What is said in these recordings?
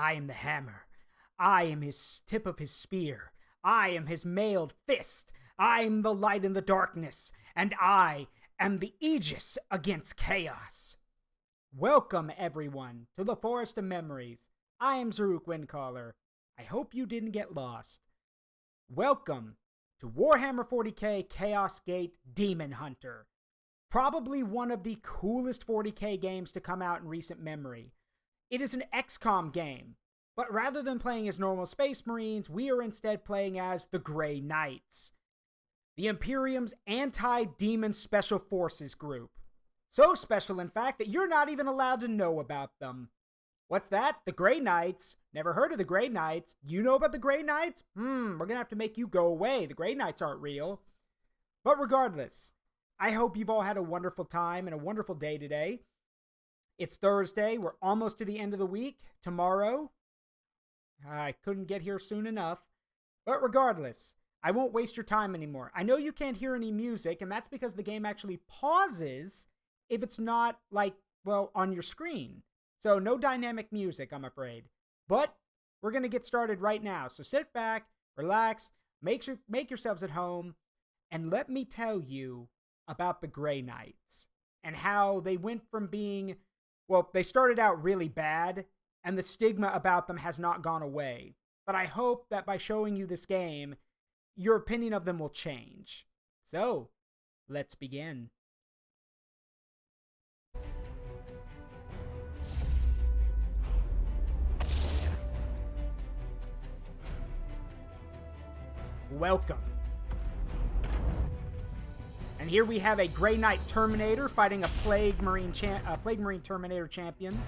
I am the hammer. I am his tip of his spear. I am his mailed fist. I am the light in the darkness. And I am the aegis against chaos. Welcome, everyone, to the Forest of Memories. I am Zaruk Windcaller. I hope you didn't get lost. Welcome to Warhammer 40K Chaosgate Daemonhunter. Probably one of the coolest 40K games to come out in recent memory. It is an XCom game, but rather than playing as normal Space Marines, we are instead playing as the Grey Knights, the Imperium's anti-demon special forces group. So special, in fact, that you're not even allowed to know about them. What's that? The Grey Knights? Never heard of the Grey Knights. You know about the Grey Knights? We're gonna have to make you go away. The Grey Knights aren't real. But regardless, I hope you've all had a wonderful time and a wonderful day today. It's Thursday. We're almost to the end of the week. Tomorrow, I couldn't get here soon enough. But regardless, I won't waste your time anymore. I know you can't hear any music, and that's because the game actually pauses if it's not, on your screen. So no dynamic music, I'm afraid. But we're going to get started right now. So sit back, relax, make yourselves at home, and let me tell you about the Grey Knights and how they went from being, they started out really bad, and the stigma about them has not gone away. But I hope that by showing you this game, your opinion of them will change. So, let's begin. Welcome. And here we have a Grey Knight Terminator fighting a Plague Marine Terminator champion.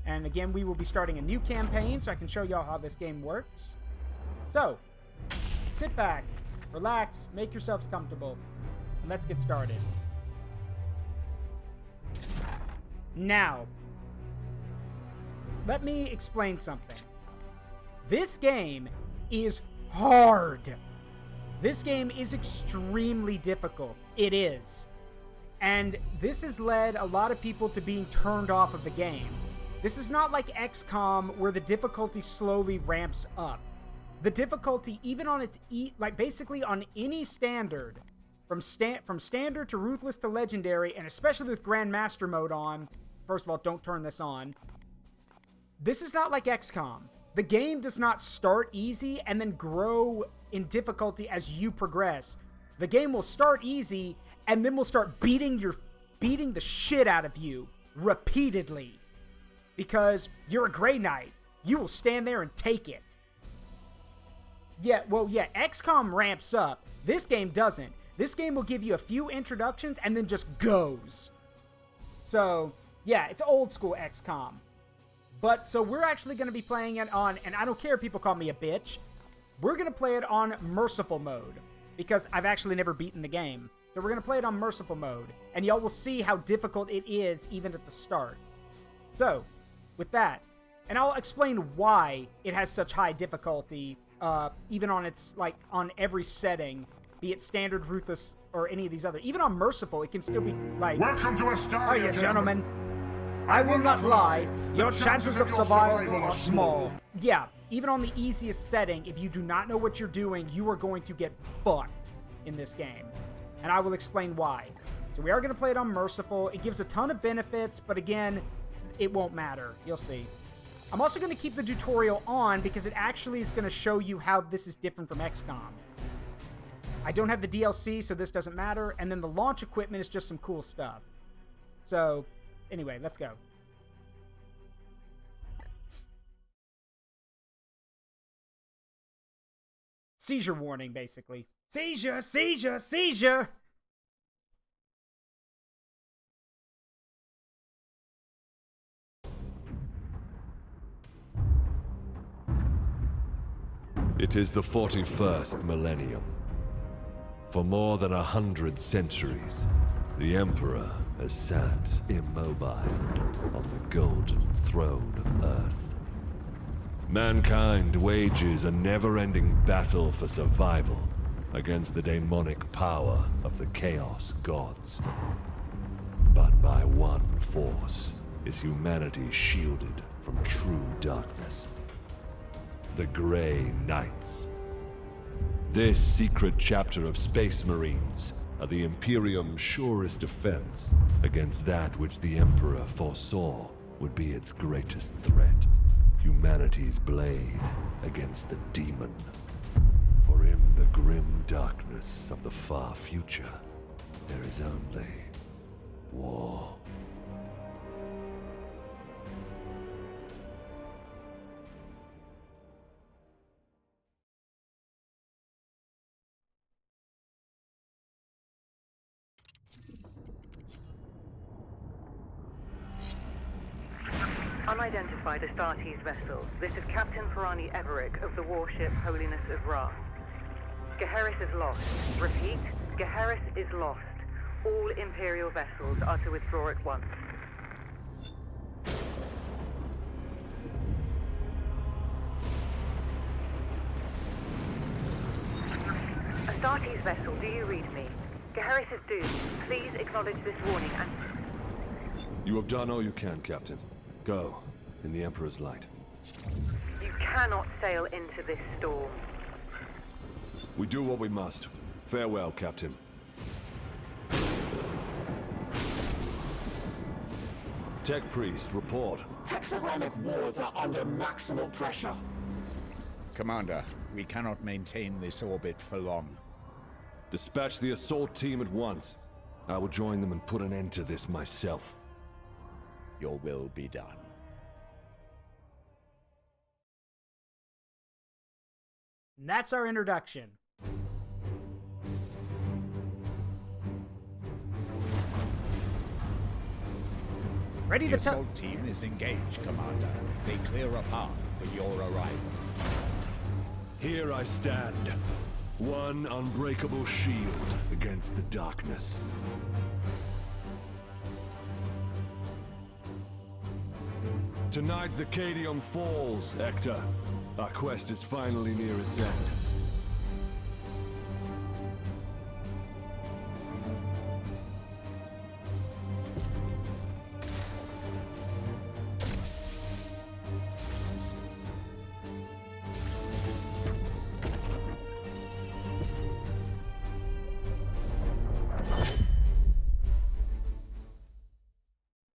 And again, we will be starting a new campaign, so I can show y'all how this game works. So, sit back, relax, make yourselves comfortable, and let's get started. Now, let me explain something. This game is hard. This game is extremely difficult. It is. And this has led a lot of people to being turned off of the game. This is not like XCom where the difficulty slowly ramps up. The difficulty, even on its basically on any standard, from standard to ruthless to legendary, and especially with Grandmaster mode on, first of all, don't turn this on. This is not like XCom. The game does not start easy and then grow in difficulty as you progress. The game will start easy and then will start beating the shit out of you repeatedly. Because you're a Grey Knight. You will stand there and take it. XCOM ramps up. This game doesn't. This game will give you a few introductions and then just goes. So, yeah, it's old school XCOM. But, so we're actually going to be playing it on, and I don't care if people call me a bitch, we're going to play it on Merciful mode. Because I've actually never beaten the game. So we're going to play it on Merciful mode. And y'all will see how difficult it is even at the start. So, with that, and I'll explain why it has such high difficulty, even on its, on every setting, be it standard, ruthless, or any of these other. Even on Merciful, it can still be, Welcome to Astoria, gentlemen. I will not lie, your chances of survival are small. Yeah, even on the easiest setting, if you do not know what you're doing, you are going to get fucked in this game. And I will explain why. So we are going to play it on Merciful. It gives a ton of benefits, but again, it won't matter. You'll see. I'm also going to keep the tutorial on because it actually is going to show you how this is different from XCOM. I don't have the DLC, so this doesn't matter. And then the launch equipment is just some cool stuff. So, anyway, let's go. Seizure warning, basically. Seizure, seizure, seizure! It is the 41st millennium. For more than 100 centuries, the Emperor has sat immobile on the golden throne of Earth. Mankind wages a never-ending battle for survival against the demonic power of the Chaos Gods. But by one force is humanity shielded from true darkness. The Grey Knights. This secret chapter of Space Marines are the Imperium's surest defense against that which the Emperor foresaw would be its greatest threat. Humanity's blade against the demon. For in the grim darkness of the far future, there is only war. Unidentified Astartes vessel. This is Captain Ferrani Everick of the warship Holiness of Ra. Geheris is lost. Repeat, Geheris is lost. All Imperial vessels are to withdraw at once. Astartes vessel, do you read me? Geheris is doomed. Please acknowledge this warning and... You have done all you can, Captain. Go, in the Emperor's light. You cannot sail into this storm. We do what we must. Farewell, Captain. Tech Priest, report. Hexagramic wards are under maximal pressure. Commander, we cannot maintain this orbit for long. Dispatch the assault team at once. I will join them and put an end to this myself. Your will be done. And that's our introduction. Ready The to tell. assault team is engaged, Commander. They clear a path for your arrival. Here I stand. One unbreakable shield against the darkness. Tonight the Cadium falls, Hector. Our quest is finally near its end.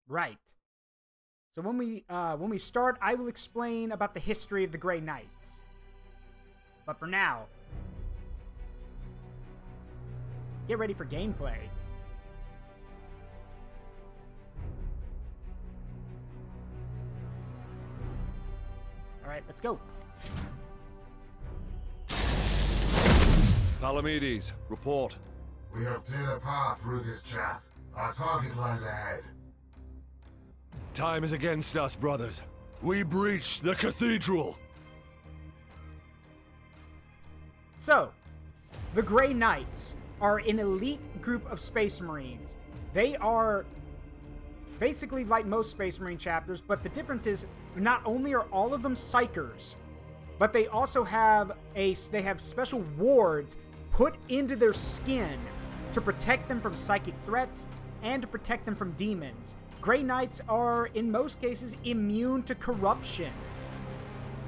Right. So when we start, I will explain about the history of the Grey Knights. But for now, get ready for gameplay. All right, let's go. Palamedes, report. We have cleared a path through this chaff. Our target lies ahead. Time is against us, brothers. We breach the cathedral. So, the Grey Knights are an elite group of Space Marines. They are basically like most Space Marine chapters, but the difference is not only are all of them psychers, but they also have special wards put into their skin to protect them from psychic threats and to protect them from demons. Grey Knights are, in most cases, immune to corruption.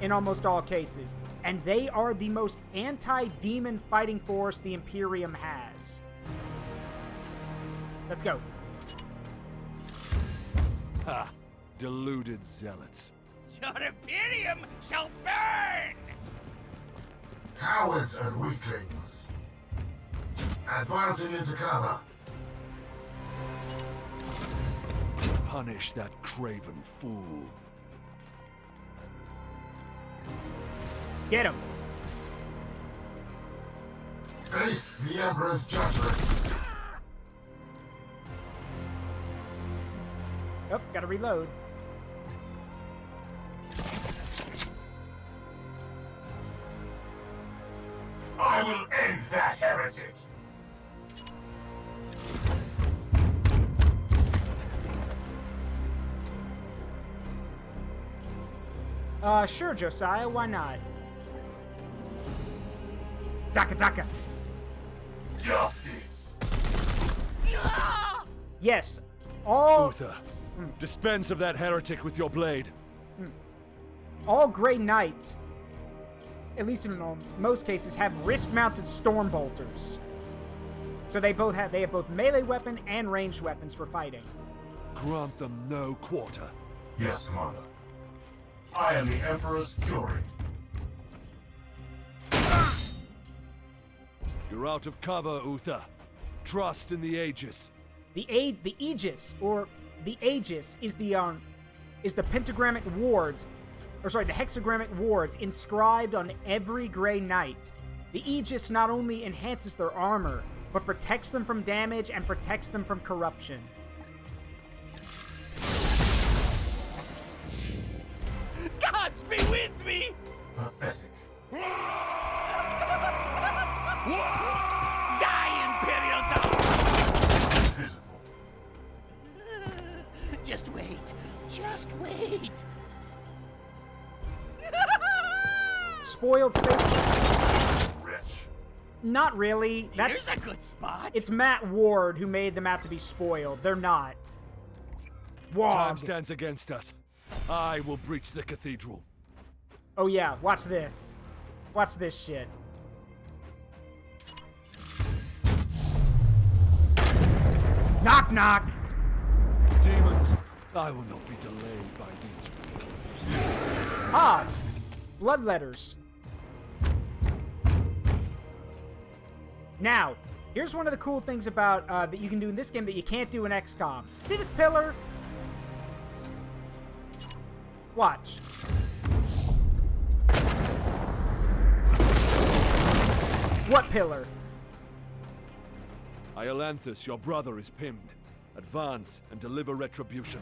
In almost all cases. And they are the most anti-demon fighting force the Imperium has. Let's go. Ha! Deluded zealots. Your Imperium shall burn! Cowards and weaklings. Advancing into cover. Punish that craven fool. Get him. Face the Emperor's judgment. Oh, gotta reload. I will end that heretic. Sure, Josiah, why not? Daka Daka. Justice! Yes, all... Uther, dispense of that heretic with your blade. All Grey Knights, at least in most cases, have wrist-mounted storm bolters. So they have both melee weapon and ranged weapons for fighting. Grant them no quarter. Yes, Commander. I am the Emperor's Fury. You're out of cover, Uther. Trust in the Aegis. The Aegis, or the Aegis, is the pentagrammic wards, or sorry, the hexagrammic wards inscribed on every Grey Knight. The Aegis not only enhances their armor, but protects them from damage and protects them from corruption. Gods be with me! Pathetic. Die, Imperial Dog! Pitiful. Just wait. Just wait. Spoiled space... Wretch. Not really. Here's a good spot. It's Matt Ward who made them out to be spoiled. They're not. Time Wog. stands against us. I will breach the cathedral. Oh yeah, watch this. Watch this shit. Knock knock! Demons, I will not be delayed by these recluse. Ah! Blood letters. Now, here's one of the cool things about that you can do in this game that you can't do in XCom. See this pillar? Watch. What pillar? Iolanthus, your brother, is pinned. Advance and deliver retribution.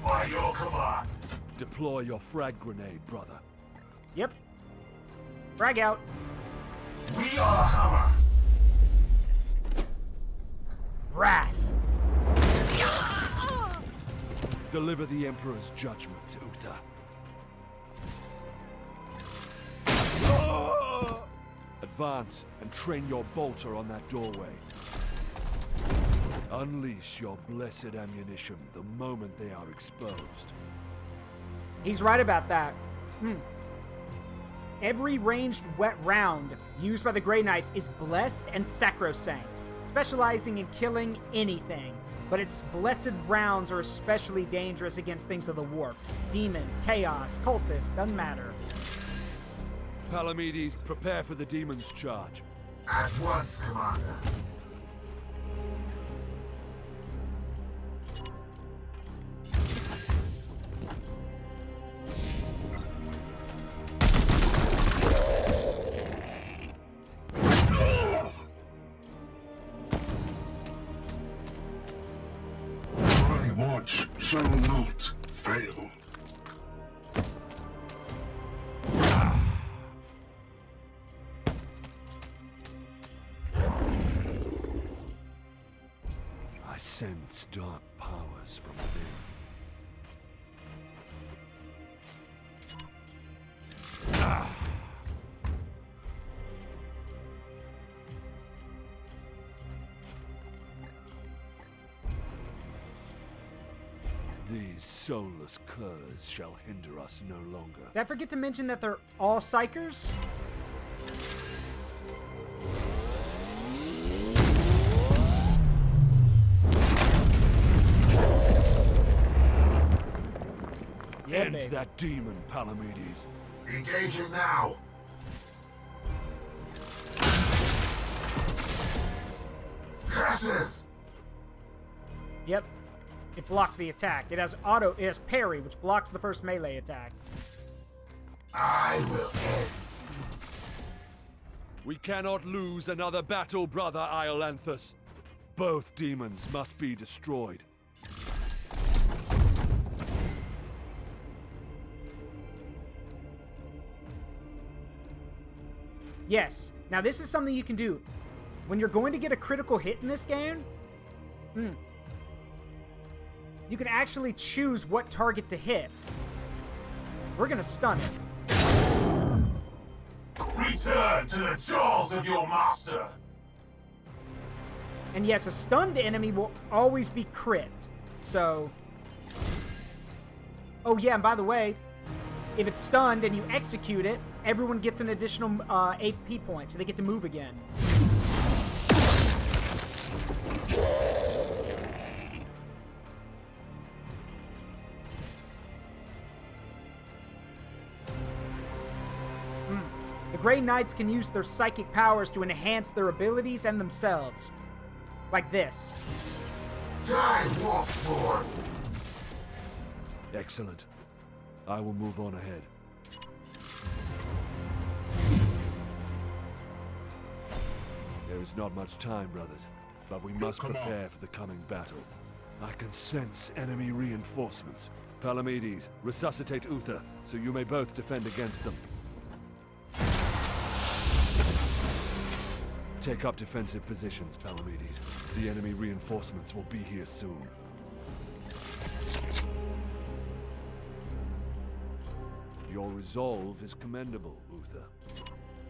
By your command. Deploy your frag grenade, brother. Yep. Frag out. We are Hammer. Wrath. Deliver the Emperor's judgment, Uther. Advance and train your bolter on that doorway. Unleash your blessed ammunition the moment they are exposed. He's right about that. Every ranged wet round used by the Grey Knights is blessed and sacrosanct, specializing in killing anything. But its blessed rounds are especially dangerous against things of the warp. Demons, chaos, cultists, doesn't matter. Palamedes, prepare for the demon's charge. At once, Commander. My watch shall not fail. I sense dark powers from within. These soulless curs shall hinder us no longer. Did I forget to mention that they're all psychers? Yeah, End baby. that demon, Palamedes. Engaging now. Curses! Yep. It blocked the attack. It has parry, which blocks the first melee attack. I will end. We cannot lose another battle, brother Iolanthus. Both demons must be destroyed. Yes. Now this is something you can do. When you're going to get a critical hit in this game, you can actually choose what target to hit. We're gonna stun it. Return to the jaws of your master! And yes, a stunned enemy will always be crit. So... Oh yeah, and by the way, if it's stunned and you execute it, everyone gets an additional 8 P points, so they get to move again. The Grey Knights can use their psychic powers to enhance their abilities and themselves. Like this. Die, Wolfsborn! Excellent. I will move on ahead. There is not much time, brothers, but we must prepare for the coming battle. I can sense enemy reinforcements. Palamedes, resuscitate Uther, so you may both defend against them. Take up defensive positions, Palamedes. The enemy reinforcements will be here soon. Your resolve is commendable, Uther.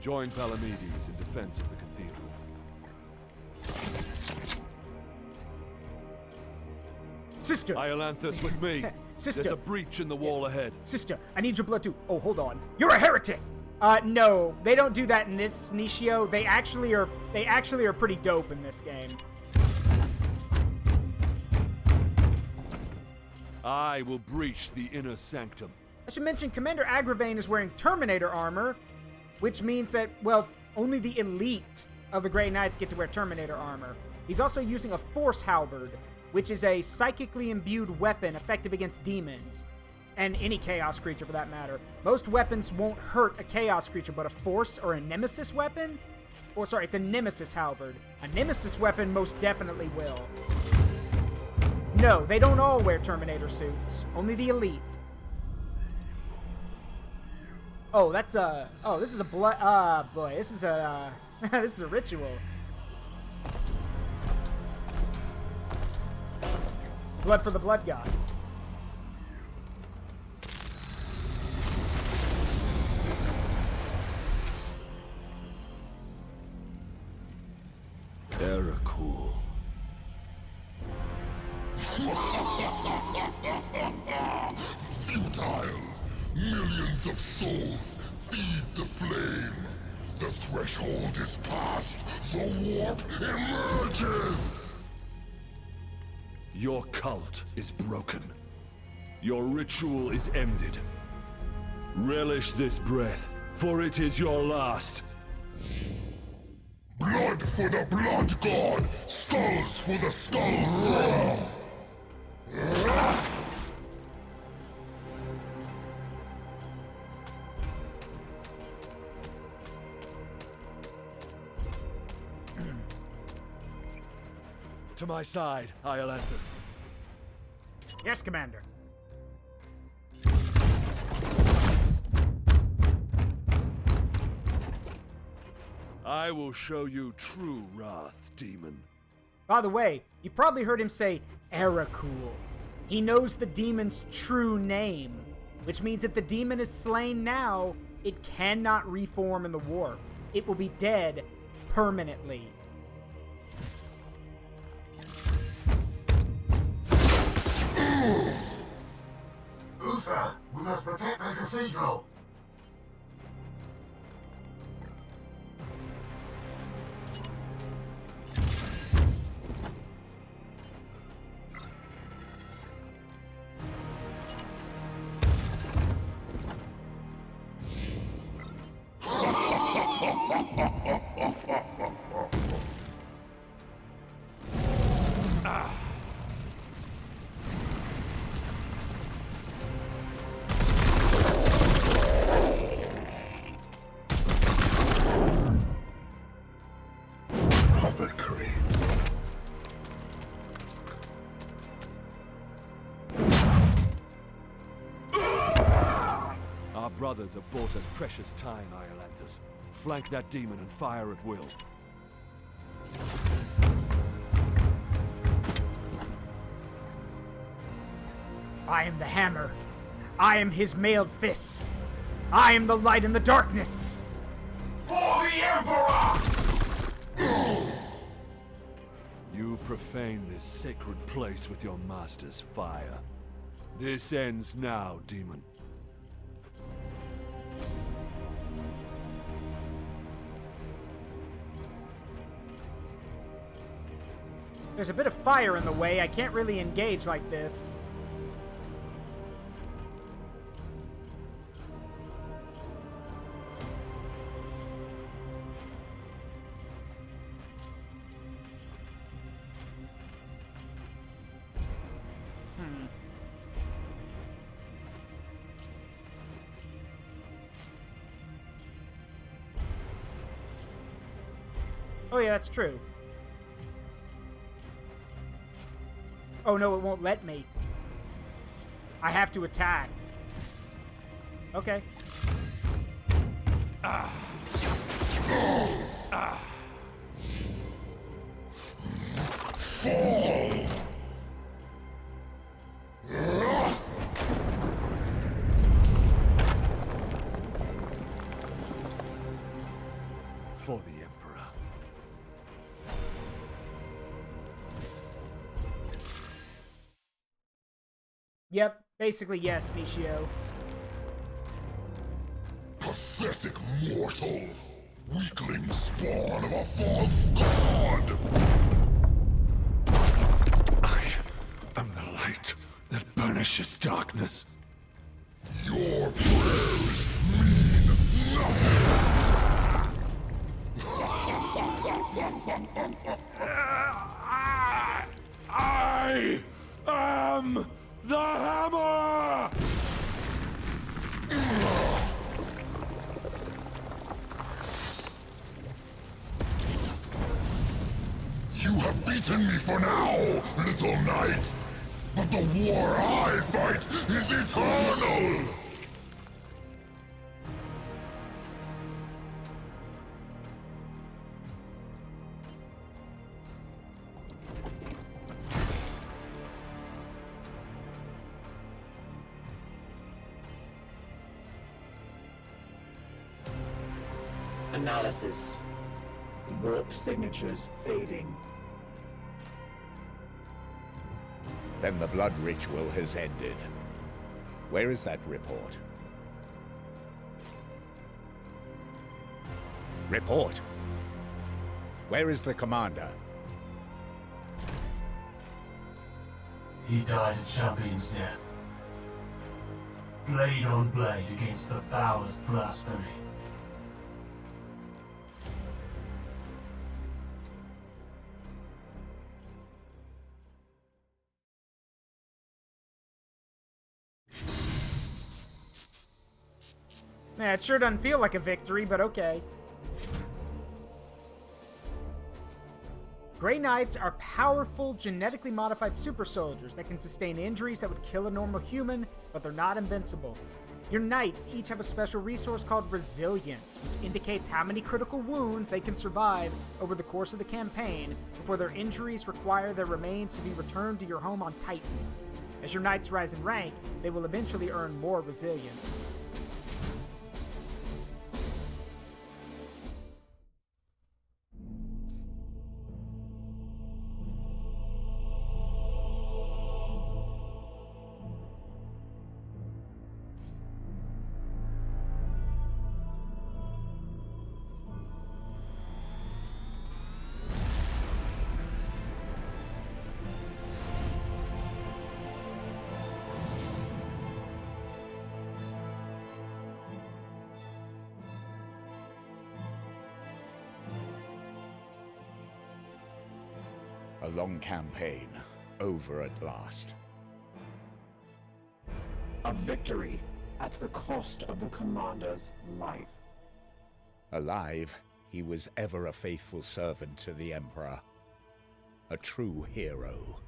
Join Palamedes in defense of the cathedral. Sister! Iolanthus with me. Sister! There's a breach in the wall ahead. Sister, I need your blood too. Oh, hold on. You're a heretic! No, they don't do that in this Nishio. They actually are pretty dope in this game. I will breach the inner sanctum. I should mention Commander Agravain is wearing Terminator armor, which means that, well, only the elite of the Grey Knights get to wear Terminator armor. He's also using a Force Halberd, which is a psychically imbued weapon effective against demons. And any Chaos creature, for that matter. Most weapons won't hurt a Chaos creature, but a Force or a Nemesis weapon? Or, sorry, it's a Nemesis Halberd. A Nemesis weapon most definitely will. No, they don't all wear Terminator suits. Only the elite. Oh, that's a... Oh, this is a blood... boy, this is a... this is a ritual. Blood for the Blood God. Cool. Futile! Millions of souls feed the flame. The threshold is passed. The warp emerges! Your cult is broken. Your ritual is ended. Relish this breath, for it is your last. Blood for the blood god! Skulls for the skull throne! To my side, Iolanthus. Yes, Commander. I will show you true wrath, demon. By the way, you probably heard him say Erakul. He knows the demon's true name, which means if the demon is slain now, it cannot reform in the warp. It will be dead permanently. Uther, we must protect the cathedral. Our brothers have bought us precious time, Iolanthus. Flank that demon and fire at will. I am the hammer. I am his mailed fist. I am the light in the darkness. For the Emperor! You profane this sacred place with your master's fire. This ends now, demon. There's a bit of fire in the way. I can't really engage like this. Oh yeah, that's true. Oh no, it won't let me. I have to attack. Okay. Fall! For the Emperor. Yep, basically yes, Nishio. Pathetic mortal! Weakling spawn of a false god! I am the light that banishes darkness. Your prayers mean nothing! I am the hammer! You have beaten me for now, little knight! But the war I fight is eternal! Analysis. Warp signatures fading. Then the blood ritual has ended. Where is that report? Report! Where is the commander? He died a champion's death. Blade on blade against the foulest blasphemy. Yeah, it sure doesn't feel like a victory, but okay. Grey Knights are powerful, genetically modified super soldiers that can sustain injuries that would kill a normal human, but they're not invincible. Your knights each have a special resource called Resilience, which indicates how many critical wounds they can survive over the course of the campaign before their injuries require their remains to be returned to your home on Titan. As your knights rise in rank, they will eventually earn more resilience. A long campaign, over at last. A victory at the cost of the commander's life. Alive, he was ever a faithful servant to the Emperor. A true hero.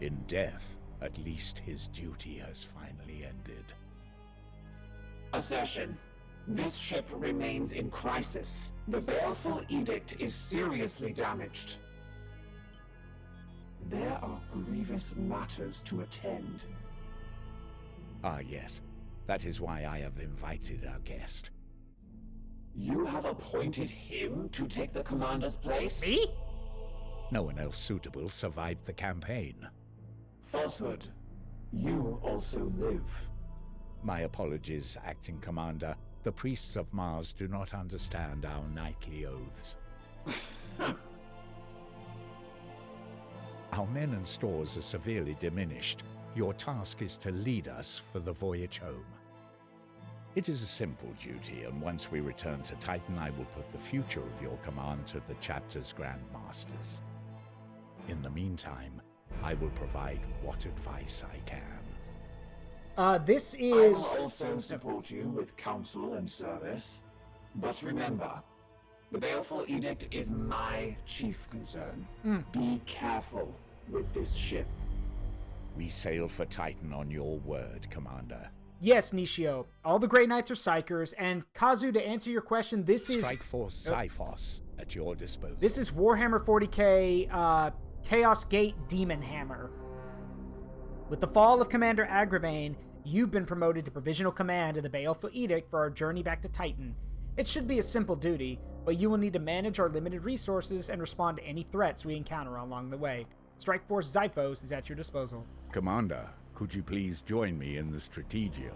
In death, at least his duty has finally ended. Assertion. This ship remains in crisis. The baleful edict is seriously damaged. There are grievous matters to attend. Ah, yes. That is why I have invited our guest. You have appointed him to take the commander's place? Me? No one else suitable survived the campaign. Falsehood. You also live. My apologies, Acting Commander. The priests of Mars do not understand our knightly oaths. Our men and stores are severely diminished. Your task is to lead us for the voyage home. It is a simple duty, and once we return to Titan, I will put the future of your command to the chapter's Grandmasters. In the meantime, I will provide what advice I can. This I is... will also support you with counsel and service. But remember, the Baleful Edict is my chief concern. Be careful with this ship. We sail for Titan on your word, Commander. Yes, Nishio. All the Grey Knights are Psychers, and Kazu, to answer your question, this is... Strike Force Xiphos at your disposal. This is Warhammer 40K Chaosgate Demon Hammer. With the fall of Commander Agravain, you've been promoted to Provisional Command of the Baleful Edict for our journey back to Titan. It should be a simple duty, but you will need to manage our limited resources and respond to any threats we encounter along the way. Strike Force Xiphos is at your disposal. Commander, could you please join me in the Strategium?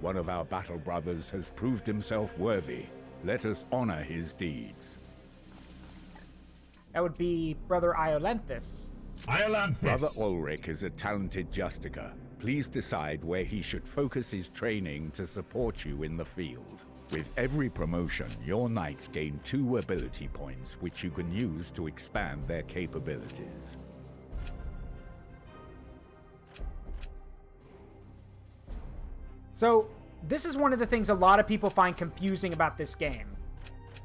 One of our battle brothers has proved himself worthy. Let us honor his deeds. That would be Brother Iolanthus. Brother Ulrich is a talented Justicar. Please decide where he should focus his training to support you in the field. With every promotion, your knights gain 2 ability points, which you can use to expand their capabilities. So, this is one of the things a lot of people find confusing about this game,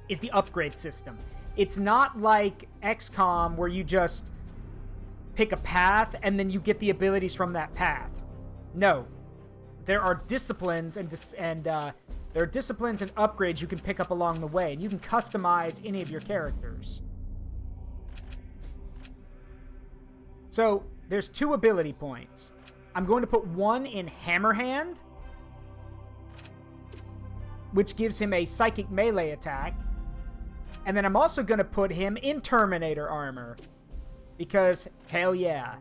is the upgrade system. It's not like XCom where you just pick a path and then you get the abilities from that path. No. There are disciplines and there are disciplines and upgrades you can pick up along the way, and you can customize any of your characters. So, there's 2 ability points. I'm going to put 1 in Hammerhand, which gives him a psychic melee attack. And then I'm also going to put him in Terminator armor. Because, hell yeah.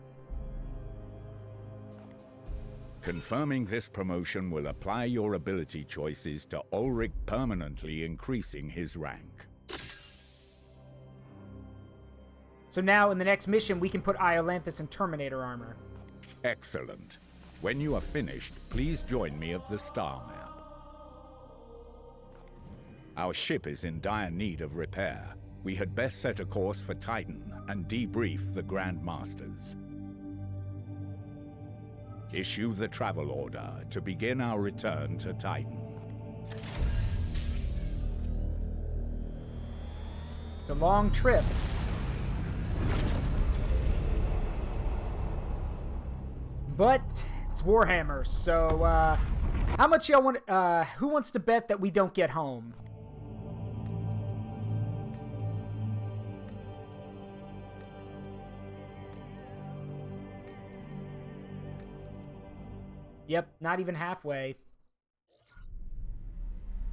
Confirming this promotion will apply your ability choices to Ulrich, permanently increasing his rank. So now, in the next mission, we can put Iolanthus in Terminator armor. Excellent. When you are finished, please join me at the star map. Our ship is in dire need of repair. We had best set a course for Titan and debrief the Grandmasters. Issue the travel order to begin our return to Titan. It's a long trip. But it's Warhammer, so how much y'all want? Who wants to bet that we don't get home? Yep, not even halfway.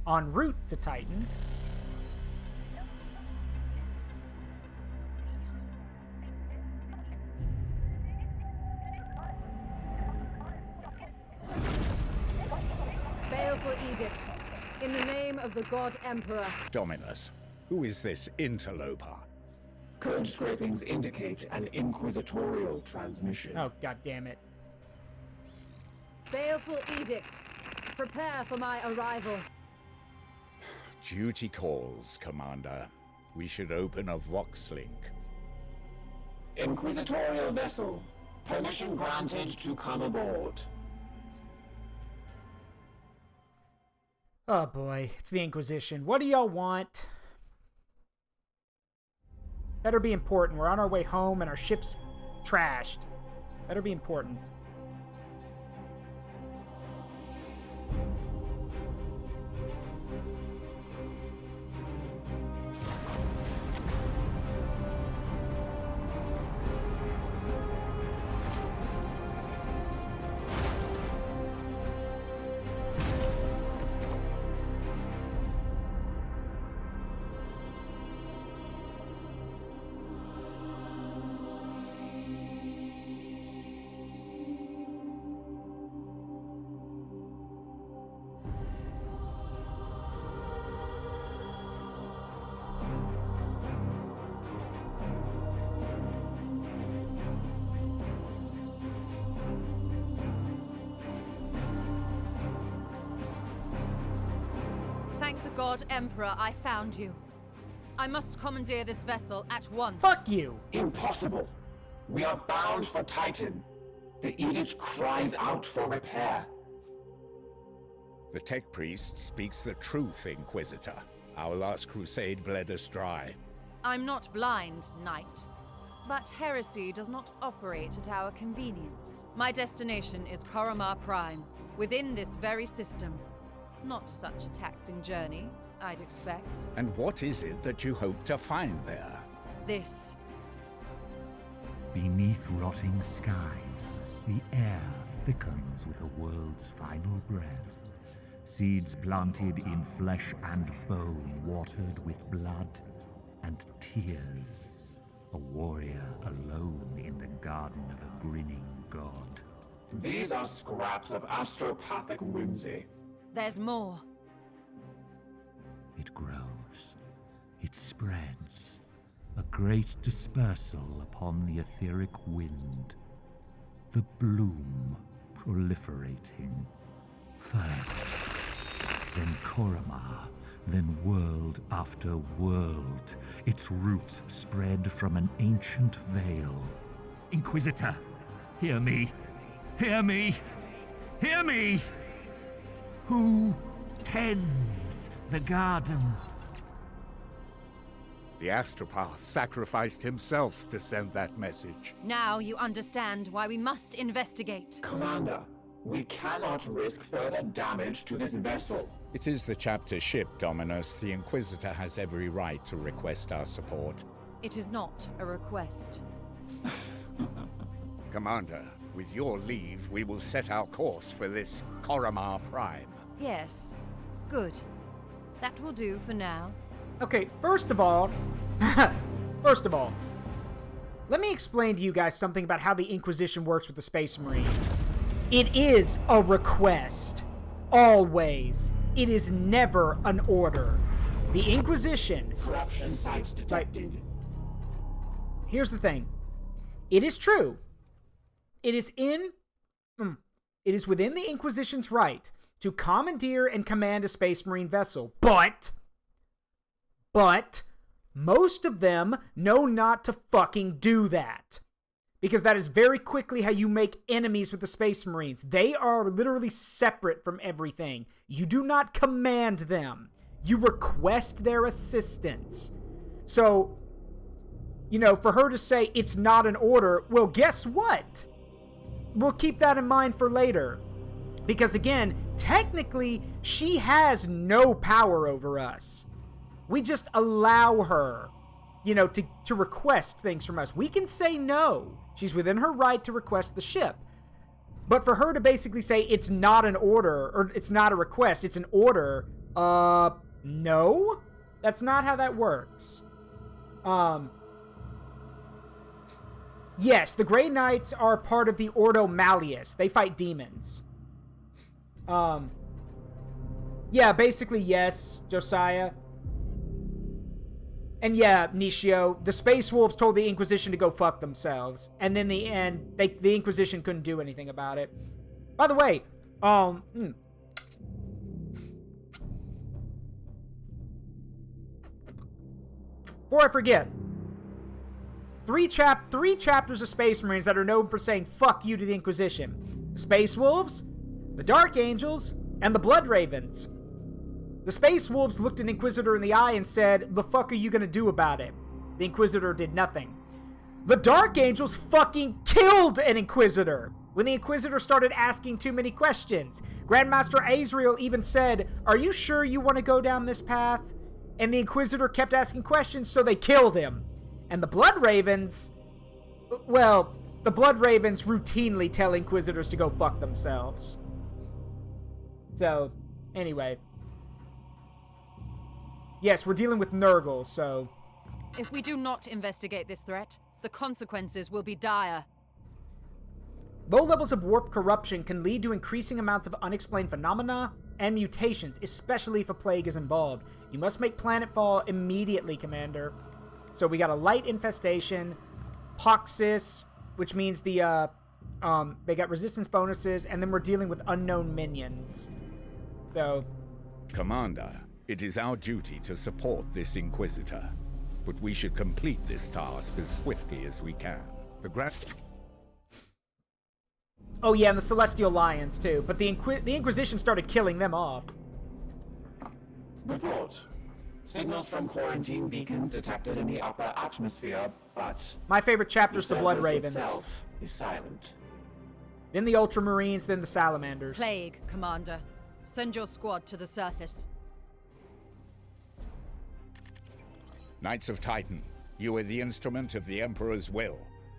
En route to Titan. Baleful Edict. In the name of the God Emperor. Dominus, who is this interloper? Code scrapings indicate an inquisitorial transmission. Oh, god damn it. Baleful Edict. Prepare for my arrival. Duty calls, Commander. We should open a Vox link. Inquisitorial vessel. Permission granted to come aboard. Oh boy, it's the Inquisition. What do y'all want? Better be important. We're on our way home and our ship's trashed. Better be important. God Emperor, I found you. I must commandeer this vessel at once. Fuck you! Impossible. We are bound for Titan. The edict cries out for repair. The tech priest speaks the truth, Inquisitor. Our last crusade bled us dry. I'm not blind, Knight. But heresy does not operate at our convenience. My destination is Koramar Prime, within this very system. Not such a taxing journey, I'd expect. And what is it that you hope to find there? This. Beneath rotting skies, the air thickens with a world's final breath. Seeds planted in flesh and bone, watered with blood and tears. A warrior alone in the garden of a grinning god. These are scraps of astropathic whimsy. There's more. It grows. It spreads. A great dispersal upon the etheric wind. The bloom proliferating. First, then Koramar, then world after world. Its roots spread from an ancient veil. Inquisitor, hear me! Hear me! Hear me! Who tends the garden? The astropath sacrificed himself to send that message. Now you understand why we must investigate. Commander, we cannot risk further damage to this vessel. It is the chapter ship, Dominus. The Inquisitor has every right to request our support. It is not a request. Commander, with your leave, we will set our course for this Koramar Prime. Yes. Good. That will do for now. Okay, first of all, let me explain to you guys something about how the Inquisition works with the Space Marines. It is a request. Always. It is never an order. The Inquisition... Corruption site detected. Here's the thing. It is true. It is within the Inquisition's right to commandeer and command a Space Marine vessel, but most of them know not to fucking do that. Because that is very quickly how you make enemies with the Space Marines. They are literally separate from everything. You do not command them. You request their assistance. So, you know, for her to say it's not an order, well, guess what? We'll keep that in mind for later. Because again, technically, she has no power over us. We just allow her, you know, to request things from us. We can say no. She's within her right to request the ship. But for her to basically say it's not an order, or it's not a request, it's an order, no? That's not how that works. Yes, the Grey Knights are part of the Ordo Malleus. They fight demons. Yeah, basically yes, Josiah. And yeah, Nishio, the Space Wolves told the Inquisition to go fuck themselves. And in the end, the Inquisition couldn't do anything about it. By the way, before I forget, three chapters of Space Marines that are known for saying fuck you to the Inquisition. The Space Wolves, the Dark Angels, and the Blood Ravens. The Space Wolves looked an Inquisitor in the eye and said, the fuck are you gonna do about it? The Inquisitor did nothing. The Dark Angels fucking killed an Inquisitor when the Inquisitor started asking too many questions. Grandmaster Azrael even said, are you sure you want to go down this path? And the Inquisitor kept asking questions, so they killed him. And the Blood Ravens, well, the Blood Ravens routinely tell Inquisitors to go fuck themselves. So, anyway. Yes, we're dealing with Nurgle, so... If we do not investigate this threat, the consequences will be dire. Low levels of warp corruption can lead to increasing amounts of unexplained phenomena and mutations, especially if a plague is involved. You must make planetfall immediately, Commander. So we got a light infestation, Poxis, which means they got resistance bonuses, and then we're dealing with unknown minions. So... Commander, It is our duty to support this Inquisitor, but we should complete this task as swiftly as we can. Oh yeah, and the Celestial Lions too, but the Inquisition started killing them off. Report. Signals from quarantine beacons detected in the upper atmosphere, but... My favorite chapter's the Blood surface Ravens. itself is silent. Then the Ultramarines, then the Salamanders. Plague, Commander. Send your squad to the surface. Knights of Titan, you are the instrument of the Emperor's will.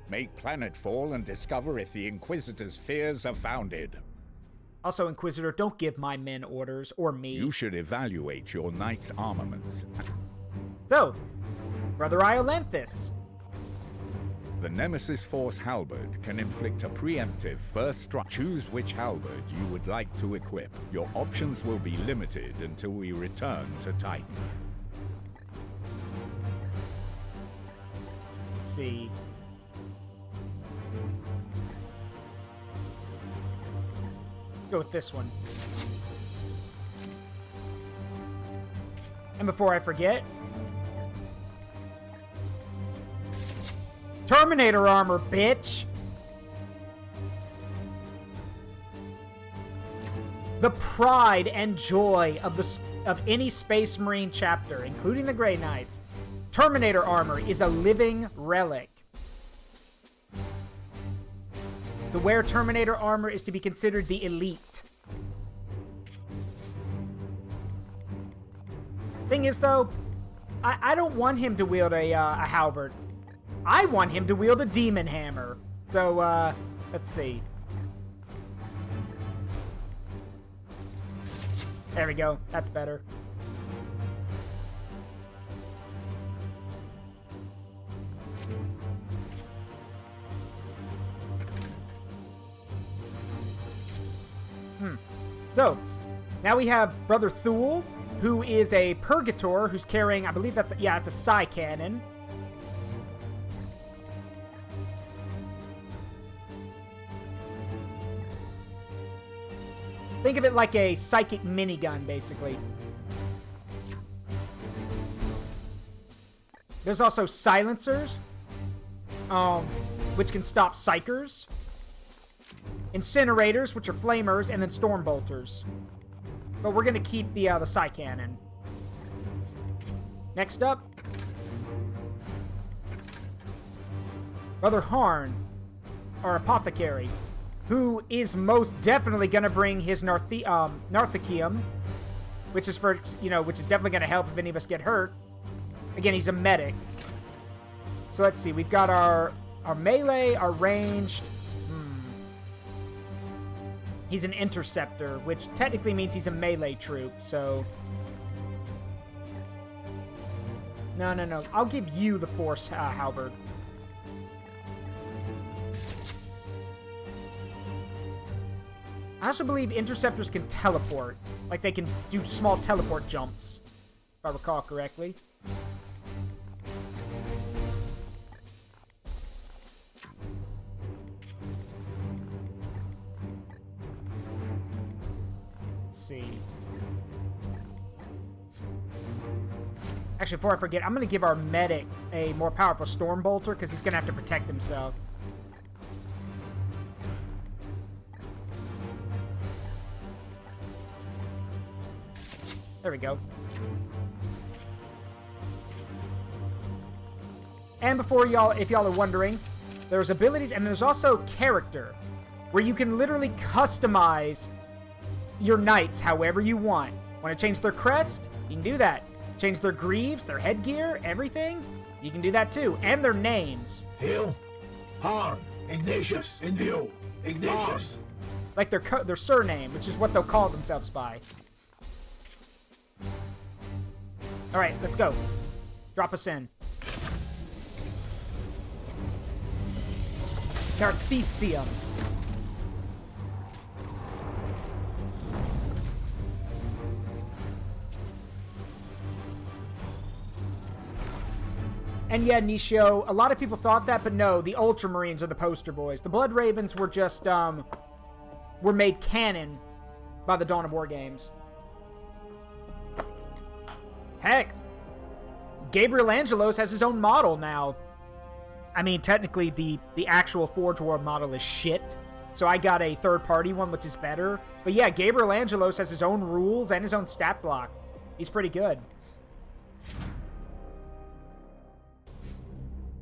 Make planetfall and discover if the Inquisitor's fears are founded. Also, Inquisitor, don't give my men orders, or me. You should evaluate your knight's armaments. So, Brother Iolanthus. The Nemesis Force halberd can inflict a preemptive first strike. Choose which halberd you would like to equip. Your options will be limited until we return to Titan. Let's see. Go with this one. And before I forget, Terminator armor, bitch! The pride and joy of any Space Marine chapter, including the Grey Knights. Terminator armor is a living relic. To wear Terminator armor is to be considered the elite. Thing is, though, I don't want him to wield a halberd. I want him to wield a demon hammer. So, let's see. There we go. That's better. So, now we have Brother Thule, who is a Purgator, who's carrying, I believe that's, yeah, it's a Psy Cannon. Think of it like a psychic minigun, basically. There's also silencers, which can stop psychers. Incinerators, which are flamers, and then storm bolters. But we're gonna keep the Psy Cannon. Next up, Brother Harn, or Apothecary, who is most definitely gonna bring his Narthicium, which is for, which is definitely gonna help if any of us get hurt. Again, he's a medic. So let's see, we've got our melee, our ranged. He's an interceptor, which technically means he's a melee troop, so... No. I'll give you the Force halberd. I also believe interceptors can teleport. Like, they can do small teleport jumps, if I recall correctly. See. Actually, before I forget, I'm going to give our medic a more powerful storm bolter because he's going to have to protect himself. There we go. And before y'all, if y'all are wondering, there's abilities and there's also character, where you can literally customize your knights however you want. Want to change their crest? You can do that. Change their greaves, their headgear, everything? You can do that too. And their names. Hill, Harn, Ignatius, in view, Ignatius. Like their surname, which is what they'll call themselves by. Alright, let's go. Drop us in. Narthicium. And yeah, Nishio, a lot of people thought that, but no, the Ultramarines are the poster boys. The Blood Ravens were just, were made canon by the Dawn of War games. Heck, Gabriel Angelos has his own model now. I mean, technically, the actual Forge World model is shit, so I got a third-party one, which is better. But yeah, Gabriel Angelos has his own rules and his own stat block. He's pretty good.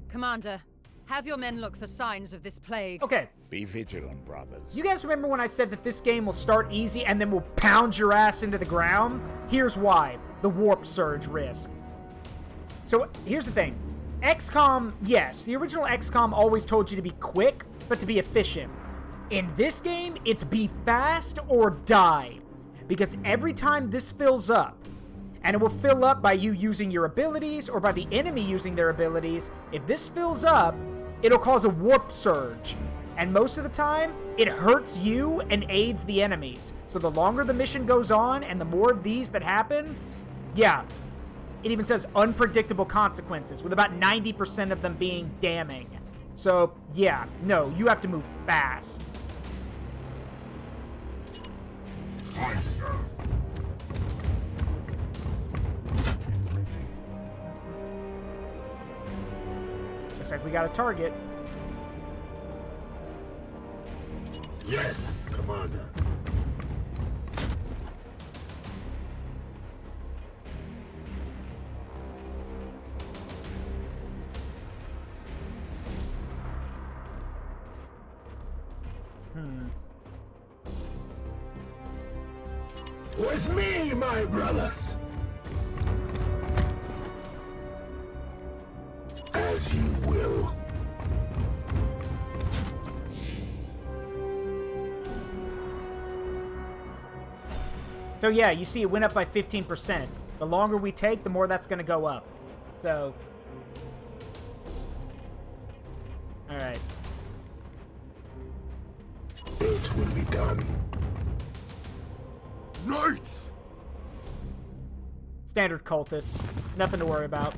Commander, have your men look for signs of this plague. Okay. Be vigilant, brothers. You guys remember when I said that this game will start easy and then will pound your ass into the ground? Here's why. The warp surge risk. So, here's the thing. XCom, yes, the original XCOM always told you to be quick, but to be efficient. In this game, it's be fast or die. Because every time this fills up, and it will fill up by you using your abilities or by the enemy using their abilities, if this fills up, it'll cause a warp surge. And most of the time, it hurts you and aids the enemies. So the longer the mission goes on and the more of these that happen, yeah, it even says unpredictable consequences, with about 90% of them being damning. So, yeah, no, you have to move fast. Looks like we got a target. Yes, Commander. With me, my brothers. As you will. So yeah, you see it went up by 15%. The longer we take, the more that's going to go up. So... Alright. It will be done. Knights! Standard cultists. Nothing to worry about.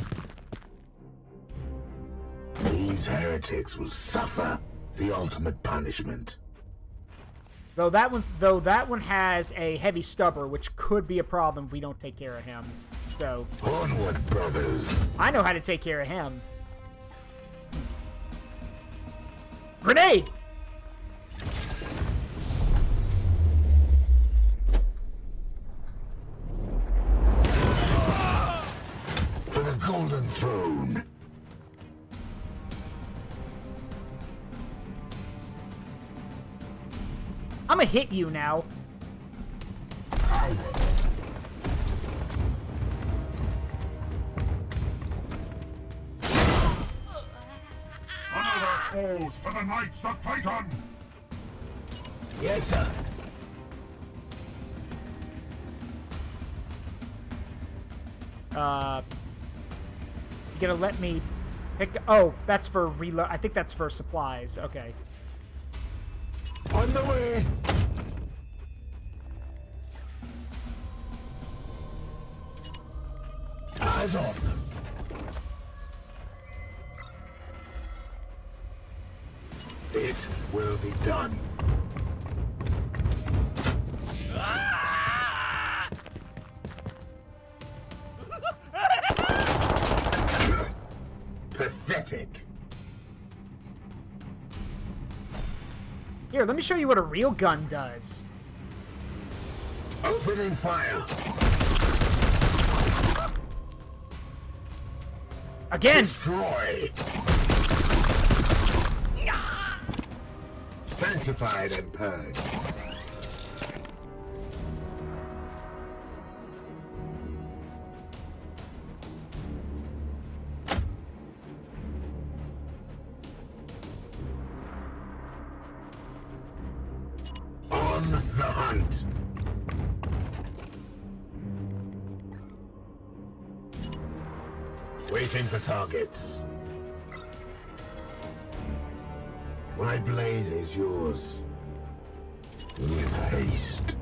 These heretics will suffer the ultimate punishment. Though that one has a heavy stubber, which could be a problem if we don't take care of him. So onward, brothers. I know how to take care of him. Grenade! For the golden throne. I'm gonna hit you now. Another falls to the Knights of Titan! Yes, sir. You gonna let me pick... Oh, that's for reload. I think that's for supplies. Okay. On the way. Eyes on them. It will be done. Pathetic. Here, let me show you what a real gun does. Opening fire. Again! Destroy. Sanctified and purged. On the hunt. Waiting for targets. My blade is yours. With haste.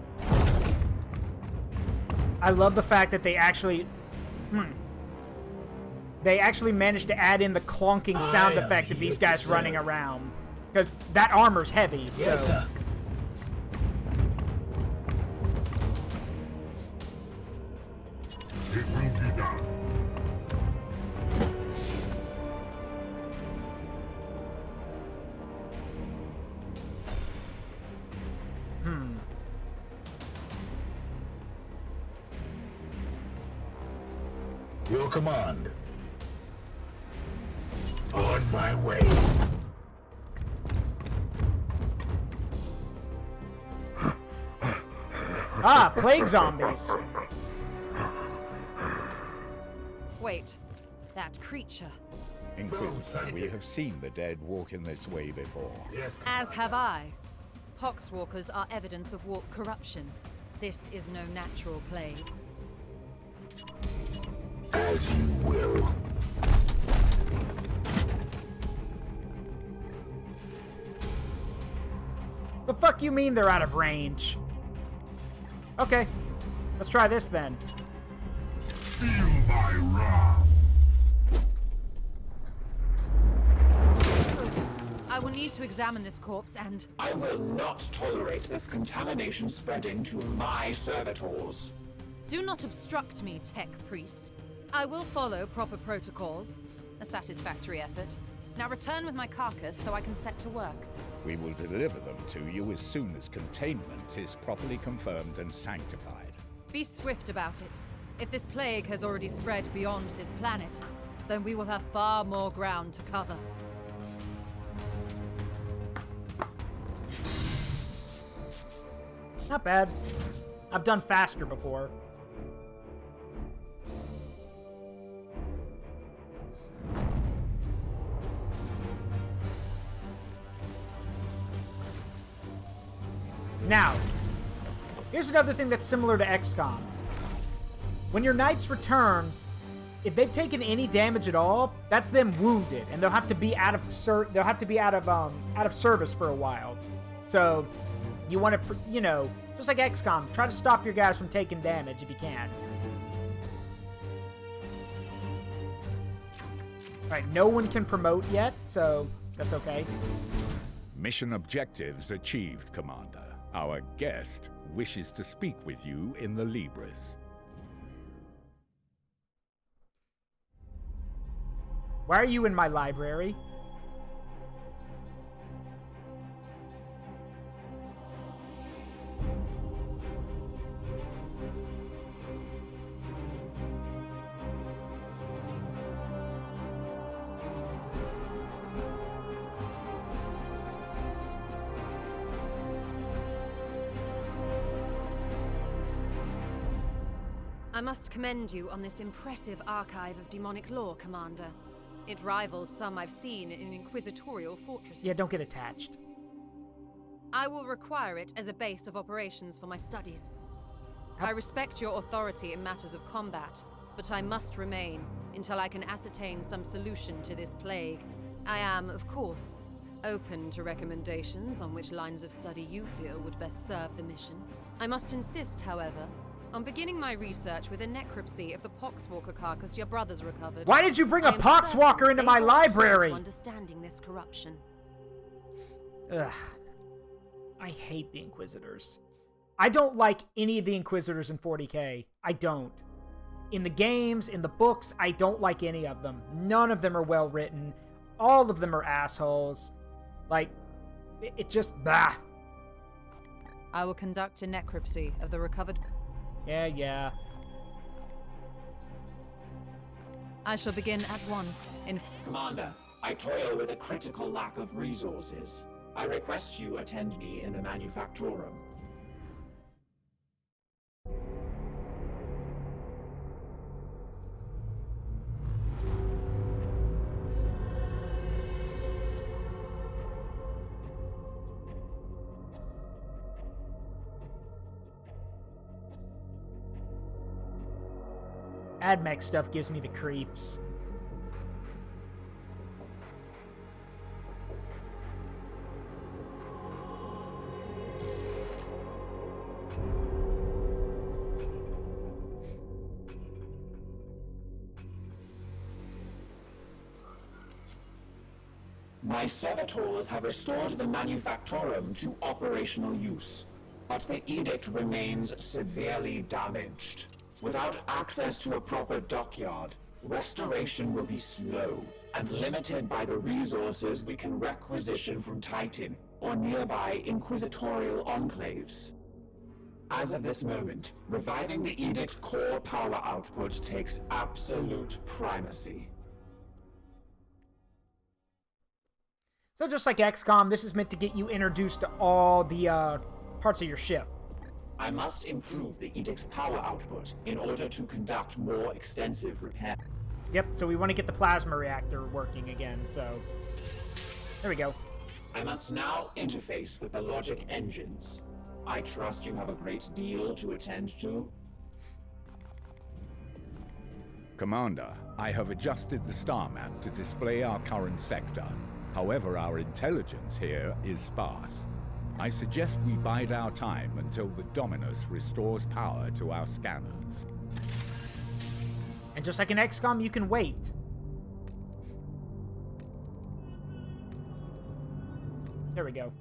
I love the fact that they actually... They actually managed to add in the clonking sound effect of these guys running around. Because that armor's heavy, so... Yes, sir. It will be done. Your command. On my way. Ah, plague zombies. Wait, that creature. Inquisitor, we have seen the dead walk in this way before. As have I. Poxwalkers are evidence of warp corruption. This is no natural plague. As you will. The fuck you mean they're out of range? Okay, let's try this then. Feel my wrath. I will need to examine this corpse and... I will not tolerate this contamination spreading to my servitors. Do not obstruct me, tech priest. I will follow proper protocols. A satisfactory effort. Now return with my carcass so I can set to work. We will deliver them to you as soon as containment is properly confirmed and sanctified. Be swift about it. If this plague has already spread beyond this planet, then we will have far more ground to cover. Not bad. I've done faster before. Now, here's another thing that's similar to XCom. When your knights return, if they've taken any damage at all, that's them wounded, and they'll have to be out of service for a while. So, you want to, you know, just like XCOM, try to stop your guys from taking damage if you can. Alright, no one can promote yet, so that's okay. Mission objectives achieved, Commander. Our guest wishes to speak with you in the Libris. Why are you in my library? I must commend you on this impressive archive of demonic lore, Commander. It rivals some I've seen in inquisitorial fortresses. Yeah, don't get attached. I will require it as a base of operations for my studies. I respect your authority in matters of combat, but I must remain until I can ascertain some solution to this plague. I am, of course, open to recommendations on which lines of study you feel would best serve the mission. I must insist, however, on beginning my research with a necropsy of the Poxwalker carcass your brothers recovered. Why did you bring a Poxwalker into my library? Understanding this corruption. Ugh. I hate the Inquisitors. I don't like any of the Inquisitors in 40K. I don't. In the games, in the books, I don't like any of them. None of them are well written. All of them are assholes. Like, it just, bah. I will conduct a necropsy of the recovered... Yeah. I shall begin at once in... Commander, I toil with a critical lack of resources. I request you attend me in the Manufactorum. AdMech stuff gives me the creeps. My servitors have restored the Manufactorum to operational use, but the edict remains severely damaged. Without access to a proper dockyard, restoration will be slow and limited by the resources we can requisition from Titan or nearby inquisitorial enclaves. As of this moment, reviving the Edict's core power output takes absolute primacy. So just like XCOM, this is meant to get you introduced to all the parts of your ship. I must improve the Edict's power output in order to conduct more extensive repair. Yep, so we want to get the plasma reactor working again, so... There we go. I must now interface with the logic engines. I trust you have a great deal to attend to. Commander, I have adjusted the star map to display our current sector. However, our intelligence here is sparse. I suggest we bide our time until the Dominus restores power to our scanners. And just like in XCOM, you can wait. There we go.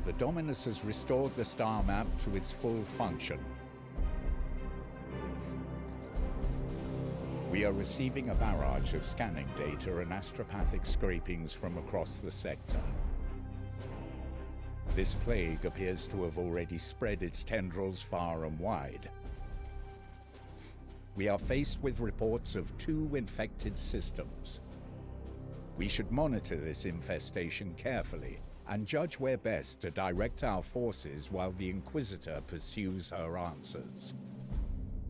The Dominus has restored the star map to its full function. We are receiving a barrage of scanning data and astropathic scrapings from across the sector. This plague appears to have already spread its tendrils far and wide. We are faced with reports of 2 infected systems. We should monitor this infestation carefully and judge where best to direct our forces while the Inquisitor pursues her answers.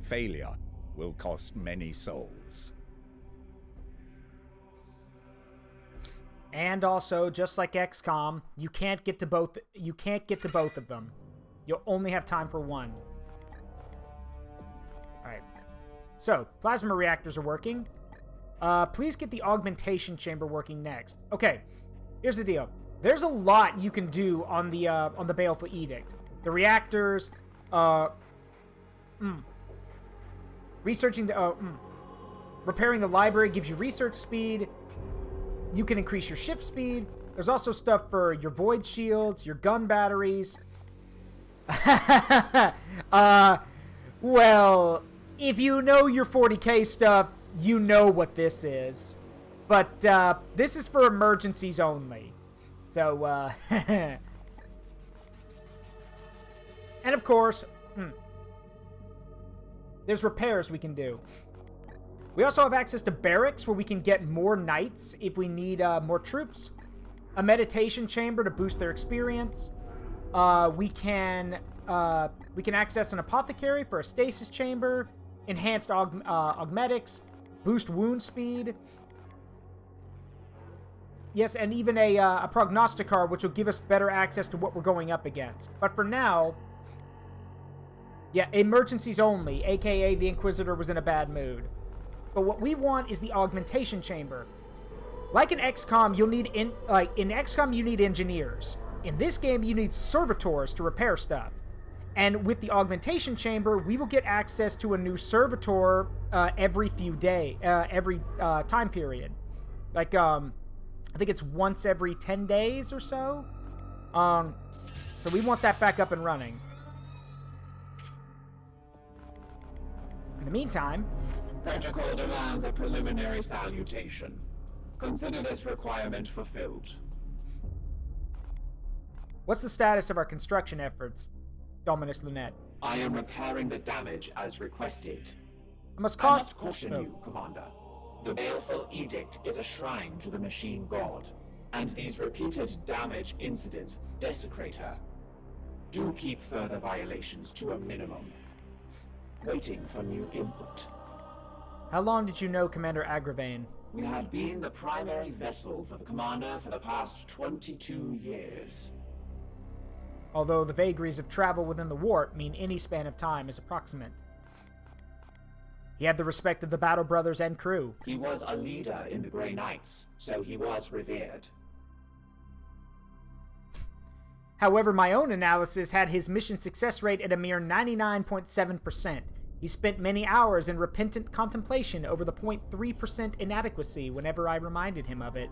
Failure will cost many souls. And also, just like XCOM, you can't get to both of them. You'll only have time for one. Alright. So, plasma reactors are working. Please get the augmentation chamber working next. Okay, here's the deal. There's a lot you can do on the Baleful Edict. The reactors, researching the, repairing the library gives you research speed. You can increase your ship speed. There's also stuff for your void shields, your gun batteries. Well, if you know your 40K stuff, you know what this is. But, this is for emergencies only. So, and of course, there's repairs we can do. We also have access to barracks where we can get more knights if we need more troops. A meditation chamber to boost their experience. We can access an apothecary for a stasis chamber. Enhanced augmetics. Boost wound speed. Yes, and even a prognosticar, which will give us better access to what we're going up against. But for now, yeah, emergencies only, aka the Inquisitor was in a bad mood. But what we want is the augmentation chamber. Like in XCOM, you'll need in XCOM you need engineers. In this game, you need servitors to repair stuff. And with the augmentation chamber, we will get access to a new servitor every time period. Like I think it's once every 10 days or so. So we want that back up and running. In the meantime... Protocol demands a preliminary salutation. Consider this requirement fulfilled. What's the status of our construction efforts, Dominus Lunette? I am repairing the damage as requested. I must caution you, Commander. The Baleful Edict is a shrine to the machine god, and these repeated damage incidents desecrate her. Do keep further violations to a minimum. Waiting for new input. How long did you know Commander Agravain? We had been the primary vessel for the Commander for the past 22 years. Although the vagaries of travel within the warp mean any span of time is approximate. He had the respect of the Battle Brothers and crew. He was a leader in the Grey Knights, so he was revered. However, my own analysis had his mission success rate at a mere 99.7%. He spent many hours in repentant contemplation over the 0.3% inadequacy whenever I reminded him of it.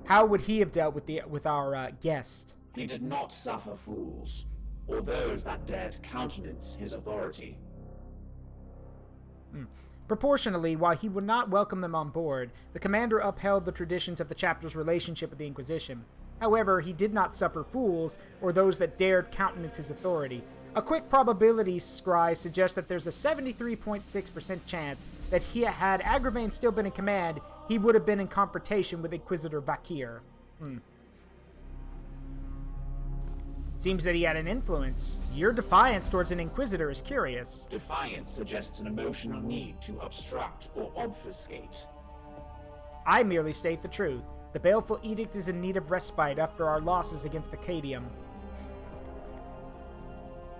How would he have dealt with our guest? He did not suffer fools, or those that dared countenance his authority. Proportionally, while he would not welcome them on board, the commander upheld the traditions of the chapter's relationship with the Inquisition. However, he did not suffer fools or those that dared countenance his authority. A quick probability scry suggests that there's a 73.6% chance that had Agravain still been in command, he would have been in confrontation with Inquisitor Vakir. Seems that he had an influence. Your defiance towards an Inquisitor is curious. Defiance suggests an emotional need to obstruct or obfuscate. I merely state the truth. The Baleful Edict is in need of respite after our losses against the Cadium.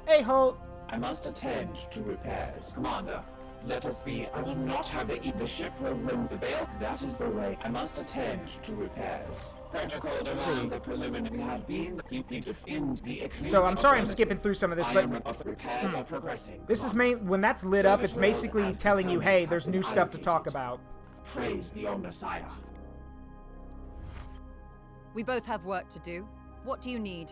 Hey, Holt! I must attend to repairs. Commander, let us be. I will not have the ship room the bail. That is the way. I must attend to repairs. Protocol demands a preliminary had been. You need to defend the ecclesial. So I'm sorry I'm skipping through some of this, but repairs are progressing. This is when that's lit up, it's basically telling you, hey, there's new stuff to talk about. Praise the Omnissiah. We both have work to do. What do you need?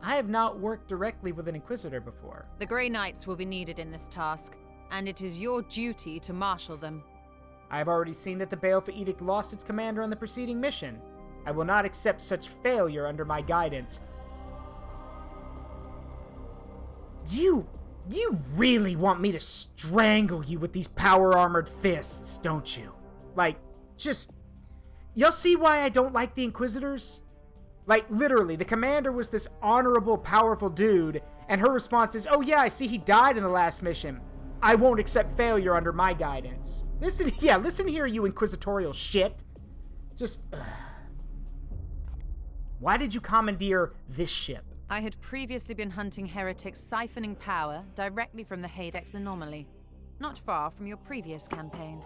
I have not worked directly with an Inquisitor before. The Grey Knights will be needed in this task, and it is your duty to marshal them. I have already seen that the Baleful Edict lost its commander on the preceding mission. I will not accept such failure under my guidance. You really want me to strangle you with these power-armored fists, don't you? Like, just... You'll see why I don't like the Inquisitors? Like, literally, the commander was this honorable, powerful dude, and her response is, oh yeah, I see he died in the last mission. I won't accept failure under my guidance. Listen here, you inquisitorial shit. Just, Why did you commandeer this ship? I had previously been hunting heretics siphoning power directly from the Heretics anomaly, not far from your previous campaign.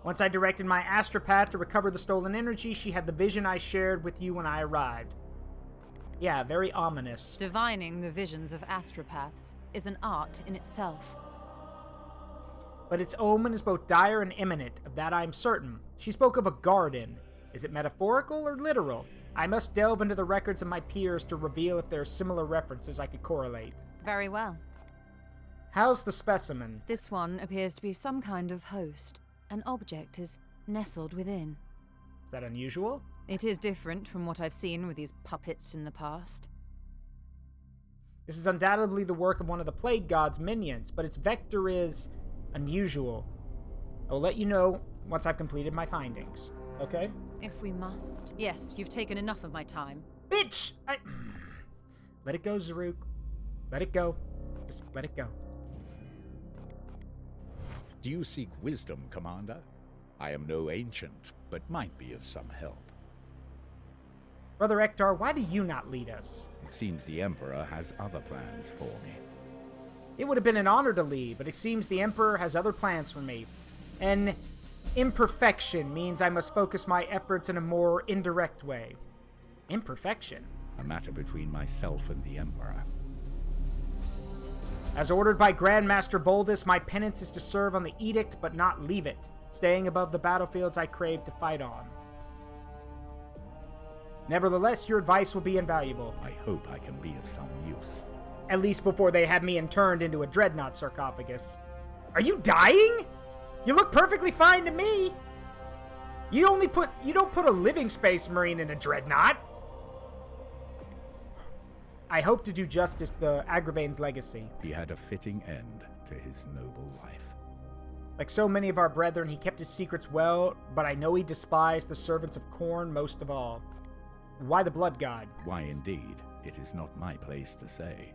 Once I directed my astropath to recover the stolen energy, she had the vision I shared with you when I arrived. Yeah, very ominous. Divining the visions of astropaths is an art in itself. But its omen is both dire and imminent, of that I am certain. She spoke of a garden. Is it metaphorical or literal? I must delve into the records of my peers to reveal if there are similar references I could correlate. Very well. How's the specimen? This one appears to be some kind of host. An object is nestled within. Is that unusual? It is different from what I've seen with these puppets in the past. This is undoubtedly the work of one of the Plague God's minions, but its vector is unusual. I will let you know once I've completed my findings. Okay? If we must. Yes, you've taken enough of my time. Bitch! Let it go, Zaruk. Let it go. Just let it go. Do you seek wisdom, Commander? I am no ancient, but might be of some help. Brother Ektar, why do you not lead us? It seems the Emperor has other plans for me. It would have been an honor to lead, but it seems the Emperor has other plans for me. An imperfection means I must focus my efforts in a more indirect way. Imperfection? A matter between myself and the Emperor. As ordered by Grandmaster Voldus, my penance is to serve on the edict but not leave it, staying above the battlefields I crave to fight on. Nevertheless, your advice will be invaluable. I hope I can be of some use. At least before they have me interned into a dreadnought sarcophagus. Are you dying? You look perfectly fine to me. You don't put a living space marine in a dreadnought. I hope to do justice to Agravain's legacy. He had a fitting end to his noble life. Like so many of our brethren, he kept his secrets well, but I know he despised the servants of Khorne most of all. Why the Blood God? Why indeed, it is not my place to say.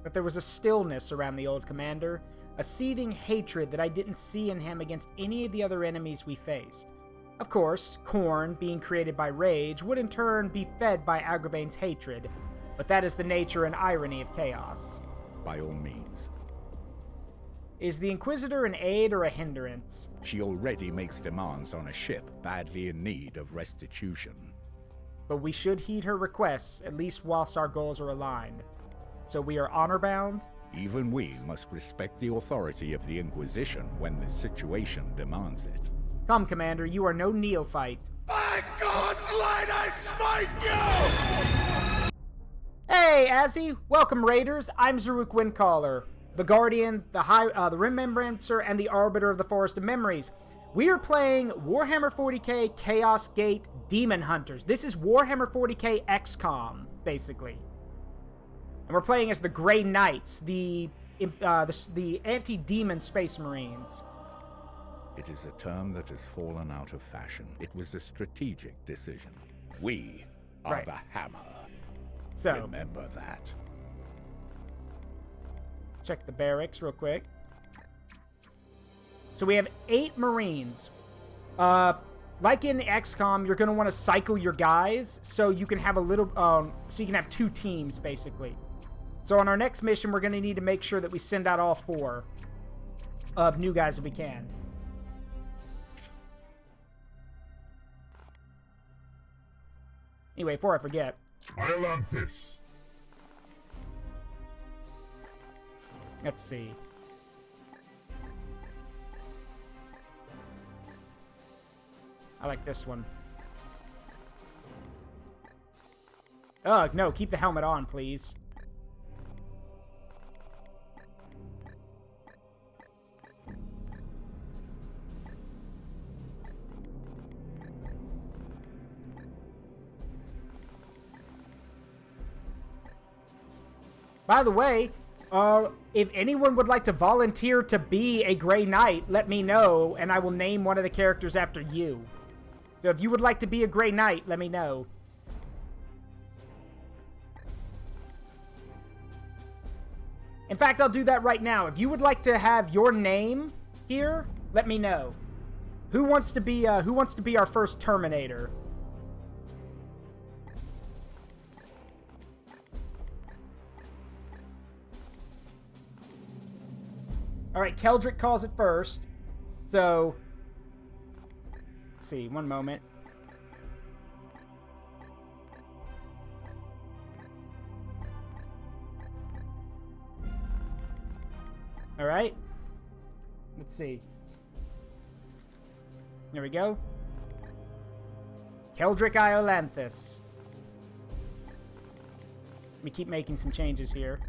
But there was a stillness around the old commander, a seething hatred that I didn't see in him against any of the other enemies we faced. Of course, Khorne, being created by rage, would in turn be fed by Agravain's hatred, but that is the nature and irony of chaos. By all means. Is the Inquisitor an aid or a hindrance? She already makes demands on a ship badly in need of restitution. But we should heed her requests, at least whilst our goals are aligned. So we are honor-bound? Even we must respect the authority of the Inquisition when the situation demands it. Come, Commander, you are no neophyte. By God's light, I smite you! Hey, Azzy! Welcome, Raiders! I'm Zaruk Windcaller. the Guardian, the Remembrancer, and the Arbiter of the Forest of Memories. We are playing Warhammer 40K Chaosgate Daemonhunters. This is Warhammer 40K XCom, basically. And we're playing as the Grey Knights, the anti-demon Space Marines. It is a term that has fallen out of fashion. It was a strategic decision. We are the hammer. So, remember that. Check the barracks real quick. So we have 8 Marines. Like in XCOM, you're going to want to cycle your guys so you can have a little, so you can have 2 teams, basically. So on our next mission, we're going to need to make sure that we send out all 4 of new guys if we can. Anyway, before I forget. Iolanthus. Let's see. I like this one. Ugh, no, keep the helmet on, please. By the way, if anyone would like to volunteer to be a Grey Knight, let me know, and I will name one of the characters after you. So if you would like to be a Grey Knight, let me know. In fact, I'll do that right now. If you would like to have your name here, let me know. Who wants to be our first Terminator? All right, Keldrick calls it first. So, let's see, one moment. All right. Let's see. There we go. Keldrick Iolanthus. Let me keep making some changes here.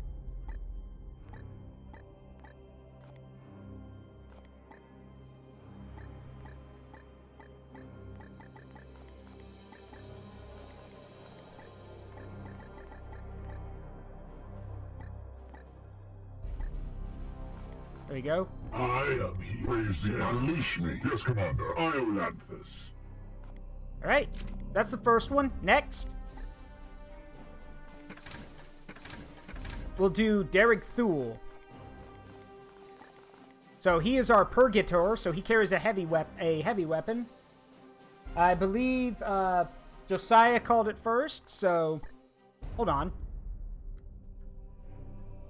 There you go. I am he. Praise the unleash me. Yes, Commander. Iolanthus. Alright, that's the first one. Next, we'll do Derek Thule. So he is our Purgator, so he carries a heavy weapon. I believe Josiah called it first, so hold on.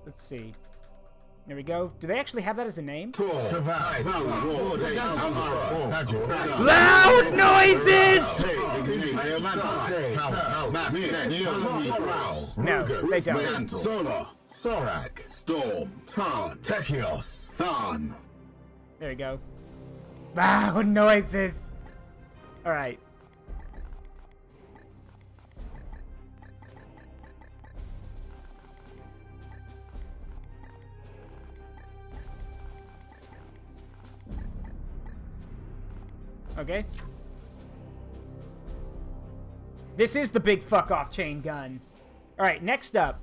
Let's see. There we go. Do they actually have that as a name? Loud noises! No, they don't. Solar, Sorak, Storm, Tarn, Techios, Tharn. There we go. Loud noises! Alright. Okay. This is the big fuck-off chain gun. Alright, next up.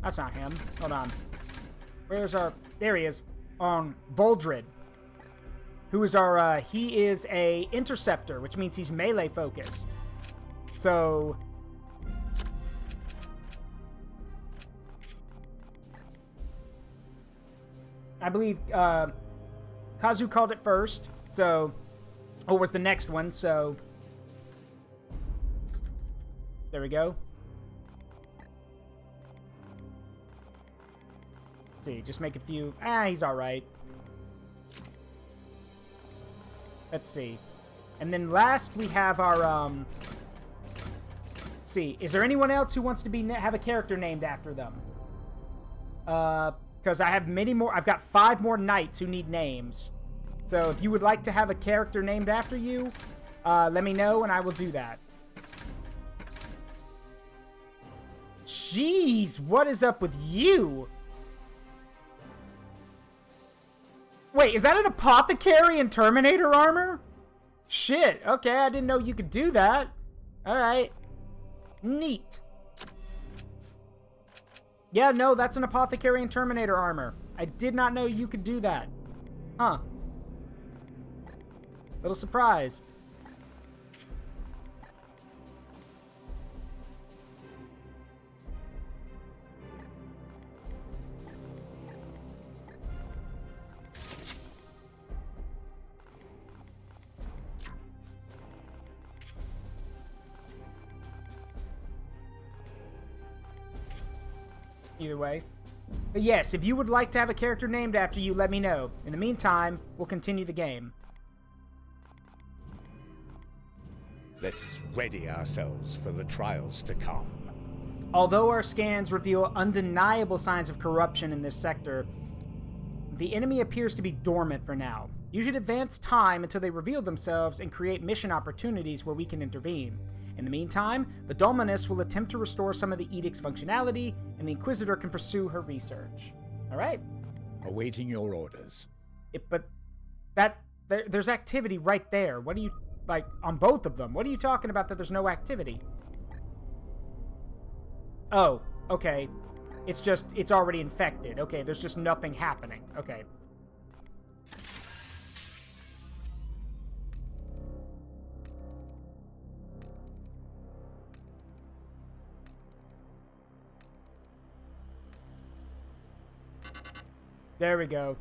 That's not him. Hold on. Where's our... There he is. Boldred. Who is our... he is a interceptor, which means he's melee focused. So... I believe Kazu called it first, so... Or was the next one, so... There we go. Let's see, just make a few... he's alright. Let's see. And then last, we have our, Let's see, is there anyone else who wants to have a character named after them? Because I have many more... I've got 5 more knights who need names. So if you would like to have a character named after you, let me know and I will do that. Jeez, what is up with you? Wait, is that an apothecary and Terminator armor? Shit, okay, I didn't know you could do that. Alright. Neat. Yeah, no, that's an apothecary and Terminator armor. I did not know you could do that. Huh. Little surprised. Either way. But yes, if you would like to have a character named after you, let me know. In the meantime, we'll continue the game. Let us ready ourselves for the trials to come. Although our scans reveal undeniable signs of corruption in this sector, the enemy appears to be dormant for now. You should advance time until they reveal themselves and create mission opportunities where we can intervene. In the meantime, the Dominus will attempt to restore some of the Edict's functionality, and the Inquisitor can pursue her research. Alright? Awaiting your orders. There's activity right there. What do you... Like, on both of them. What are you talking about that there's no activity? Oh, okay. It's already infected. Okay, there's just nothing happening. Okay. There we go.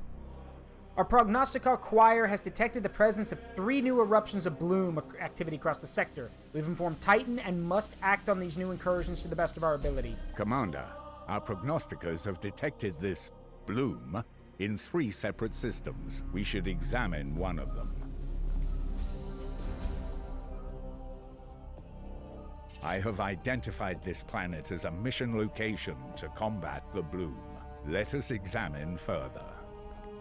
Our prognostical choir has detected the presence of 3 new eruptions of bloom activity across the sector. We've informed Titan and must act on these new incursions to the best of our ability. Commander, our prognosticators have detected this bloom in 3 separate systems. We should examine one of them. I have identified this planet as a mission location to combat the bloom. Let us examine further.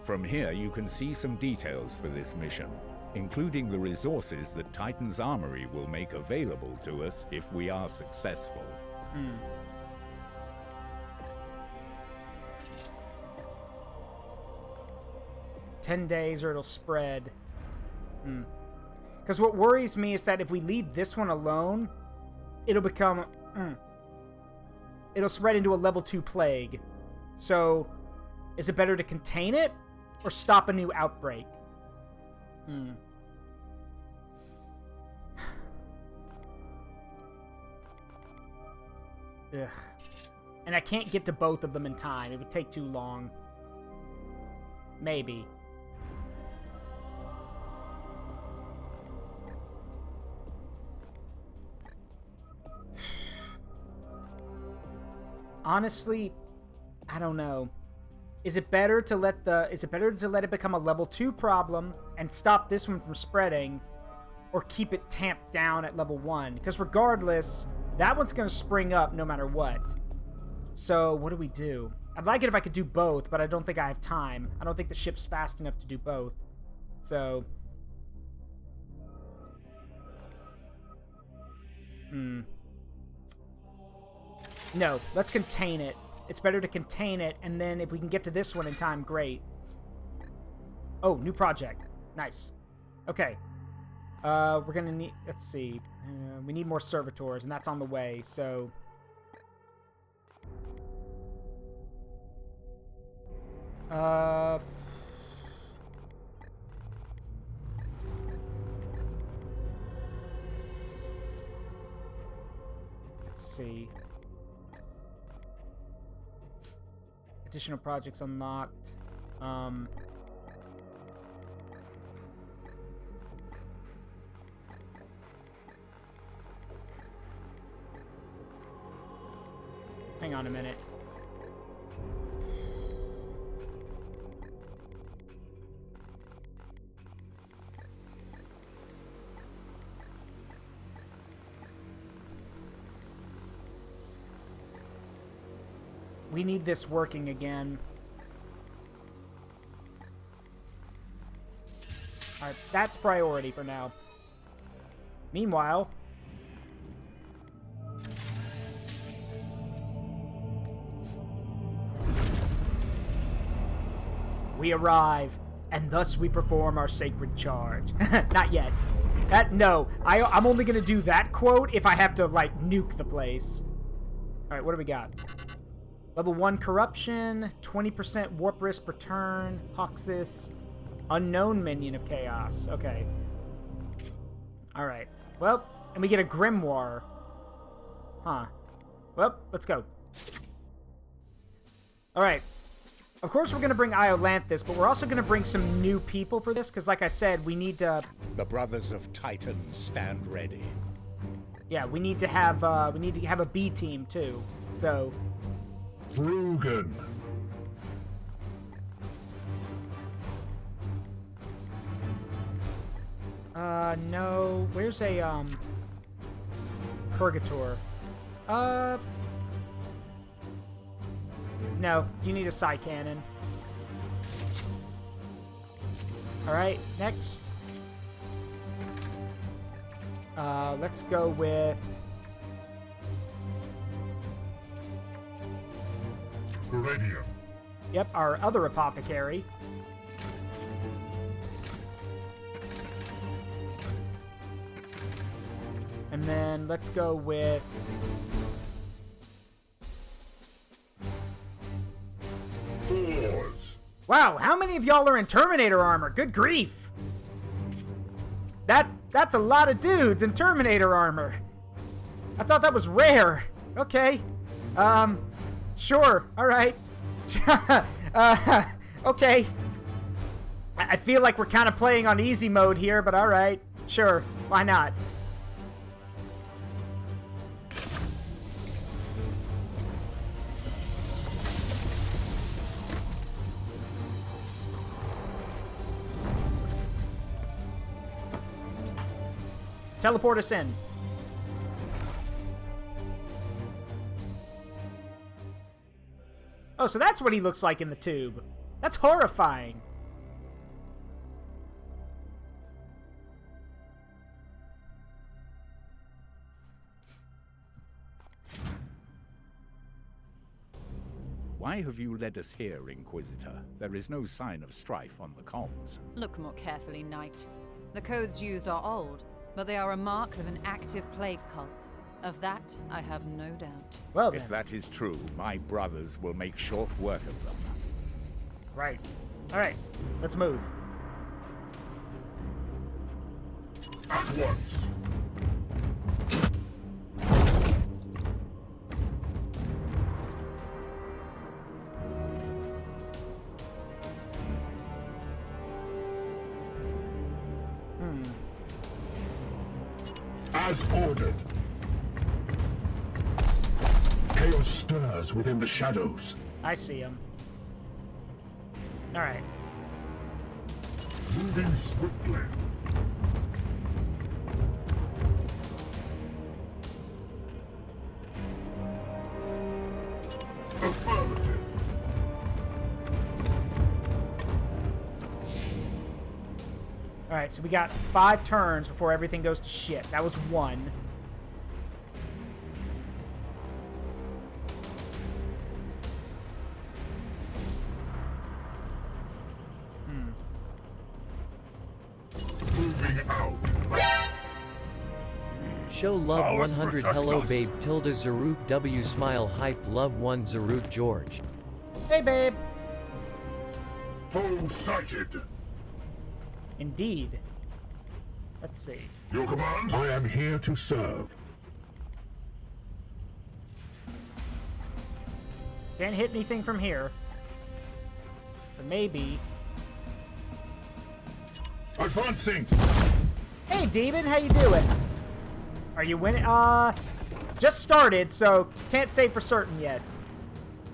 From here, you can see some details for this mission, including the resources that Titan's Armory will make available to us if we are successful. 10 days or it'll spread. Because what worries me is that if we leave this one alone, it'll become... It'll spread into a level 2 plague. So, is it better to contain it or stop a new outbreak? Ugh. And I can't get to both of them in time. It would take too long. Maybe. Honestly, I don't know. Is it better to let it become a level 2 problem and stop this one from spreading, or keep it tamped down at level 1? Because regardless, that one's going to spring up no matter what. So, what do we do? I'd like it if I could do both, but I don't think I have time. I don't think the ship's fast enough to do both. So... No, let's contain it. It's better to contain it, and then if we can get to this one in time, great. Oh, new project. Nice. Okay. We're gonna need... Let's see. We need more servitors, and that's on the way, so... Let's see. Additional projects unlocked. Hang on a minute. We need this working again. Alright, that's priority for now. Meanwhile... We arrive, and thus we perform our sacred charge. Not yet. No, I'm only gonna do that quote if I have to, like, nuke the place. Alright, what do we got? Level 1 corruption, 20% warp risk per turn, Hoxus, unknown minion of chaos. Okay. Alright. Well, and we get a grimoire. Huh. Well, let's go. Alright. Of course we're going to bring Iolanthus, but we're also going to bring some new people for this, because like I said, we need to... The Brothers of Titan stand ready. Yeah, we need to have a B team, too. So... Rugen. No. Where's a, Purgator? No, you need a Psy Cannon. Alright, next. Let's go with... Viridian. Yep, our other apothecary. And then let's go with... Fours. Wow, how many of y'all are in Terminator armor? Good grief. That's a lot of dudes in Terminator armor. I thought that was rare. Okay. Sure. All right. Okay. I feel like we're kind of playing on easy mode here, but all right. Sure. Why not? Teleport us in. Oh, so that's what he looks like in the tube. That's horrifying. Why have you led us here, Inquisitor? There is no sign of strife on the comms. Look more carefully, Knight. The codes used are old, but they are a mark of an active plague cult. Of that, I have no doubt. Well then. If that is true, my brothers will make short work of them. Right. Alright, let's move. At once. As ordered. Chaos stirs within the shadows. I see him. Alright. Moving swiftly. Affirmative. Alright, so we got 5 turns before everything goes to shit. That was 1. Moving out. Show love Powers 100 protect hello us. babe tilde Zaruk W smile hype love 1 Zaruk George. Hey, babe. Home sighted. Indeed. Let's see. Your command? I am here to serve. Can't hit anything from here. So maybe... Advancing. Hey, Demon, how you doing? Are you winning? Just started, so can't say for certain yet.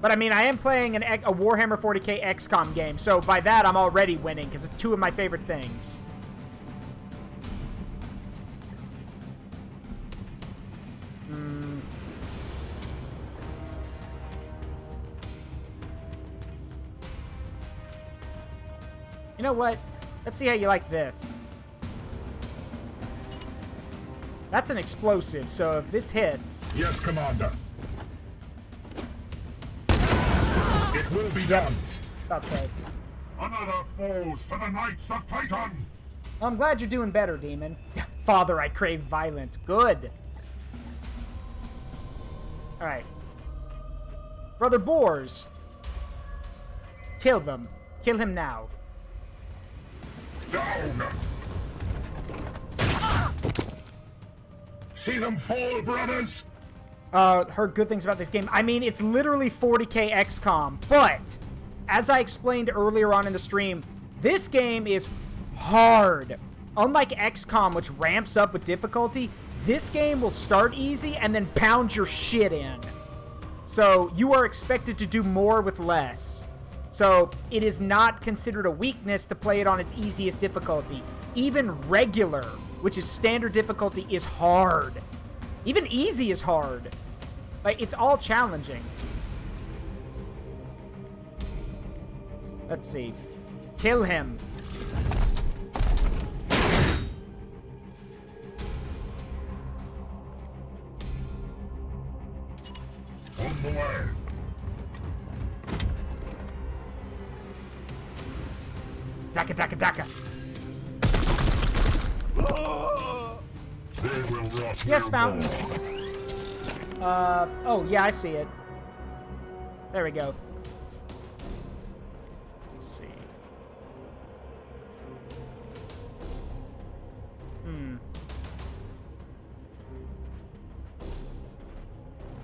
But I mean, I am playing a Warhammer 40K XCom game, so by that I'm already winning, because it's 2 of my favorite things. You know what? Let's see how you like this. That's an explosive, so if this hits... Yes, Commander. It will be done. Okay. Another falls to the Knights of Titan! I'm glad you're doing better, Demon. Father, I crave violence. Good. Alright. Brother Boars. Kill them. Kill him now. Down! See them fall, brothers? Heard good things about this game. I mean, it's literally 40k XCom, but as I explained earlier on in the stream, this game is hard. Unlike XCOM, which ramps up with difficulty, this game will start easy and then pound your shit in. So you are expected to do more with less. So it is not considered a weakness to play it on its easiest difficulty. Even regular, which is standard difficulty, is hard. Even easy is hard. Like, it's all challenging. Let's see. Kill him. On the way. Daka, daka, daka. They will rot. Yes, Fountain. Oh, yeah, I see it. There we go. Let's see.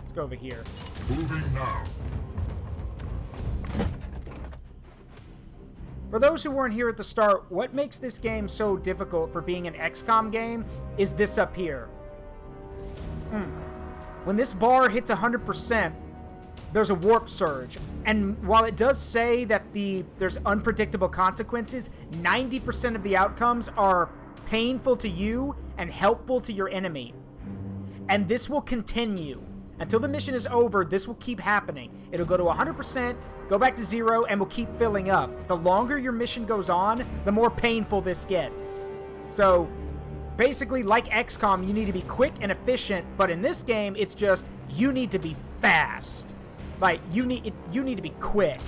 Let's go over here. Moving now. For those who weren't here at the start, what makes this game so difficult for being an XCOM game is this up here. When this bar hits 100%, there's a warp surge. And while it does say that there's unpredictable consequences, 90% of the outcomes are painful to you and helpful to your enemy. And this will continue. Until the mission is over, this will keep happening. It'll go to 100%, go back to 0, and will keep filling up. The longer your mission goes on, the more painful this gets. So, basically, like XCOM, you need to be quick and efficient, but in this game, it's just, you need to be fast. Like, you need to be quick.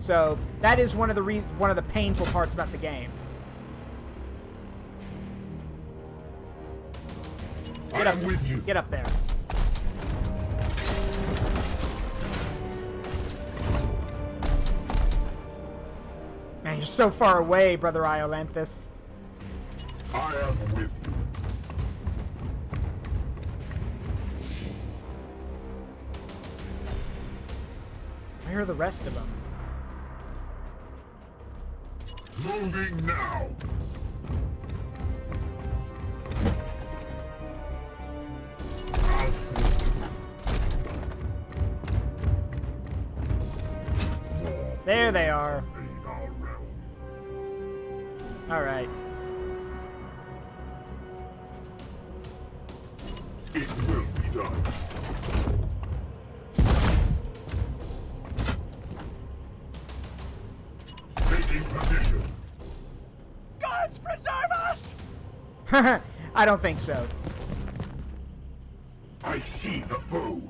So, that is one of the painful parts about the game. Get up, with you. Get up there. Man, you're so far away, Brother Iolanthus. I am with you. Where are the rest of them? Moving now. There they are. Alright. It will be done. Taking position. Gods preserve us! I don't think so. I see the foe.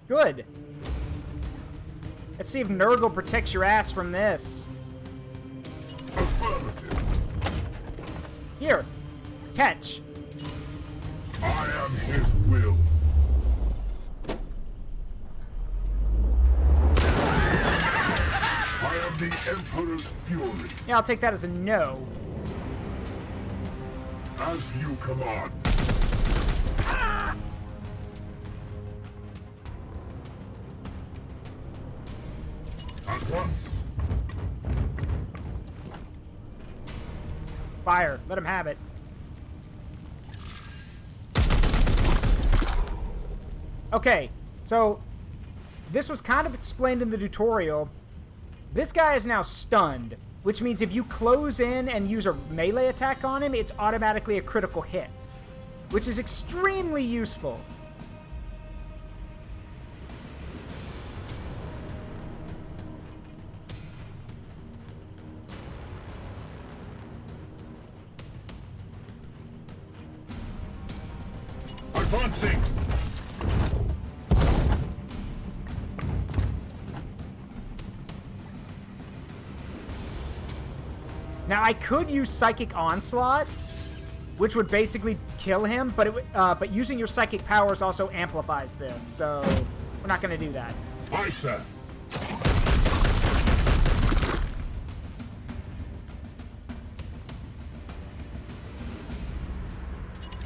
Good. Let's see if Nurgle protects your ass from this. Affirmative. Here. Catch. I am his will. I am the Emperor's fury. Yeah, I'll take that as a no. As you command. At once. Fire. Let him have it. Okay, so this was kind of explained in the tutorial. This guy is now stunned, which means if you close in and use a melee attack on him, it's automatically a critical hit, which is extremely useful. Advancing. I could use Psychic Onslaught, which would basically kill him, but using your psychic powers also amplifies this, so we're not going to do that. Aye, sir.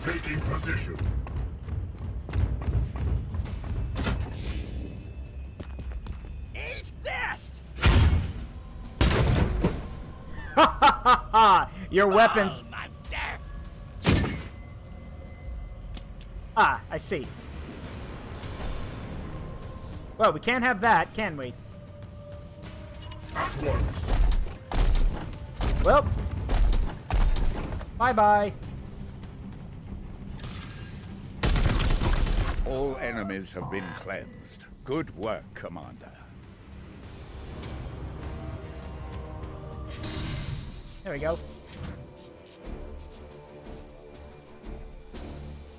Taking position. Eat this! Ha ha ha ha! Your weapons... Oh, monster! Ah, I see. Well, we can't have that, can we? At once. Well. Bye-bye. All enemies have been cleansed. Good work, Commander. There we go.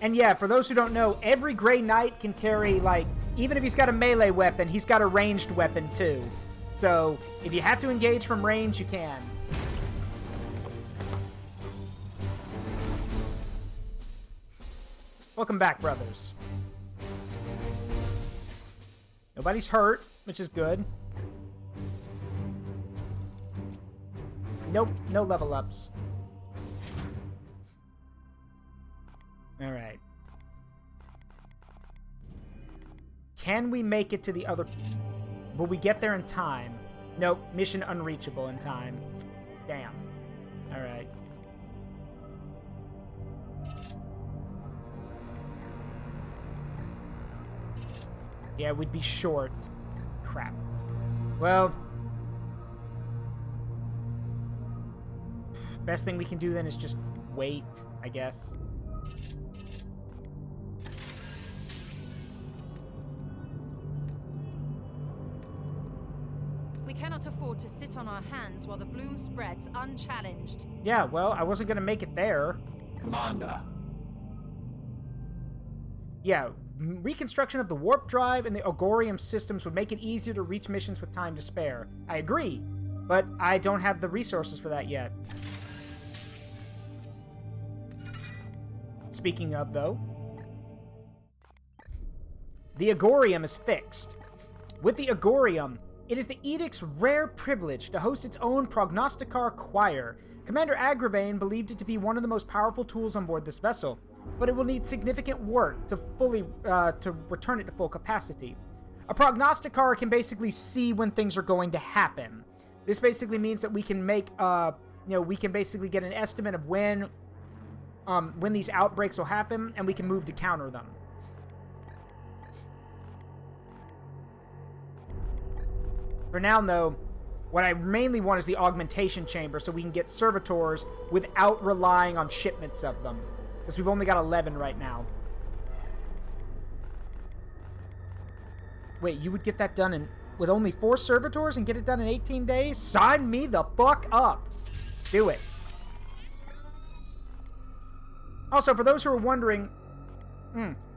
And yeah, for those who don't know, every Grey Knight can carry, like, even if he's got a melee weapon, he's got a ranged weapon too. So, if you have to engage from range, you can. Welcome back, brothers. Nobody's hurt, which is good. Nope, no level ups. Alright. Can we make it to the other... Will we get there in time? Nope, mission unreachable in time. Damn. Alright. Yeah, we'd be short. Crap. Well... Best thing we can do then is just wait, I guess. We cannot afford to sit on our hands while the bloom spreads unchallenged. Yeah, well, I wasn't gonna make it there. Commander. Yeah, reconstruction of the warp drive and the Ogorium systems would make it easier to reach missions with time to spare. I agree, but I don't have the resources for that yet. Speaking of, though, the Ogorium is fixed. With the Ogorium, it is the Edict's rare privilege to host its own Prognosticar choir. Commander Agravain believed it to be one of the most powerful tools on board this vessel, but it will need significant work to return it to full capacity. A Prognosticar can basically see when things are going to happen. This basically means that we can make, we can basically get an estimate of when these outbreaks will happen, and we can move to counter them. For now, though, what I mainly want is the augmentation chamber so we can get servitors without relying on shipments of them. Because we've only got 11 right now. Wait, you would get that done with only 4 servitors and get it done in 18 days? Sign me the fuck up! Do it. Also, for those who are wondering,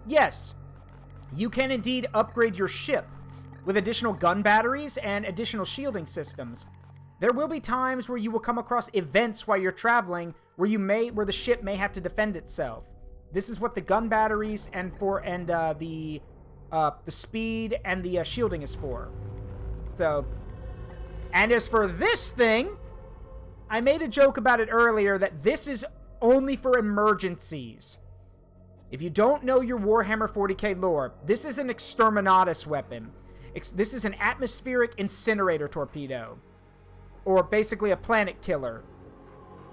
yes, you can indeed upgrade your ship with additional gun batteries and additional shielding systems. There will be times where you will come across events while you're traveling where the ship may have to defend itself. This is what the gun batteries and the speed and the shielding is for. So, and as for this thing, I made a joke about it earlier that this is only for emergencies. If you don't know your Warhammer 40K lore, this is an Exterminatus weapon. This is an atmospheric incinerator torpedo. Or basically a planet killer.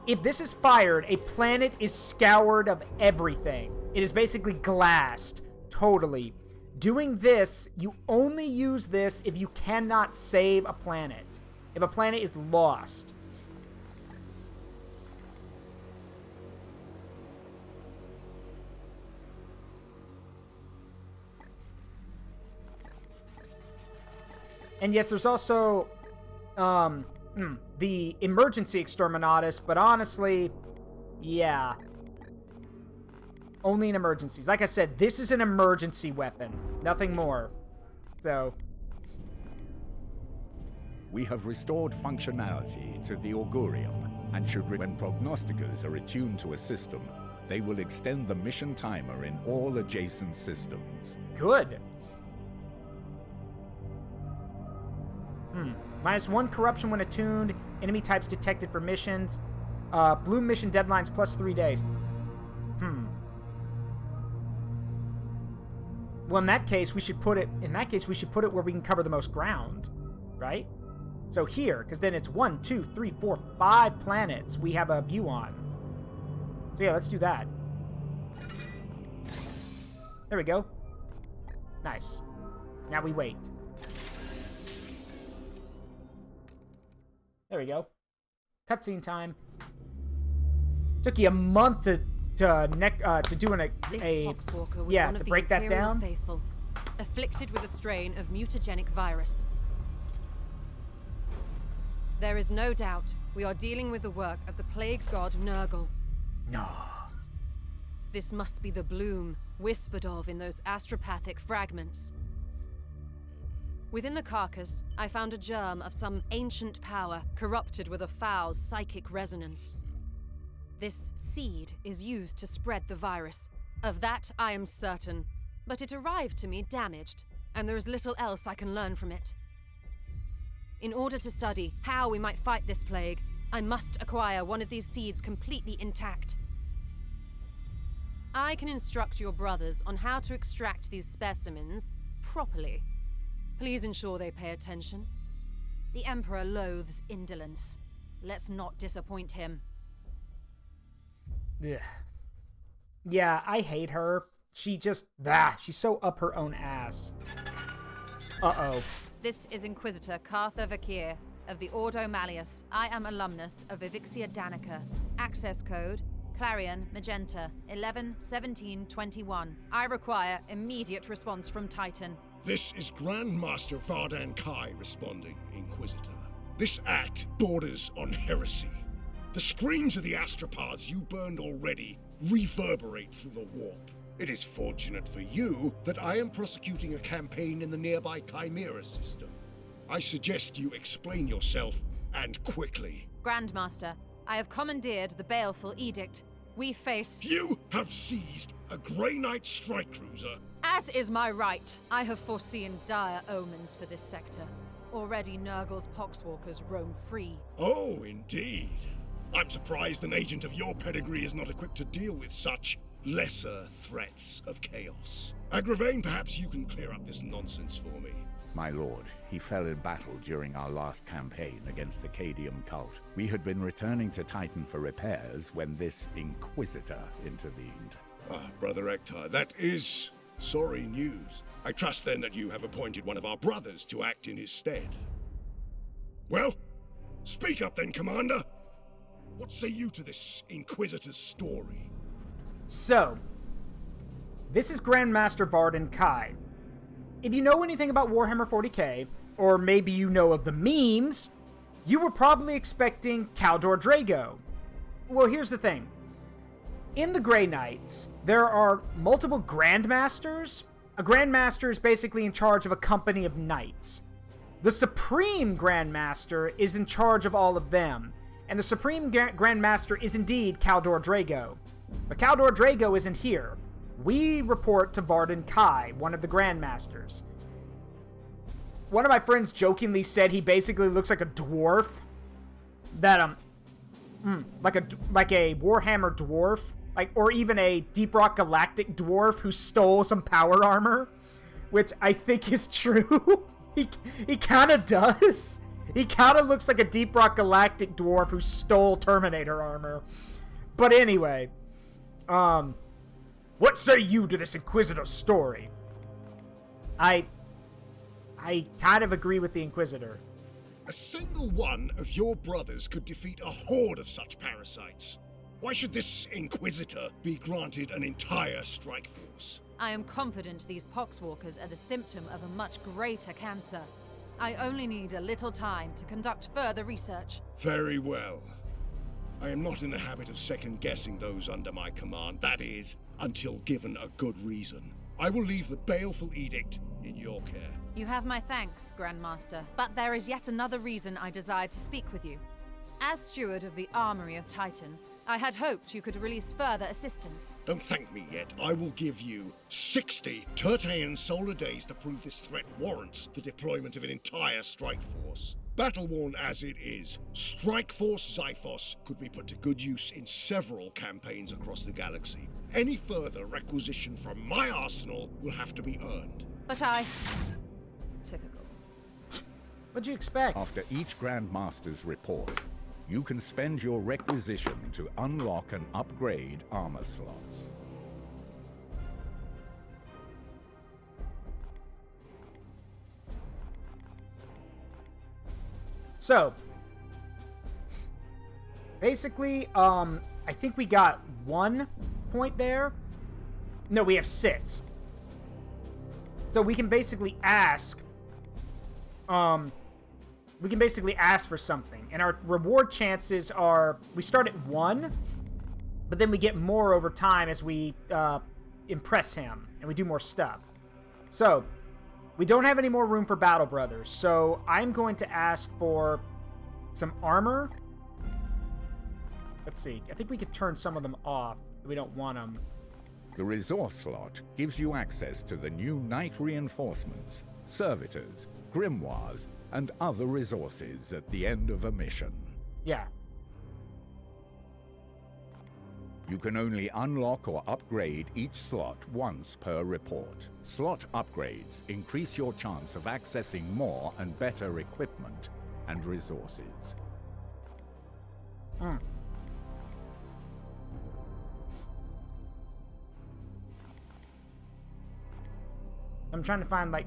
If this is fired, a planet is scoured of everything. It is basically glassed. Totally. Doing this, you only use this if you cannot save a planet. If a planet is lost. And yes, there's also the emergency Exterminatus, but honestly, yeah. Only in emergencies. Like I said, this is an emergency weapon. Nothing more. So. We have restored functionality to the Augurium. And when prognosticators are attuned to a system, they will extend the mission timer in all adjacent systems. Good. -1 corruption when attuned. Enemy types detected for missions. Blue mission deadlines plus 3 days. Well, in that case, we should put it where we can cover the most ground, right? So here, because then it's 1, 2, 3, 4, 5 planets we have a view on. So yeah, let's do that. There we go. Nice. Now we wait. There we go. Cutscene time. Took you a month to do to break that down. Faithful, afflicted with a strain of mutagenic virus. There is no doubt we are dealing with the work of the plague god Nurgle. No. This must be the bloom whispered of in those astropathic fragments. Within the carcass, I found a germ of some ancient power corrupted with a foul psychic resonance. This seed is used to spread the virus. Of that I am certain, but it arrived to me damaged, and there is little else I can learn from it. In order to study how we might fight this plague, I must acquire one of these seeds completely intact. I can instruct your brothers on how to extract these specimens properly. Please ensure they pay attention. The Emperor loathes indolence. Let's not disappoint him. Yeah, I hate her. She's so up her own ass. Uh-oh. This is Inquisitor Cartha Vakir of the Ordo Malleus. I am alumnus of Evixia Danica. Access code Clarion Magenta 111721. I require immediate response from Titan. This is Grandmaster Vardan Kai responding, Inquisitor. This act borders on heresy. The screams of the astropods you burned already reverberate through the warp. It is fortunate for you that I am prosecuting a campaign in the nearby Chimera system. I suggest you explain yourself, and quickly. Grandmaster, I have commandeered the baleful edict. We face... You have seized a Grey Knight strike cruiser. As is my right, I have foreseen dire omens for this sector. Already Nurgle's poxwalkers roam free. Oh, indeed. I'm surprised an agent of your pedigree is not equipped to deal with such lesser threats of chaos. Agravain, perhaps you can clear up this nonsense for me. My lord, he fell in battle during our last campaign against the Cadium cult. We had been returning to Titan for repairs when this Inquisitor intervened. Ah, Brother Ektar, that is sorry news. I trust then that you have appointed one of our brothers to act in his stead. Well, speak up then, Commander. What say you to this Inquisitor's story? So, this is Grandmaster Vardan Kai. If you know anything about Warhammer 40k, or maybe you know of the memes, you were probably expecting Kaldor Drago. Well, here's the thing. In the Grey Knights, there are multiple Grandmasters. A Grandmaster is basically in charge of a company of knights. The Supreme Grandmaster is in charge of all of them, and the Supreme Grandmaster is indeed Kaldor Drago. But Kaldor Drago isn't here. We report to Vardan Kai, one of the Grandmasters. One of my friends jokingly said he basically looks like a dwarf. That, like a Warhammer dwarf. Or even a Deep Rock Galactic dwarf who stole some power armor. Which I think is true. He kind of does. He kind of looks like a Deep Rock Galactic dwarf who stole Terminator armor. But anyway, what say you to this Inquisitor story? I kind of agree with the Inquisitor. A single one of your brothers could defeat a horde of such parasites. Why should this Inquisitor be granted an entire strike force? I am confident these poxwalkers are the symptom of a much greater cancer. I only need a little time to conduct further research. Very well. I am not in the habit of second-guessing those under my command, that is, until given a good reason. I will leave the baleful edict in your care. You have my thanks, Grandmaster, but there is yet another reason I desire to speak with you. As steward of the Armory of Titan, I had hoped you could release further assistance. Don't thank me yet. I will give you 60 Tertean solar days to prove this threat warrants the deployment of an entire strike force. Battle-worn as it is, Strike Force Xiphos could be put to good use in several campaigns across the galaxy. Any further requisition from my arsenal will have to be earned. But I... Typical. What'd you expect? After each Grand Master's report, you can spend your requisition to unlock and upgrade armor slots. So, basically, I think we got 1 point there. No, we have 6. So we can basically ask, for something. And our reward chances are, we start at 1, but then we get more over time as we impress him, and we do more stuff. So, we don't have any more room for Battle Brothers, so I'm going to ask for some armor. Let's see. I think we could turn some of them off. We don't want them. The resource slot gives you access to the new Knight reinforcements, servitors, grimoires, and other resources at the end of a mission. Yeah. You can only unlock or upgrade each slot once per report. Slot upgrades increase your chance of accessing more and better equipment and resources. I'm trying to find, like,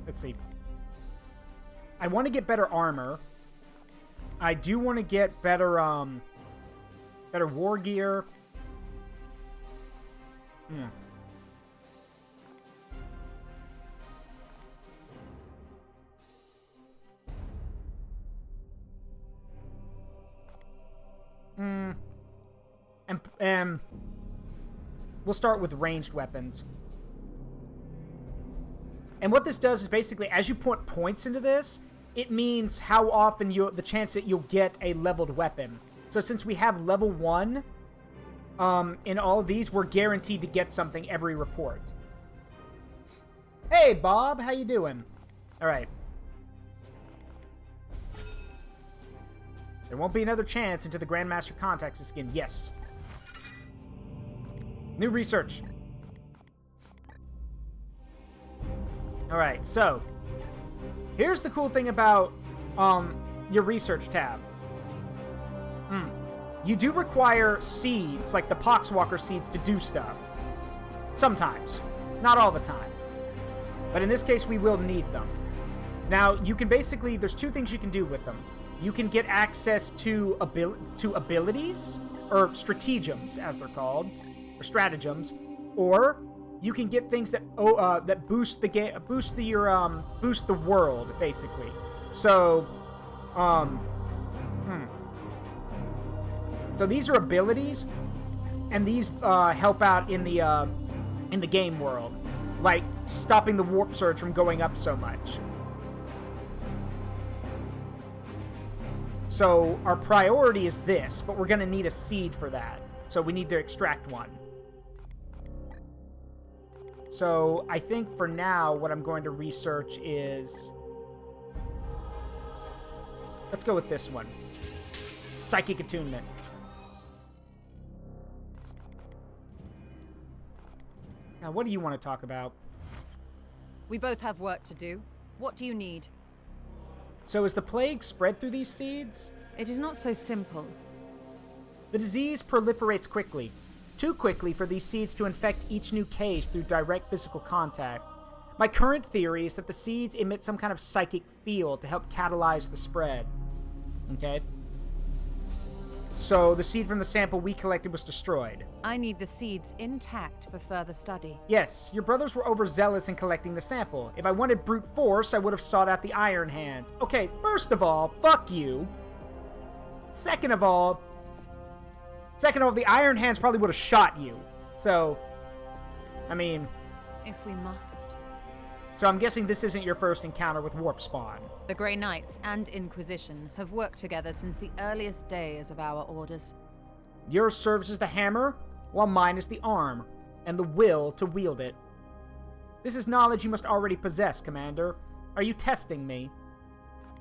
let's see. I want to get better armor. I do want to get better, better war gear. And we'll start with ranged weapons. And what this does is basically, as you put points into this, it means how often the chance that you'll get a leveled weapon. So since we have level 1 in all of these, we're guaranteed to get something every report. Hey, Bob, how you doing? All right. There won't be another chance until the Grandmaster contacts us again. Yes. New research. All right, so here's the cool thing about your research tab. You do require seeds, like the Poxwalker seeds, to do stuff. Sometimes. Not all the time. But in this case, we will need them. Now, you can basically... There's 2 things you can do with them. You can get access to abilities, or stratagems, as they're called, or stratagems, or you can get things that that boost the game, boost the world, basically. So, so these are abilities, and these help out in the game world, like stopping the warp surge from going up so much. So our priority is this, but we're going to need a seed for that. So we need to extract one. So I think for now, what I'm going to research is... Let's go with this one. Psychic Attunement. Now, what do you want to talk about? We both have work to do. What do you need? So is the plague spread through these seeds? It is not so simple. The disease proliferates quickly. Too quickly for these seeds to infect each new case through direct physical contact. My current theory is that the seeds emit some kind of psychic field to help catalyze the spread. Okay? So the seed from the sample we collected was destroyed. I need the seeds intact for further study. Yes, your brothers were overzealous in collecting the sample. If I wanted brute force, I would have sought out the Iron Hands. Okay, first of all, fuck you. Second of all, the Iron Hands probably would have shot you. So, I mean... If we must. So I'm guessing this isn't your first encounter with Warp Spawn. The Grey Knights and Inquisition have worked together since the earliest days of our orders. Yours serves as the hammer, while mine is the arm, and the will to wield it. This is knowledge you must already possess, Commander. Are you testing me?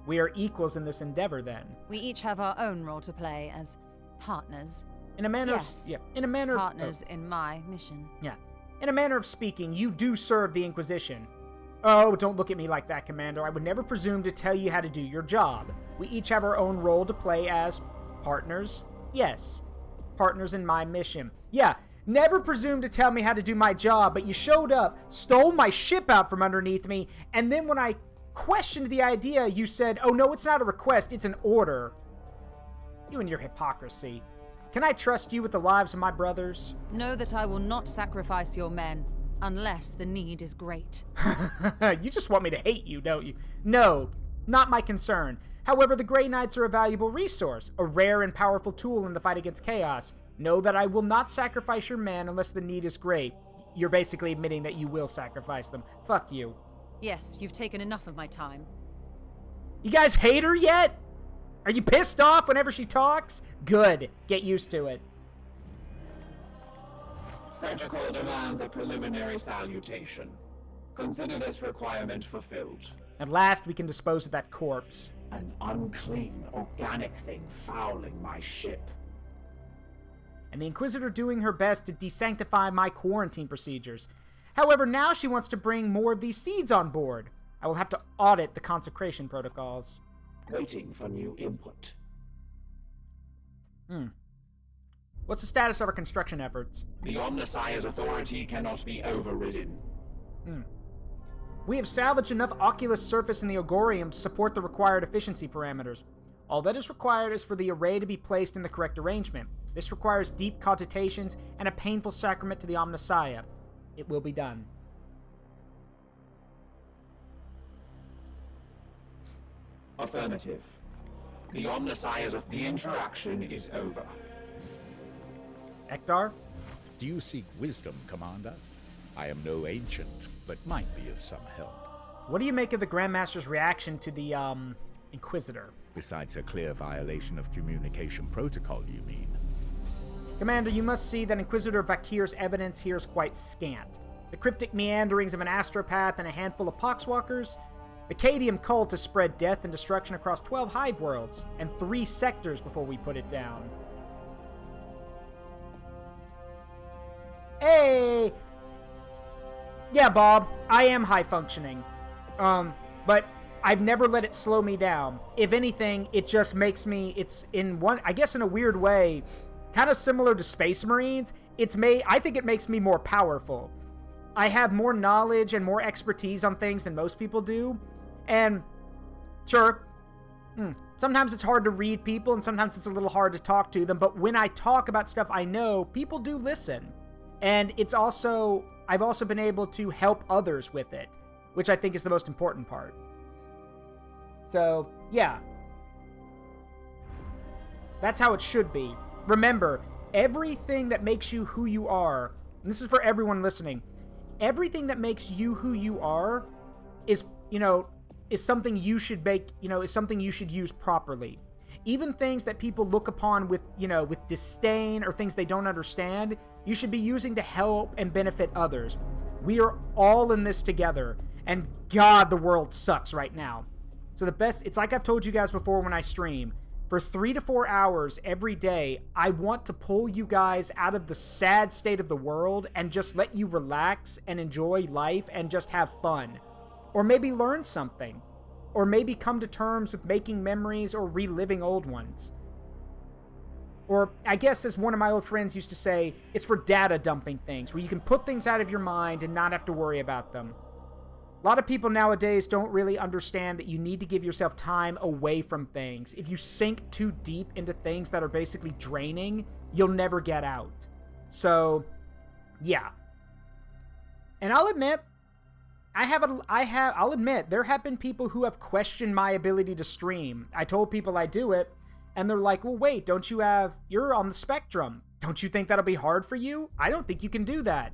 We are equals in this endeavor, then. We each have our own role to play as partners. In a manner yes. In a manner partners in my mission. Yeah. In a manner of speaking, you do serve the Inquisition. Oh, don't look at me like that, Commander. I would never presume to tell you how to do your job. We each have our own role to play as partners. Yes. Partners in my mission. Yeah. Never presume to tell me how to do my job, but you showed up, stole my ship out from underneath me, and then when I questioned the idea, you said, oh no, it's not a request, it's an order. You and your hypocrisy. Can I trust you with the lives of my brothers? Know that I will not sacrifice your men, unless the need is great. You just want me to hate you, don't you? No, not my concern. However, the Grey Knights are a valuable resource, a rare and powerful tool in the fight against chaos. Know that I will not sacrifice your men unless the need is great. You're basically admitting that you will sacrifice them. Fuck you. Yes, you've taken enough of my time. You guys hate her yet? Are you pissed off whenever she talks? Good. Get used to it. Protocol demands a preliminary salutation. Consider this requirement fulfilled. At last we can dispose of that corpse. An unclean, organic thing fouling my ship. And the Inquisitor doing her best to desanctify my quarantine procedures. However, now she wants to bring more of these seeds on board. I will have to audit the consecration protocols. Waiting for new input. What's the status of our construction efforts? The Omnissiah's authority cannot be overridden. We have salvaged enough Oculus surface in the Ogorium to support the required efficiency parameters. All that is required is for the array to be placed in the correct arrangement. This requires deep cogitations and a painful sacrament to the Omnissiah. It will be done. Affirmative. The Omnissiah's the interaction is over. Ektar? Do you seek wisdom, Commander? I am no ancient, but might be of some help. What do you make of the Grandmaster's reaction to the, Inquisitor? Besides a clear violation of communication protocol, you mean? Commander, you must see that Inquisitor Vakir's evidence here is quite scant. The cryptic meanderings of an astropath and a handful of poxwalkers. The Cadium cult has spread death and destruction across 12 hive worlds, and 3 sectors before we put it down. Hey! Yeah, Bob, I am high-functioning. But I've never let it slow me down. If anything, it just makes me, I guess in a weird way, kind of similar to Space Marines. I think it makes me more powerful. I have more knowledge and more expertise on things than most people do. And, sure, sometimes it's hard to read people and sometimes it's a little hard to talk to them. But when I talk about stuff I know, people do listen. And I've also been able to help others with it, which I think is the most important part. So, yeah. That's how it should be. Remember, everything that makes you who you are, and this is for everyone listening, everything that makes you who you are is something you should is something you should use properly. Even things that people look upon with disdain or things they don't understand, you should be using to help and benefit others. We are all in this together, and God, the world sucks right now. So it's like I've told you guys before when I stream, for 3 to 4 hours every day, I want to pull you guys out of the sad state of the world and just let you relax and enjoy life and just have fun. Or maybe learn something. Or maybe come to terms with making memories or reliving old ones. Or, I guess as one of my old friends used to say, it's for data dumping things, where you can put things out of your mind and not have to worry about them. A lot of people nowadays don't really understand that you need to give yourself time away from things. If you sink too deep into things that are basically draining, you'll never get out. So, yeah. And I'll admit, I'll admit, there have been people who have questioned my ability to stream. I told people I do it, and they're like, well, wait, you're on the spectrum. Don't you think that'll be hard for you? I don't think you can do that.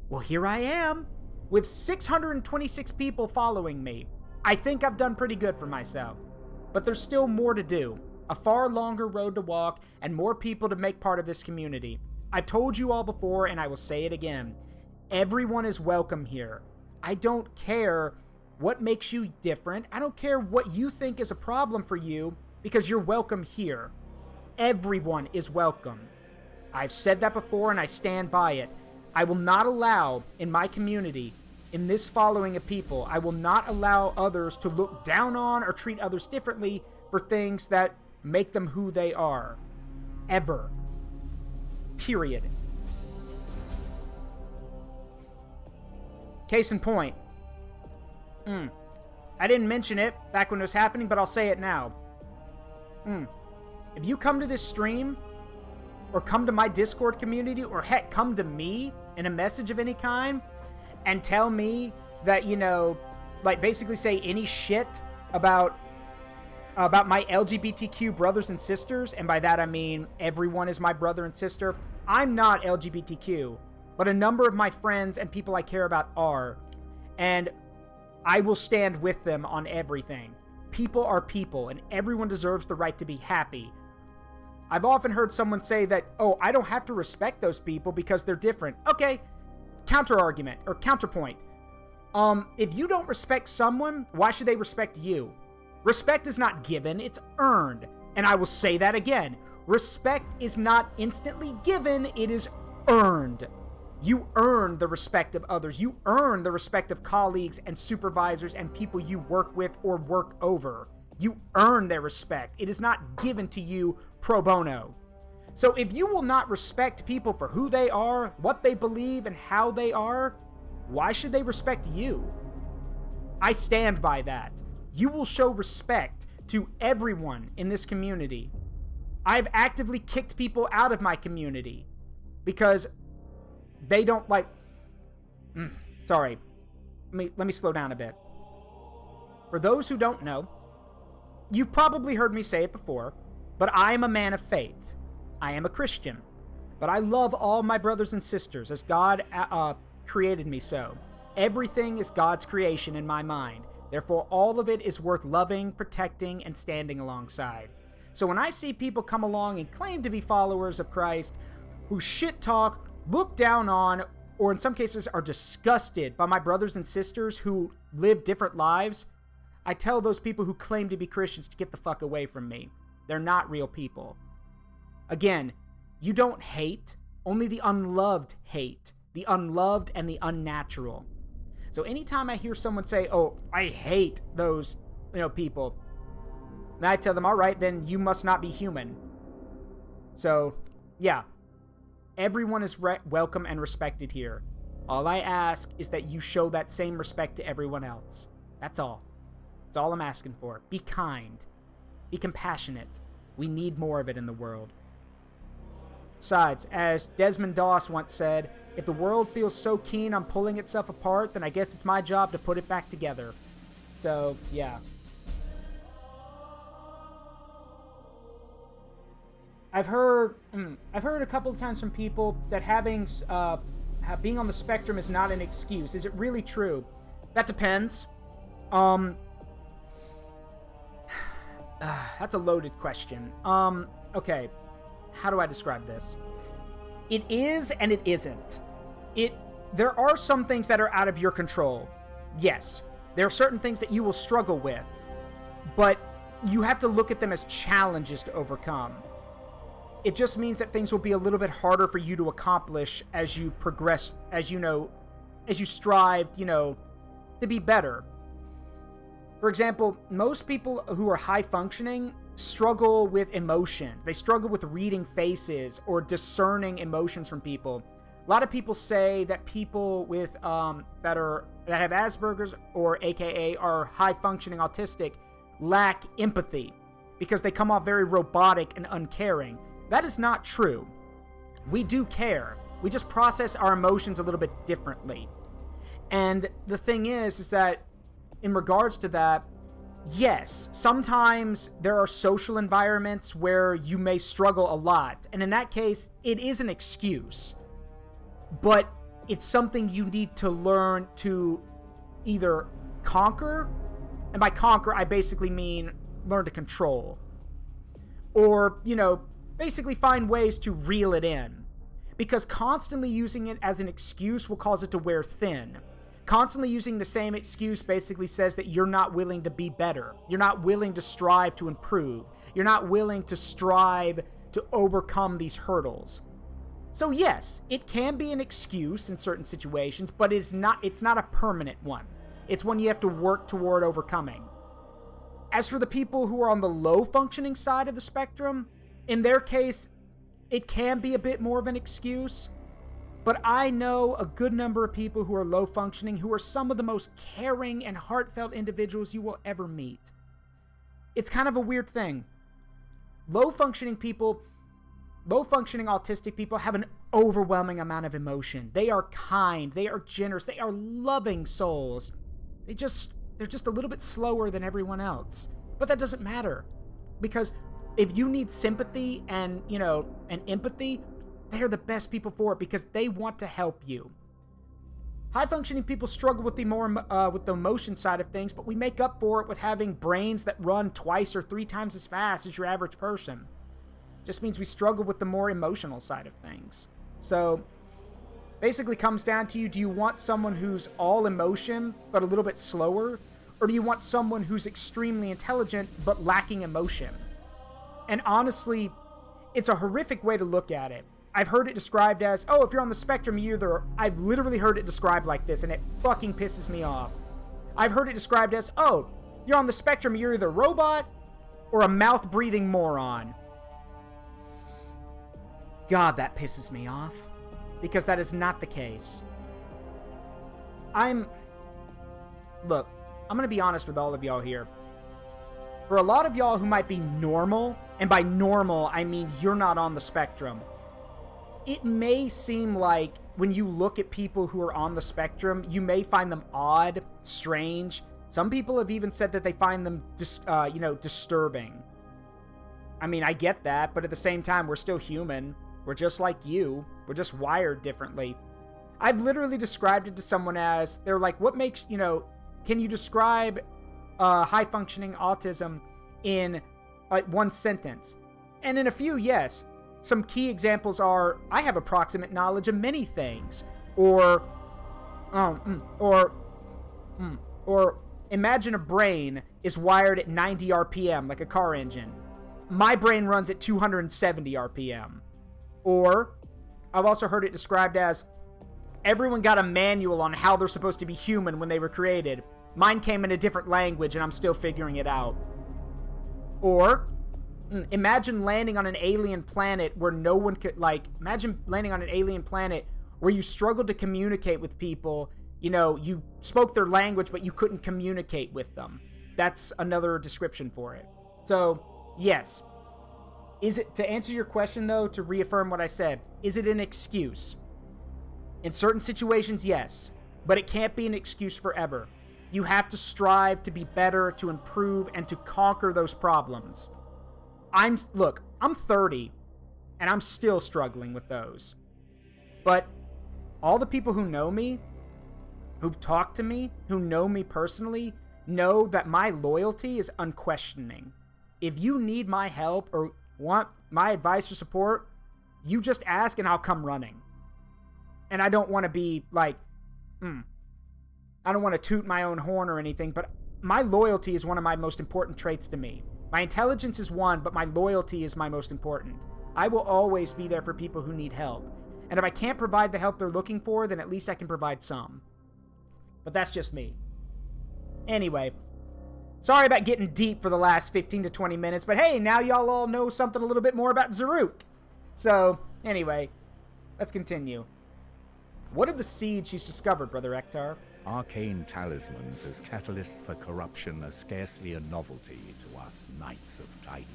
Well, here I am. with 626 people following me, I think I've done pretty good for myself. But there's still more to do. A far longer road to walk, and more people to make part of this community. I've told you all before, and I will say it again. Everyone is welcome here. I don't care what makes you different. I don't care what you think is a problem for you, because you're welcome here. Everyone is welcome. I've said that before, and I stand by it. I will not allow, in my community, in this following of people, I will not allow others to look down on or treat others differently for things that make them who they are. Ever. Period. Case in point. I didn't mention it back when it was happening, but I'll say it now. If you come to this stream, or come to my Discord community, or heck, come to me in a message of any kind, and tell me that, you know, like basically say any shit about my LGBTQ brothers and sisters, and by that I mean everyone is my brother and sister. I'm not LGBTQ, but a number of my friends and people I care about are, and I will stand with them on everything. People are people, and everyone deserves the right to be happy. I've often heard someone say that, oh, I don't have to respect those people because they're different. Okay, counter-argument, or counterpoint. If you don't respect someone, why should they respect you? Respect is not given, it's earned. And I will say that again. Respect is not instantly given, it is earned. You earn the respect of others. You earn the respect of colleagues and supervisors and people you work with or work over. You earn their respect. It is not given to you pro bono. So if you will not respect people for who they are, what they believe, and how they are, why should they respect you? I stand by that. You will show respect to everyone in this community. I've actively kicked people out of my community because they don't like... Sorry. Let me slow down a bit. For those who don't know, you've probably heard me say it before, but I am a man of faith. I am a Christian. But I love all my brothers and sisters as God created me so. Everything is God's creation in my mind. Therefore, all of it is worth loving, protecting, and standing alongside. So when I see people come along and claim to be followers of Christ, who shit talk, look down on, or in some cases are disgusted by my brothers and sisters who live different lives, I tell those people who claim to be Christians to get the fuck away from me. They're not real people. Again, you don't hate, only the unloved hate. The unloved and the unnatural. So anytime I hear someone say, oh, I hate those, people, and I tell them, all right, then you must not be human. So, yeah. Everyone is welcome and respected here. All I ask is that you show that same respect to everyone else. That's all. That's all I'm asking for. Be kind. Be compassionate. We need more of it in the world. Besides, as Desmond Doss once said, if the world feels so keen on pulling itself apart, then I guess it's my job to put it back together. So, yeah. I've heard a couple of times from people that being on the spectrum is not an excuse. Is it really true? That depends. That's a loaded question. Okay. How do I describe this? It is and it isn't. There are some things that are out of your control. Yes. There are certain things that you will struggle with. But you have to look at them as challenges to overcome. It just means that things will be a little bit harder for you to accomplish as you progress, as you strive, to be better. For example, most people who are high functioning struggle with emotion. They struggle with reading faces or discerning emotions from people. A lot of people say that people with that have Asperger's or AKA are high functioning autistic lack empathy because they come off very robotic and uncaring. That is not true. We do care. We just process our emotions a little bit differently. And the thing is that in regards to that, yes, sometimes there are social environments where you may struggle a lot. And in that case, it is an excuse. But it's something you need to learn to either conquer, and by conquer, I basically mean learn to control. Or, basically find ways to reel it in. Because constantly using it as an excuse will cause it to wear thin. Constantly using the same excuse basically says that you're not willing to be better. You're not willing to strive to improve. You're not willing to strive to overcome these hurdles. So yes, it can be an excuse in certain situations, but it's not a permanent one. It's one you have to work toward overcoming. As for the people who are on the low functioning side of the spectrum, in their case, it can be a bit more of an excuse. But I know a good number of people who are low functioning who are some of the most caring and heartfelt individuals you will ever meet. It's kind of a weird thing. Low functioning autistic people have an overwhelming amount of emotion. They are kind, they are generous, they are loving souls. They're just a little bit slower than everyone else. But that doesn't matter. Because if you need sympathy and, and empathy, they're the best people for it because they want to help you. High-functioning people struggle with the emotion side of things, but we make up for it with having brains that run twice or 3 times as fast as your average person. Just means we struggle with the more emotional side of things. So, basically comes down to do you want someone who's all emotion but a little bit slower? Or do you want someone who's extremely intelligent but lacking emotion? And honestly, it's a horrific way to look at it. I've heard it described as, if you're on the spectrum, I've literally heard it described like this, and it fucking pisses me off. I've heard it described as, you're on the spectrum, you're either a robot or a mouth-breathing moron. God, that pisses me off. Because that is not the case. Look, I'm going to be honest with all of y'all here. For a lot of y'all who might be normal, and by normal, I mean you're not on the spectrum, it may seem like when you look at people who are on the spectrum, you may find them odd, strange. Some people have even said that they find them, disturbing. I mean, I get that, but at the same time, we're still human. We're just like you. We're just wired differently. I've literally described it to someone as, they're like, what makes, can you describe high-functioning autism in one sentence? And in a few, yes. Some key examples are, I have approximate knowledge of many things. Or imagine a brain is wired at 90 RPM, like a car engine. My brain runs at 270 RPM. Or, I've also heard it described as, everyone got a manual on how they're supposed to be human when they were created. Mine came in a different language and I'm still figuring it out. Or, imagine landing on an alien planet where no one could, imagine landing on an alien planet where you struggled to communicate with people. You spoke their language, but you couldn't communicate with them. That's another description for it. So, yes. To answer your question, though, to reaffirm what I said, is it an excuse? In certain situations, yes. But it can't be an excuse forever. You have to strive to be better, to improve, and to conquer those problems. I'm 30, and I'm still struggling with those. But all the people who know me, who've talked to me, who know me personally, know that my loyalty is unquestioning. If you need my help or want my advice or support, you just ask and I'll come running. And I don't want to be I don't want to toot my own horn or anything, but my loyalty is one of my most important traits to me. My intelligence is one, but my loyalty is my most important. I will always be there for people who need help. And if I can't provide the help they're looking for, then at least I can provide some. But that's just me. Anyway, sorry about getting deep for the last 15 to 20 minutes, but hey, now y'all all know something a little bit more about Zaruk. So, anyway, let's continue. What of the seed she's discovered, Brother Ektar? Arcane talismans as catalysts for corruption are scarcely a novelty to us Knights of Titan.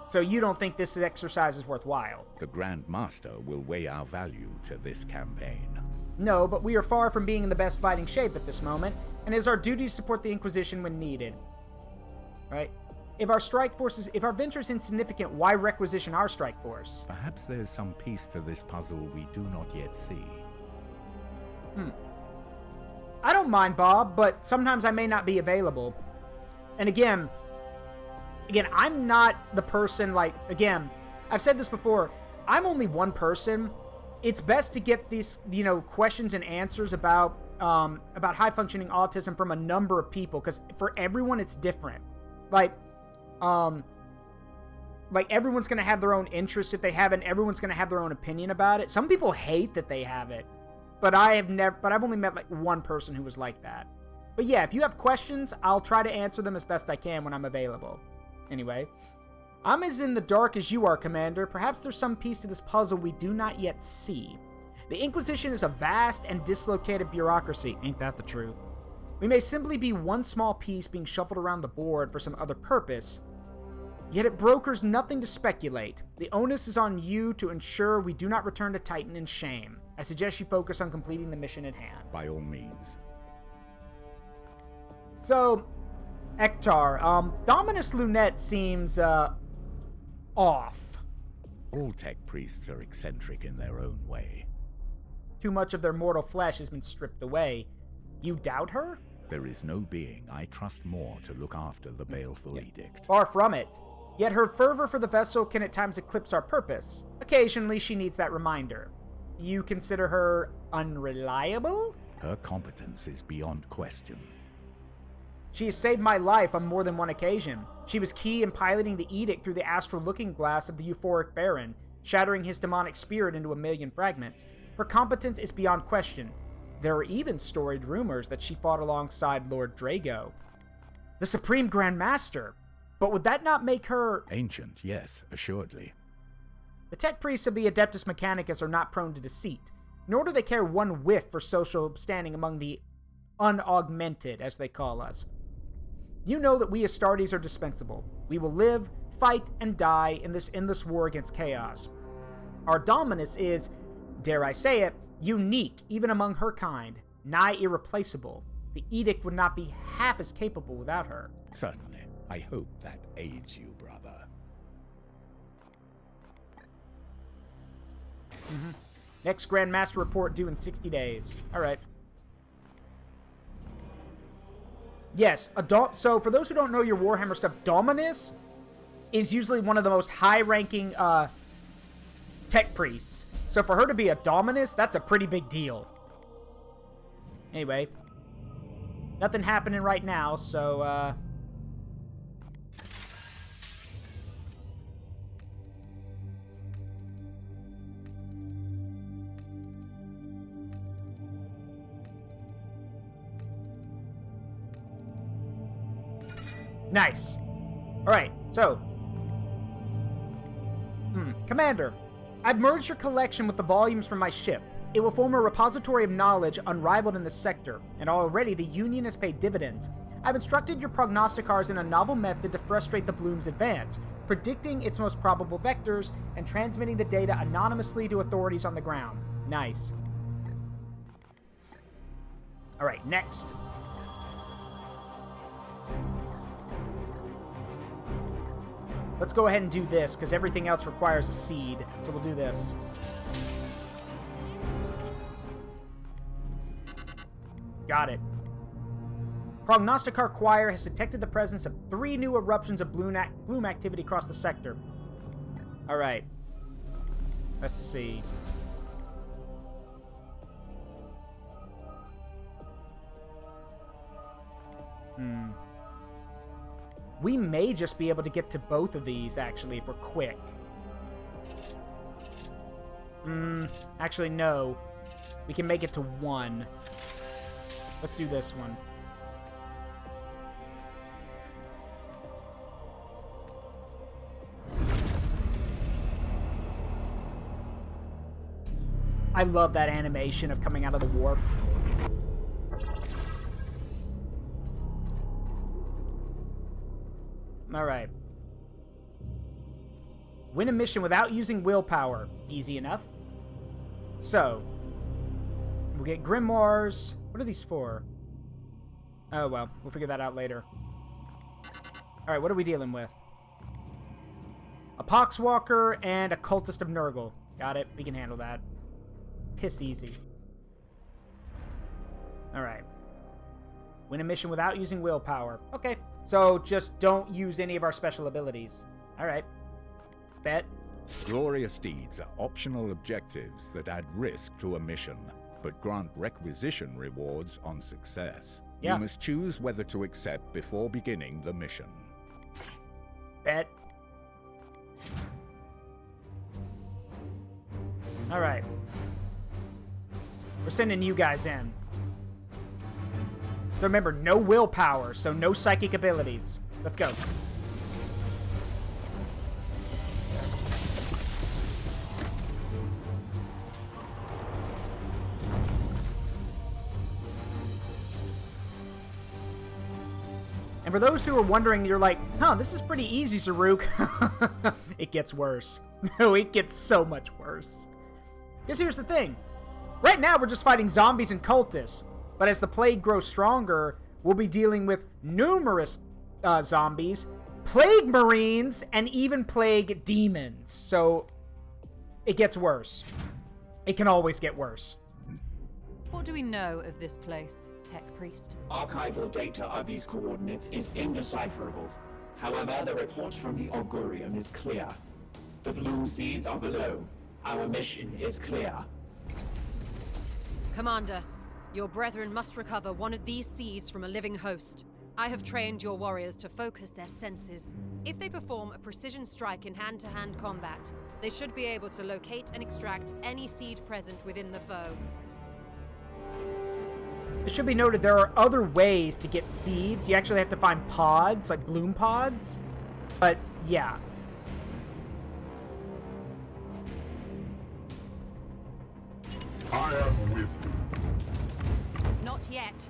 So you don't think this exercise is worthwhile? The Grand Master will weigh our value to this campaign. No, but we are far from being in the best fighting shape at this moment, and it is our duty to support the Inquisition when needed. Right? If our strike force is, if our venture is insignificant, why requisition our strike force? Perhaps there's some piece to this puzzle we do not yet see. I don't mind, Bob, but sometimes I may not be available. And again, I'm not the person, like, again, I've said this before, I'm only one person. It's best to get these, questions and answers about high-functioning autism from a number of people, because for everyone, it's different. Like everyone's going to have their own interests if they have it, and everyone's going to have their own opinion about it. Some people hate that they have it, but I've only met, like, one person who was like that. But yeah, if you have questions, I'll try to answer them as best I can when I'm available. Anyway, I'm as in the dark as you are, Commander. Perhaps there's some piece to this puzzle we do not yet see. The Inquisition is a vast and dislocated bureaucracy. Ain't that the truth? We may simply be one small piece being shuffled around the board for some other purpose, yet it brokers nothing to speculate. The onus is on you to ensure we do not return to Titan in shame. I suggest you focus on completing the mission at hand. By all means. So, Ektar, Dominus Lunette seems, off. All tech priests are eccentric in their own way. Too much of their mortal flesh has been stripped away. You doubt her? There is no being I trust more to look after the baleful edict. Far from it. Yet her fervor for the vessel can at times eclipse our purpose. Occasionally, she needs that reminder. You consider her unreliable? Her competence is beyond question. She has saved my life on more than one occasion. She was key in piloting the edict through the astral looking glass of the euphoric Baron, shattering his demonic spirit into 1,000,000 fragments. Her competence is beyond question. There are even storied rumors that she fought alongside Lord Drago, the Supreme Grand Master. But would that not make her... Ancient, yes, assuredly. The tech priests of the Adeptus Mechanicus are not prone to deceit, nor do they care one whiff for social standing among the unaugmented, as they call us. You know that we Astartes are dispensable. We will live, fight, and die in this endless war against chaos. Our Dominus is, dare I say it, unique even among her kind, nigh irreplaceable. The edict would not be half as capable without her. Certainly. I hope that aids you, brother. Next Grand Master report due in 60 days. Alright. Yes, so for those who don't know your Warhammer stuff, Dominus is usually one of the most high-ranking tech priests. So for her to be a Dominus, that's a pretty big deal. Anyway. Nothing happening right now, so, Nice. Alright, so. Commander, I've merged your collection with the volumes from my ship. It will form a repository of knowledge unrivaled in the sector, and already the Union has paid dividends. I've instructed your prognosticars in a novel method to frustrate the Bloom's advance, predicting its most probable vectors and transmitting the data anonymously to authorities on the ground. Nice. Alright, next. Let's go ahead and do this, because everything else requires a seed. So we'll do this. Got it. Prognosticar Choir has detected the presence of 3 new eruptions of bloom activity across the sector. Alright. Let's see. We may just be able to get to both of these, actually, if we're quick. Actually, no. We can make it to 1. Let's do this one. I love that animation of coming out of the warp. Alright. Win a mission without using willpower. Easy enough. So, we'll get grimoires. What are these for? Oh, well. We'll figure that out later. Alright, what are we dealing with? A Poxwalker and a Cultist of Nurgle. Got it. We can handle that. Piss easy. Alright. Win a mission without using willpower. Okay. So just don't use any of our special abilities. Alright. Bet. Glorious deeds are optional objectives that add risk to a mission, but grant requisition rewards on success. Yeah. You must choose whether to accept before beginning the mission. Bet. Alright. We're sending you guys in. So remember, no willpower, so no psychic abilities. Let's go. And for those who are wondering, you're like, huh, this is pretty easy, Zaruk. It gets worse. No, it gets so much worse. Because here's the thing. Right now, we're just fighting zombies and cultists. But as the plague grows stronger, we'll be dealing with numerous zombies, plague marines, and even plague demons. So, it gets worse. It can always get worse. What do we know of this place, Tech Priest? Archival data of these coordinates is indecipherable. However, the report from the Augurium is clear. The bloom seeds are below. Our mission is clear. Commander, your brethren must recover one of these seeds from a living host. I have trained your warriors to focus their senses. If they perform a precision strike in hand-to-hand combat, they should be able to locate and extract any seed present within the foe. It should be noted there are other ways to get seeds. You actually have to find pods, like bloom pods. But, yeah. I am with you. Not yet.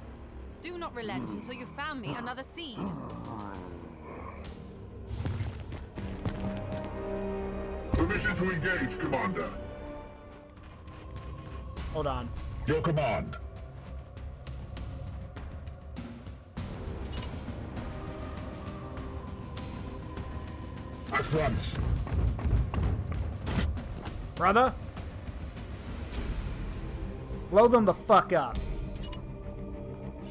Do not relent until you found me another seed. Permission to engage, Commander. Hold on. Your command. At once. Brother? Blow them the fuck up.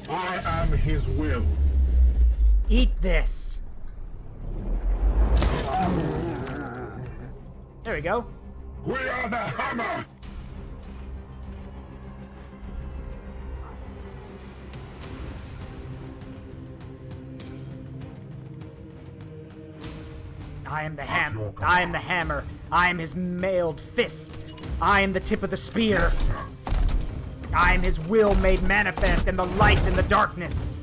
I am his will. Eat this. There we go. We are the hammer! I am the hammer. I am the hammer. I am his mailed fist. I am the tip of the spear. I am his will made manifest in the light and the darkness.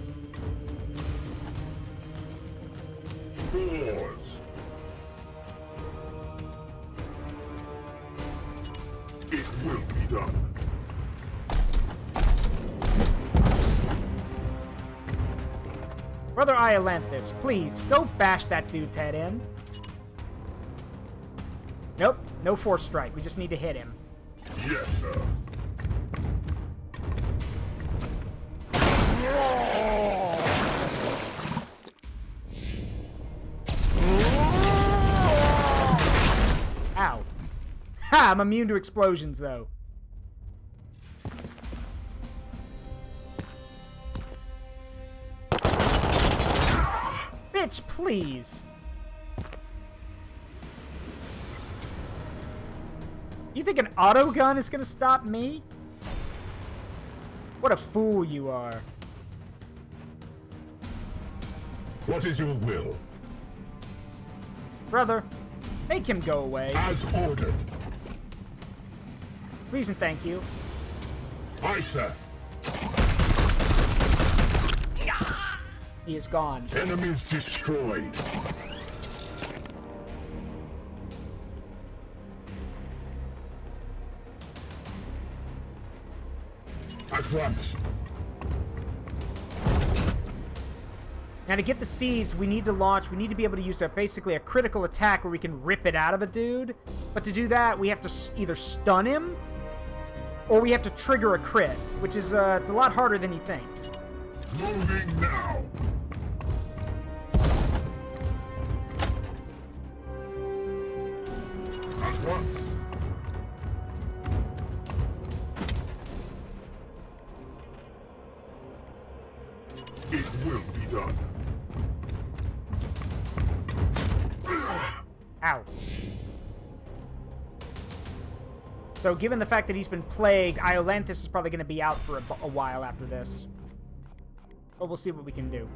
Yours. It will be done. Brother Iolanthus, please, go bash that dude's head in. Nope, no force strike. We just need to hit him. Yes, sir. Ow. Ha! I'm immune to explosions, though. Bitch, please. You think an auto gun is gonna stop me? What a fool you are. What is your will? Brother, make him go away. As ordered. Please and thank you. Aye, sir. He is gone. Enemies destroyed. At once. Now to get the seeds, we need to be able to use basically a critical attack where we can rip it out of a dude. But to do that, we have to either stun him, or we have to trigger a crit, which is, it's a lot harder than you think. Moving now. done. Ow. So, given the fact that he's been plagued, Iolanthus is probably going to be out for a while after this. But we'll see what we can do.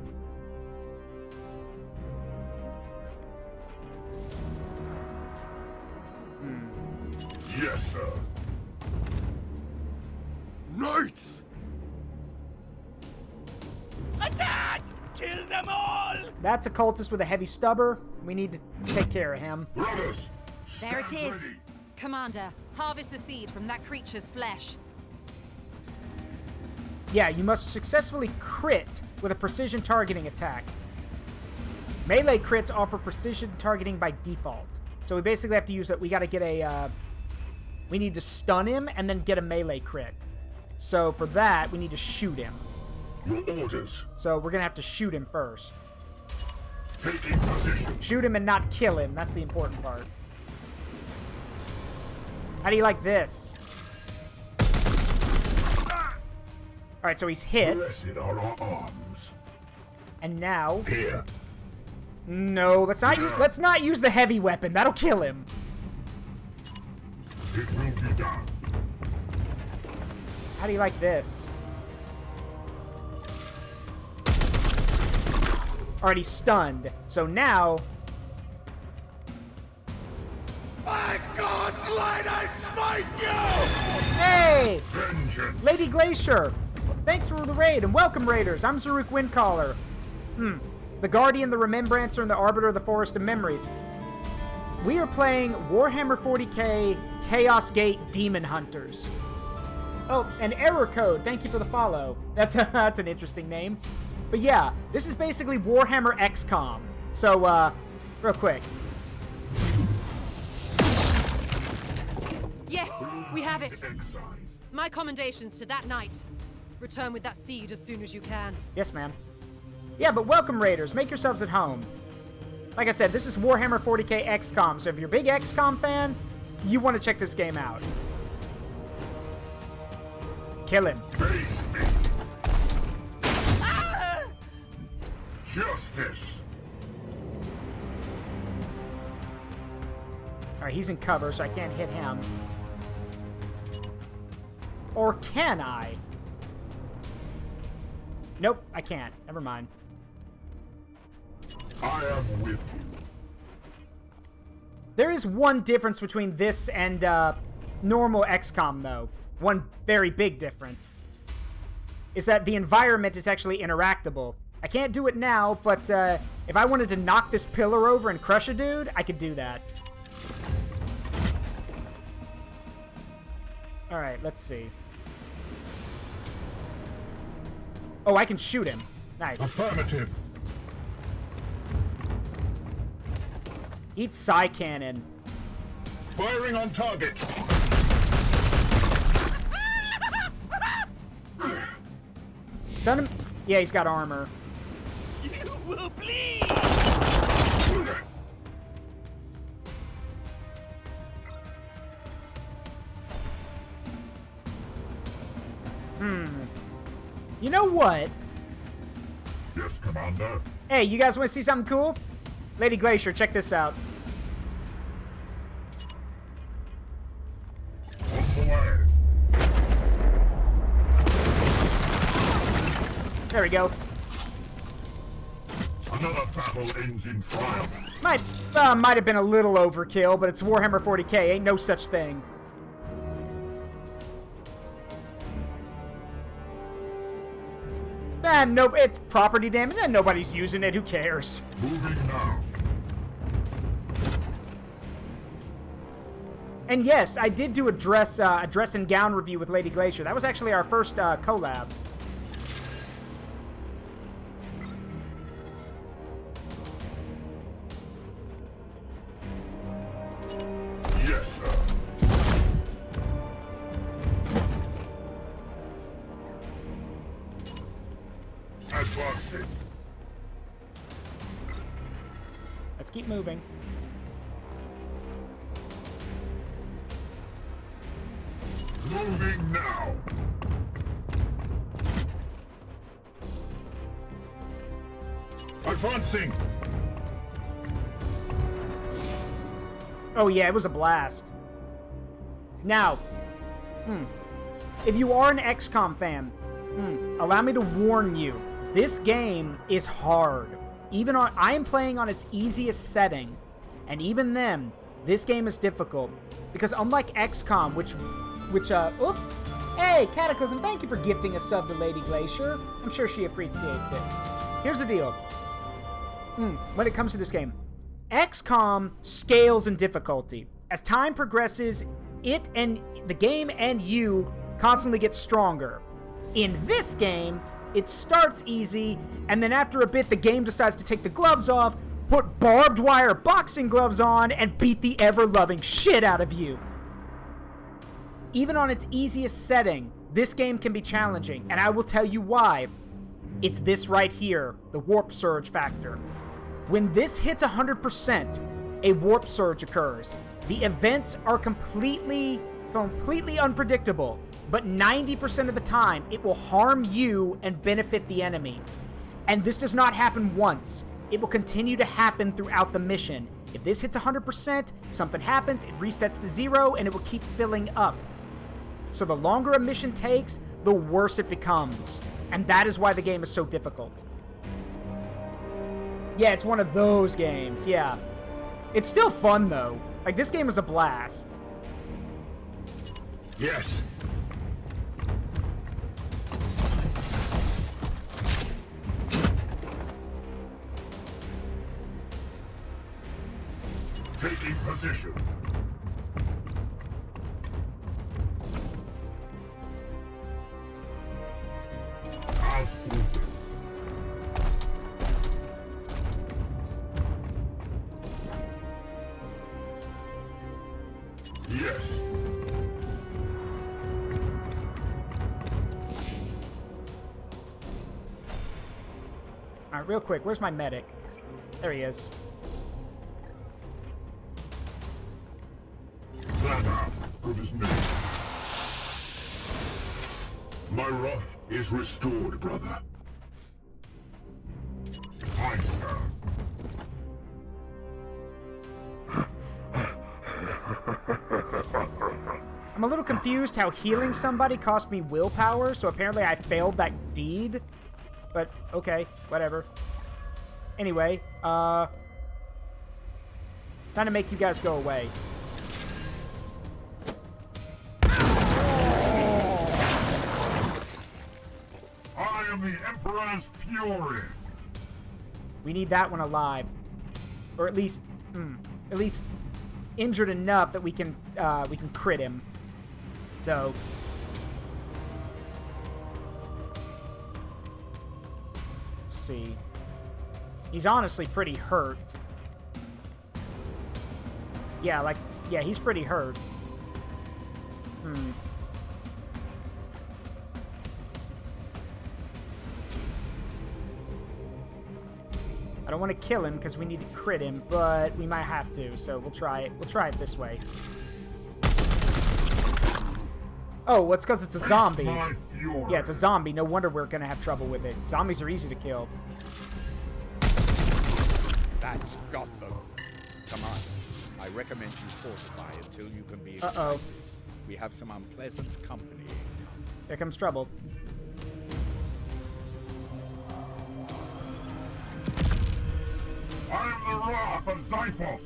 Yes, sir. Knights! Attack! Kill them all! That's a cultist with a heavy stubber. We need to take care of him. Brothers, There it stand is. ready. Commander, harvest the seed from that creature's flesh. Yeah, you must successfully crit with a precision targeting attack. Melee crits offer precision targeting by default. So we basically have to use it. We got to get a... we need to stun him and then get a melee crit. So for that, we need to shoot him. Your orders. So we're going to have to shoot him first. Taking position. Shoot him and not kill him. That's the important part. How do you like this? Alright, so he's hit. Blessed are our arms. And now... Here. No, let's not use the heavy weapon. That'll kill him. It will be done. How do you like this? Already stunned. So now... By God's light, I smite you! Hey! Vengeance. Lady Glacier! Thanks for the raid, and welcome, Raiders! I'm Zaruk Windcaller. The Guardian, the Remembrancer, and the Arbiter of the Forest of Memories. We are playing Warhammer 40K Chaosgate Daemonhunters. Oh, and Error Code, thank you for the follow. That's an interesting name. But yeah, this is basically Warhammer XCom. So, real quick. Yes, we have it. My commendations to that knight. Return with that seed as soon as you can. Yes, ma'am. Yeah, but welcome, Raiders. Make yourselves at home. Like I said, this is Warhammer 40K XCom, so if you're a big XCOM fan, you want to check this game out. Kill him. Ah! Justice. Alright, he's in cover, so I can't hit him. Or can I? Nope, I can't. Never mind. I am with you. There is one difference between this and normal XCOM, though. One very big difference. Is that the environment is actually interactable. I can't do it now, but if I wanted to knock this pillar over and crush a dude, I could do that. Alright, let's see. Oh, I can shoot him. Nice. Affirmative. Eat Psy Cannon. Firing on target. Send him. Yeah, he's got armor. You will bleed! You know what? Yes, Commander. Hey, you guys want to see something cool? Lady Glacier, check this out. On the way. There we go. Another battle ends in triumph. Might have been a little overkill, but it's Warhammer 40K. Ain't no such thing. No, it's property damage, and nobody's using it. Who cares? Moving now. And yes, I did do a dress and gown review with Lady Glacier. That was actually our first collab. Yes, sir. Advancing. Let's keep moving. Moving now. Advancing! Oh yeah, it was a blast. Now, if you are an XCom fan, allow me to warn you, this game is hard. I am playing on its easiest setting, and even then, this game is difficult. Because unlike XCom, hey, Cataclysm, thank you for gifting a sub to Lady Glacier. I'm sure she appreciates it. Here's the deal. When it comes to this game, XCOM scales in difficulty. As time progresses, the game and you constantly get stronger. In this game, it starts easy, and then after a bit, the game decides to take the gloves off, put barbed wire boxing gloves on, and beat the ever-loving shit out of you. Even on its easiest setting, this game can be challenging, and I will tell you why. It's this right here, the warp surge factor. When this hits 100%, a warp surge occurs. The events are completely unpredictable, but 90% of the time, it will harm you and benefit the enemy. And this does not happen once. It will continue to happen throughout the mission. If this hits 100%, something happens, it resets to 0, and it will keep filling up. So the longer a mission takes, the worse it becomes. And that is why the game is so difficult. Yeah, it's one of those games, yeah. It's still fun, though. Like, this game is a blast. Yes. Taking position. As ordered. Yes. Alright, real quick, where's my medic? There he is. That good as new. My wrath is restored, brother. Aye, sir. I'm a little confused how healing somebody cost me willpower, so apparently I failed that deed. But, okay, whatever. Anyway, trying to make you guys go away. I am the Emperor's fury. We need that one alive. Or at least injured enough that we can crit him. So let's see. He's honestly pretty hurt. Yeah, he's pretty hurt. I don't want to kill him because we need to crit him, but we might have to, so we'll try it. We'll try it this way. Oh, well, it's because it's a zombie. Yeah, it's a zombie. No wonder we're going to have trouble with it. Zombies are easy to kill. That's got them. Come on. I recommend you fortify until you can be... Uh-oh. We have some unpleasant company. Here comes trouble. I am the wrath of Zyphos.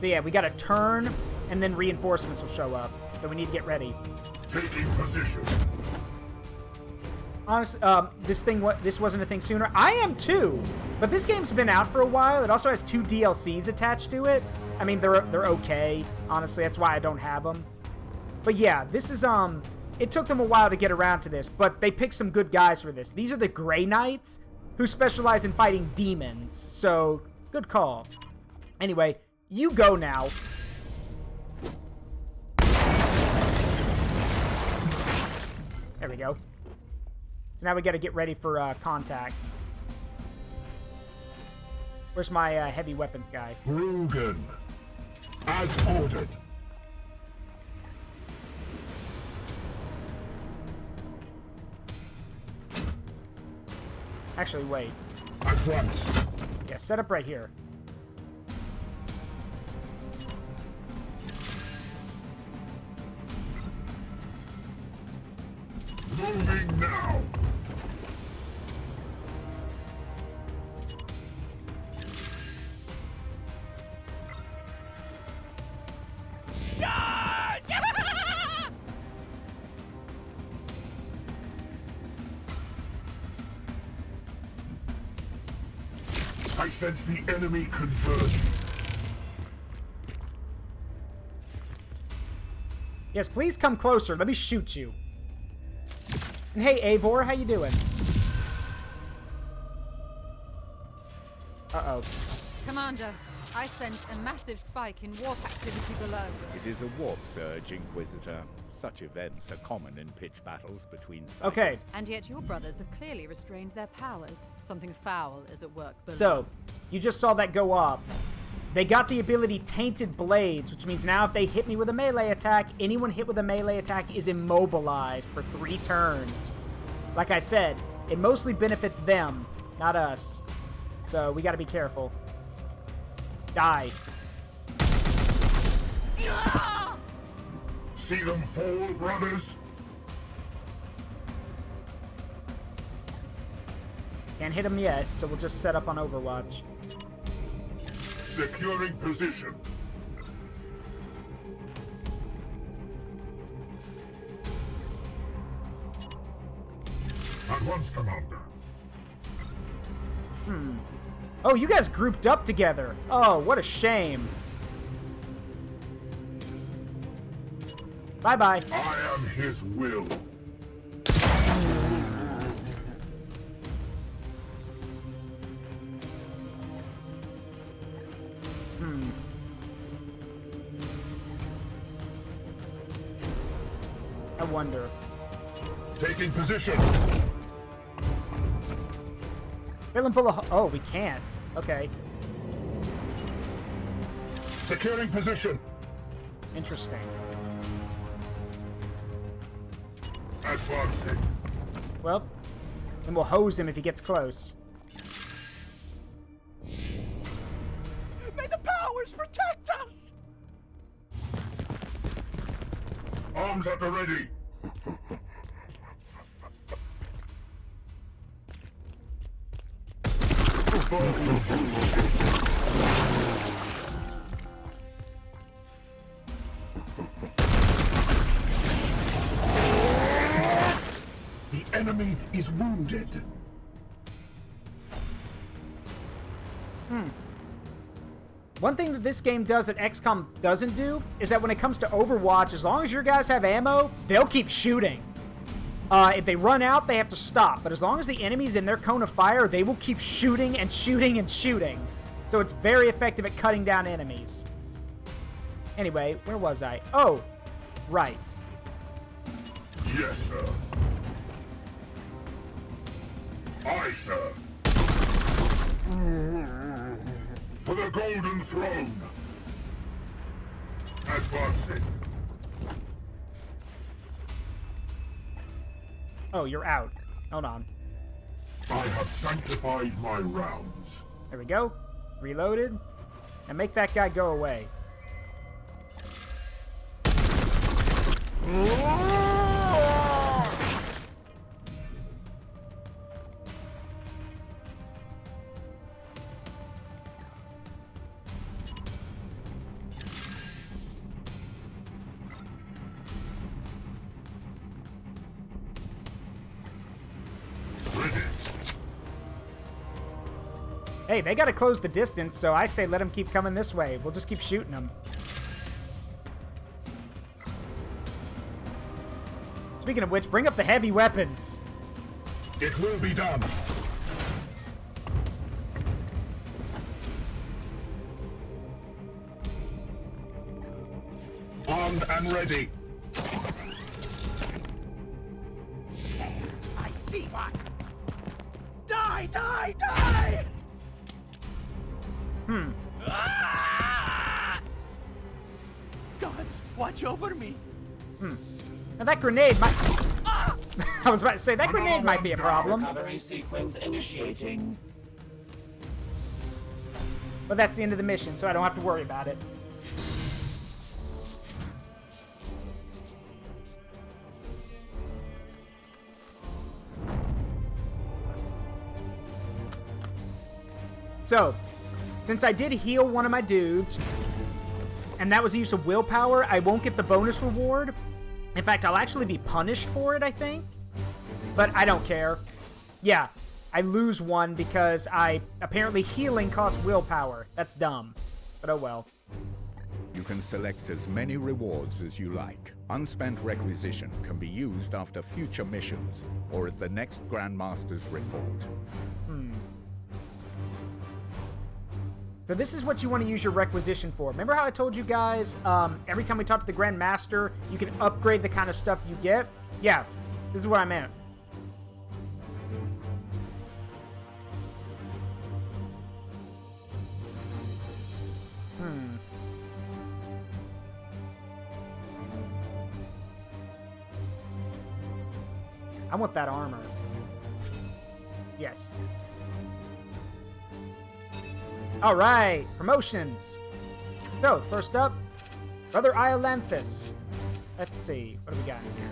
So yeah, we got to turn, and then reinforcements will show up. So we need to get ready. Taking position. Honestly, this wasn't a thing sooner. I am too, but this game's been out for a while. It also has 2 DLCs attached to it. I mean, they're okay. Honestly, that's why I don't have them. But yeah, this is it took them a while to get around to this, but they picked some good guys for this. These are the Grey Knights, who specialize in fighting demons. So good call. Anyway, you go now. There we go. So now we got to get ready for contact. Where's my heavy weapons guy? Rugen. As ordered. Actually, wait. At once. Yeah, set up right here. Moving now. Charge! I sense the enemy conversion. Yes, please come closer. Let me shoot you. And hey, Eivor, how you doing? Uh-oh. Commander, I sense a massive spike in warp activity below. It is a warp surge, Inquisitor. Such events are common in pitch battles between cycles. Okay. And yet your brothers have clearly restrained their powers. Something foul is at work below. So, you just saw that go up. They got the ability Tainted Blades, which means now if they hit me with a melee attack, anyone hit with a melee attack is immobilized for 3 turns. Like I said, it mostly benefits them, not us. So, we gotta be careful. Die. See them fall, brothers? Can't hit them yet, so we'll just set up on Overwatch. Securing position. At once, Commander. Oh, you guys grouped up together. Oh, what a shame. Bye-bye. I am his will. I wonder. Taking position. Fill him full of... Oh, we can't. Okay. Securing position. Interesting. Advancing. Well, then we'll hose him if he gets close. May the powers protect us! Arms at the ready. The enemy is wounded. One thing that this game does that XCOM doesn't do is that when it comes to Overwatch, as long as your guys have ammo, they'll keep shooting. If they run out, they have to stop. But as long as the enemy's in their cone of fire, they will keep shooting and shooting and shooting. So it's very effective at cutting down enemies. Anyway, where was I? Oh, right. Yes, sir. Aye, sir. For the Golden Throne. Advancing. Oh, you're out. Hold on. I have sanctified my rounds. There we go. Reloaded. And make that guy go away. Hey, they gotta close the distance, so I say let them keep coming this way. We'll just keep shooting them. Speaking of which, bring up the heavy weapons. It will be done. Armed and ready. I see one! Die, die, die! Ah! Gods, watch over me! Now that grenade might... I was about to say, that grenade might be a problem. Recovery sequence initiating. But that's the end of the mission, so I don't have to worry about it. So, since I did heal one of my dudes, and that was the use of willpower, I won't get the bonus reward. In fact, I'll actually be punished for it, I think. But I don't care. Yeah, I lose one because apparently healing costs willpower. That's dumb. But oh well. You can select as many rewards as you like. Unspent requisition can be used after future missions or at the next Grandmaster's report. So this is what you want to use your requisition for. Remember how I told you guys, every time we talk to the Grand Master, you can upgrade the kind of stuff you get? Yeah, this is what I meant. I want that armor. Yes. All right, promotions. So, first up, Brother Iolanthus. Let's see, what do we got in here?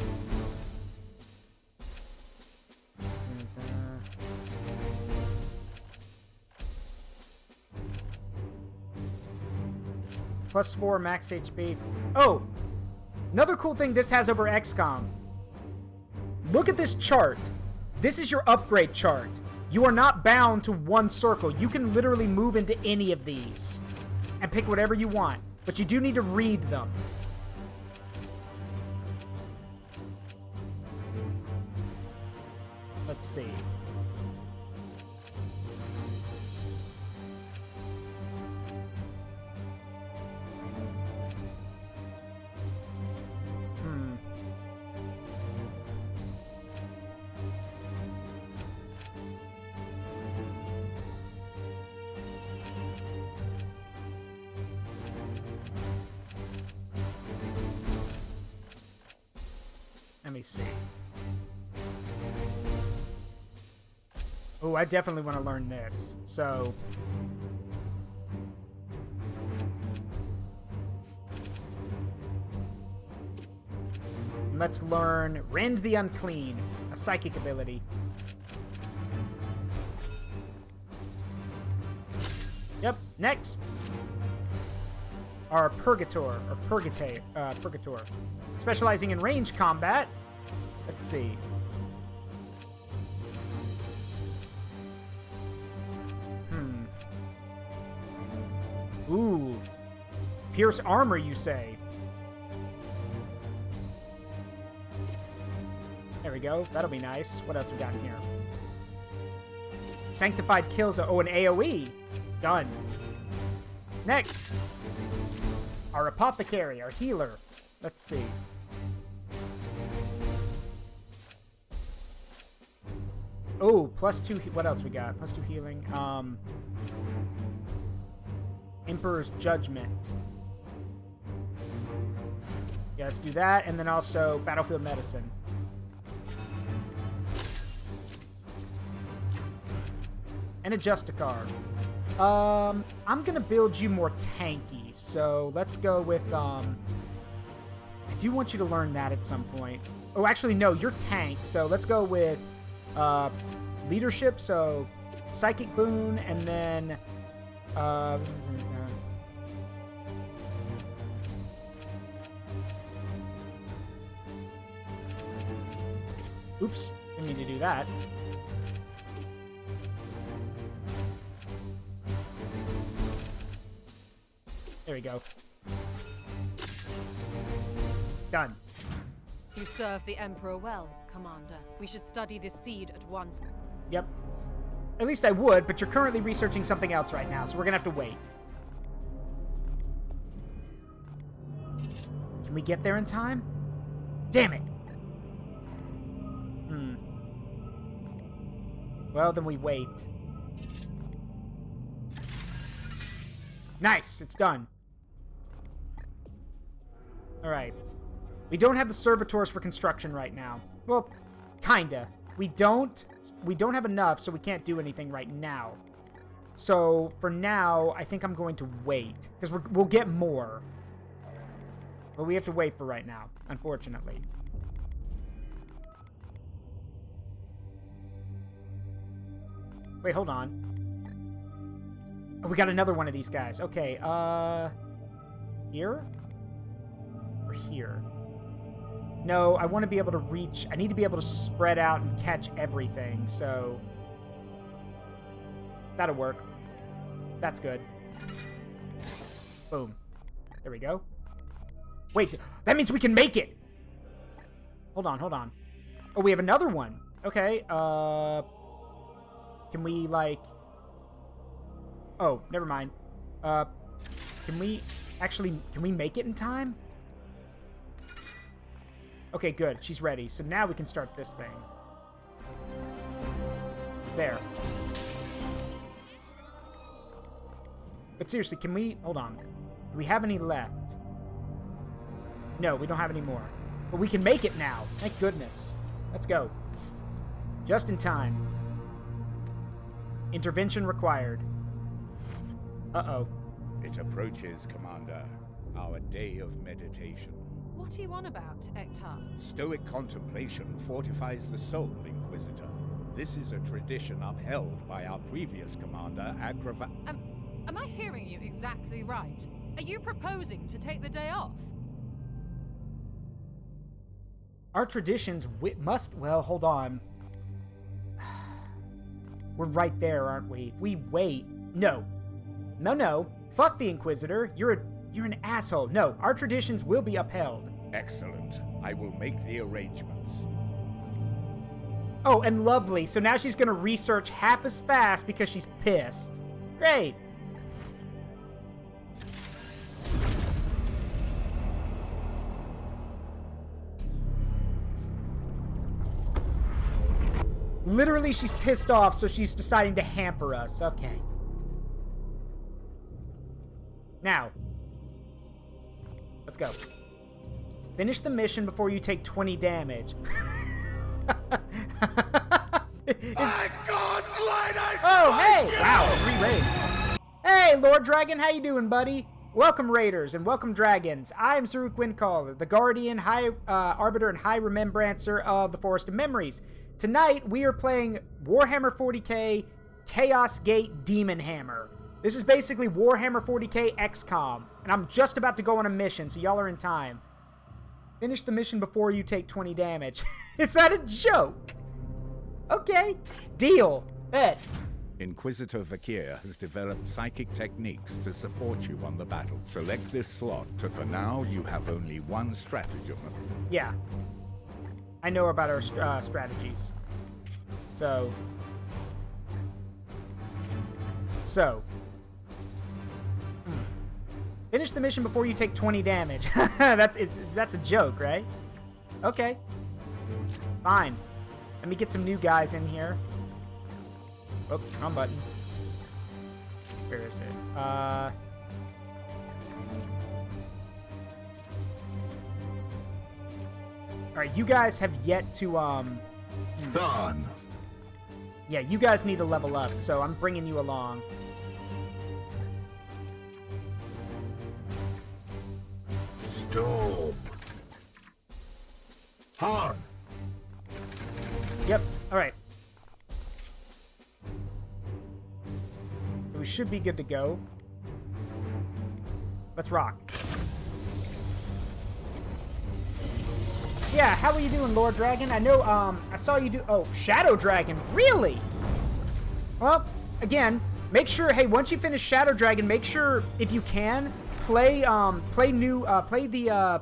+4 max HP. Oh, another cool thing this has over XCom. Look at this chart. This is your upgrade chart. You are not bound to one circle. You can literally move into any of these and pick whatever you want, but you do need to read them. Let's see. Let me see. Oh, I definitely want to learn this. So, let's learn Rend the Unclean, a psychic ability. Yep, next. Our Purgator, or Purgator. Specializing in range combat. Let's see. Ooh. Pierce armor, you say? There we go. That'll be nice. What else we got in here? Sanctified kills. Oh, an AoE. Done. Next. Our apothecary, our healer. Let's see. Oh, +2. What else we got? +2 healing. Emperor's Judgment. Yeah, let's do that. And then also Battlefield Medicine. And a Justicar. I'm gonna build you more tanky. So let's go with, I do want you to learn that at some point. Oh, actually, no, you're tank. So let's go with leadership. So psychic boon, and then oops, didn't mean to do that. There we go. Done. You serve the Emperor well, Commander. We should study this seed at once. Yep. At least I would, but you're currently researching something else right now, so we're gonna have to wait. Can we get there in time? Damn it! Well, then we wait. Nice! It's done. Alright. We don't have the servitors for construction right now. Well, kinda. We don't have enough, so we can't do anything right now. So for now, I think I'm going to wait because we'll get more. But we have to wait for right now, unfortunately. Wait, hold on. Oh, we got another one of these guys. Okay, here? Or here? No, I want to be able to reach... I need to be able to spread out and catch everything, so... That'll work. That's good. Boom. There we go. Wait, that means we can make it! Hold on, hold on. Oh, we have another one. Okay, can we, like... Oh, never mind. Can we... Actually, can we make it in time? Okay, good. She's ready. So now we can start this thing. There. But seriously, can we... Hold on. Do we have any left? No, we don't have any more. But we can make it now. Thank goodness. Let's go. Just in time. Intervention required. Uh-oh. It approaches, Commander. Our day of meditation. What are you on about, Ektar? Stoic contemplation fortifies the soul, Inquisitor. This is a tradition upheld by our previous commander, Am I hearing you exactly right? Are you proposing to take the day off? Our traditions must... Well, hold on. We're right there, aren't we? We wait. No. No, no. Fuck the Inquisitor. You're an asshole. No, our traditions will be upheld. Excellent. I will make the arrangements. Oh, and lovely. So now she's going to research half as fast because she's pissed. Great. Literally, she's pissed off, so she's deciding to hamper us. Okay. Now. Let's go. Finish the mission before you take 20 damage. By God's light, I Oh, hey! you! Wow, 3 raids. Hey, Lord Dragon, how you doing, buddy? Welcome, Raiders, and welcome, Dragons. I am Zaruk Windcaller, the Guardian, High Arbiter, and High Remembrancer of the Forest of Memories. Tonight, we are playing Warhammer 40K Chaosgate Daemonhammer. This is basically Warhammer 40K XCom, and I'm just about to go on a mission, so y'all are in time. Finish the mission before you take 20 damage. Is that a joke? Okay. Deal. Bet. Inquisitor Vakir has developed psychic techniques to support you on the battle. Select this slot, but for now, you have only one stratagem. Yeah. I know about our strategies. So. Finish the mission before you take 20 damage. That's a joke, right? Okay. Fine. Let me get some new guys in here. Oops, wrong button. Where is it? Alright, you guys have yet to, Done. Yeah, you guys need to level up, so I'm bringing you along. Stop. Hard. Yep, alright. So we should be good to go. Let's rock. Yeah, how are you doing, Lord Dragon? I know, I saw you do... Oh, Shadow Dragon. Really? Well, again, make sure... Hey, once you finish Shadow Dragon, make sure, if you can, play the,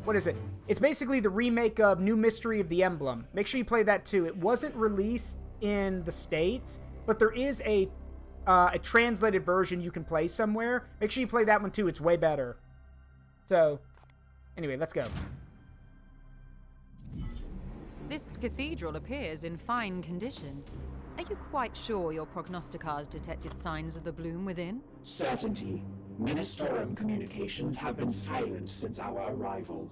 what is it? It's basically the remake of New Mystery of the Emblem. Make sure you play that, too. It wasn't released in the States, but there is a translated version you can play somewhere. Make sure you play that one, too. It's way better. So, anyway, let's go. This cathedral appears in fine condition. Are you quite sure your prognosticars detected signs of the bloom within? Certainty. Ministorum communications have been silent since our arrival.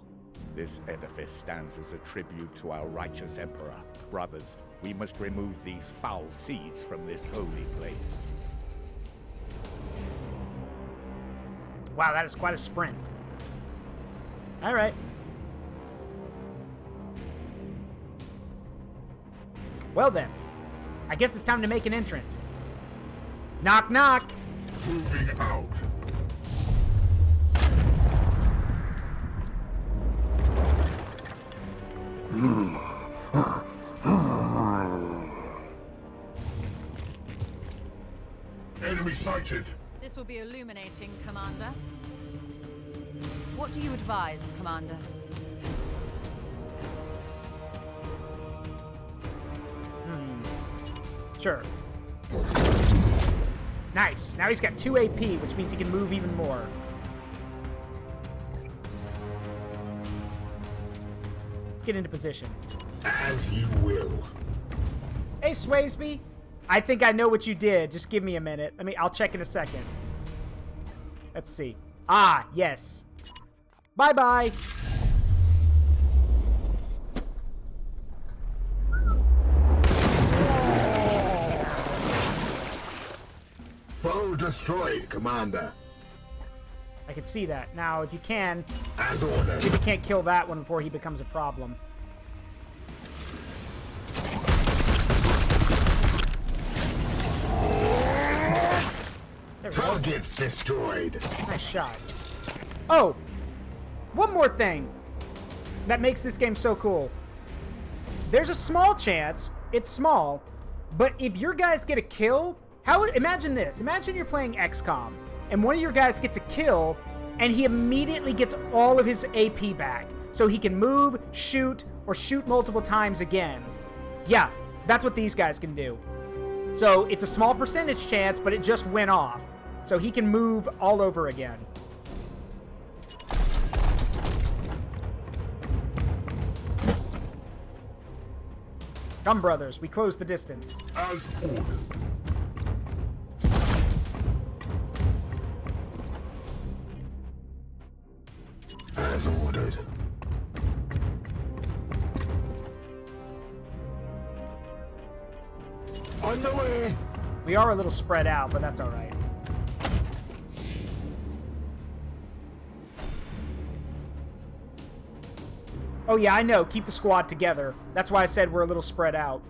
This edifice stands as a tribute to our righteous emperor. Brothers, we must remove these foul seeds from this holy place. Wow, that is quite a sprint. All right. Well then, I guess it's time to make an entrance. Knock, knock. Moving out. Enemy sighted. This will be illuminating, Commander. What do you advise, Commander? Sure. Nice. Now he's got 2 AP, which means he can move even more. Let's get into position. As you will. Hey, Swayzeby. I think I know what you did. Just give me a minute. I'll check in a second. Let's see. Ah, yes. Bye-bye. Foe destroyed, Commander. I can see that. Now, if you can, as ordered. See if you can't kill that one before he becomes a problem. Targets destroyed. Nice shot. Oh, one more thing that makes this game so cool. There's a small chance, it's small, but if your guys get a kill, imagine this. Imagine you're playing XCom, and one of your guys gets a kill, and he immediately gets all of his AP back. So he can move, shoot, or shoot multiple times again. Yeah, that's what these guys can do. So it's a small percentage chance, but it just went off. So he can move all over again. Come, brothers, we close the distance. As ordered. As ordered. On the way. We are a little spread out, but that's all right. Oh yeah, I know. Keep the squad together. That's why I said we're a little spread out.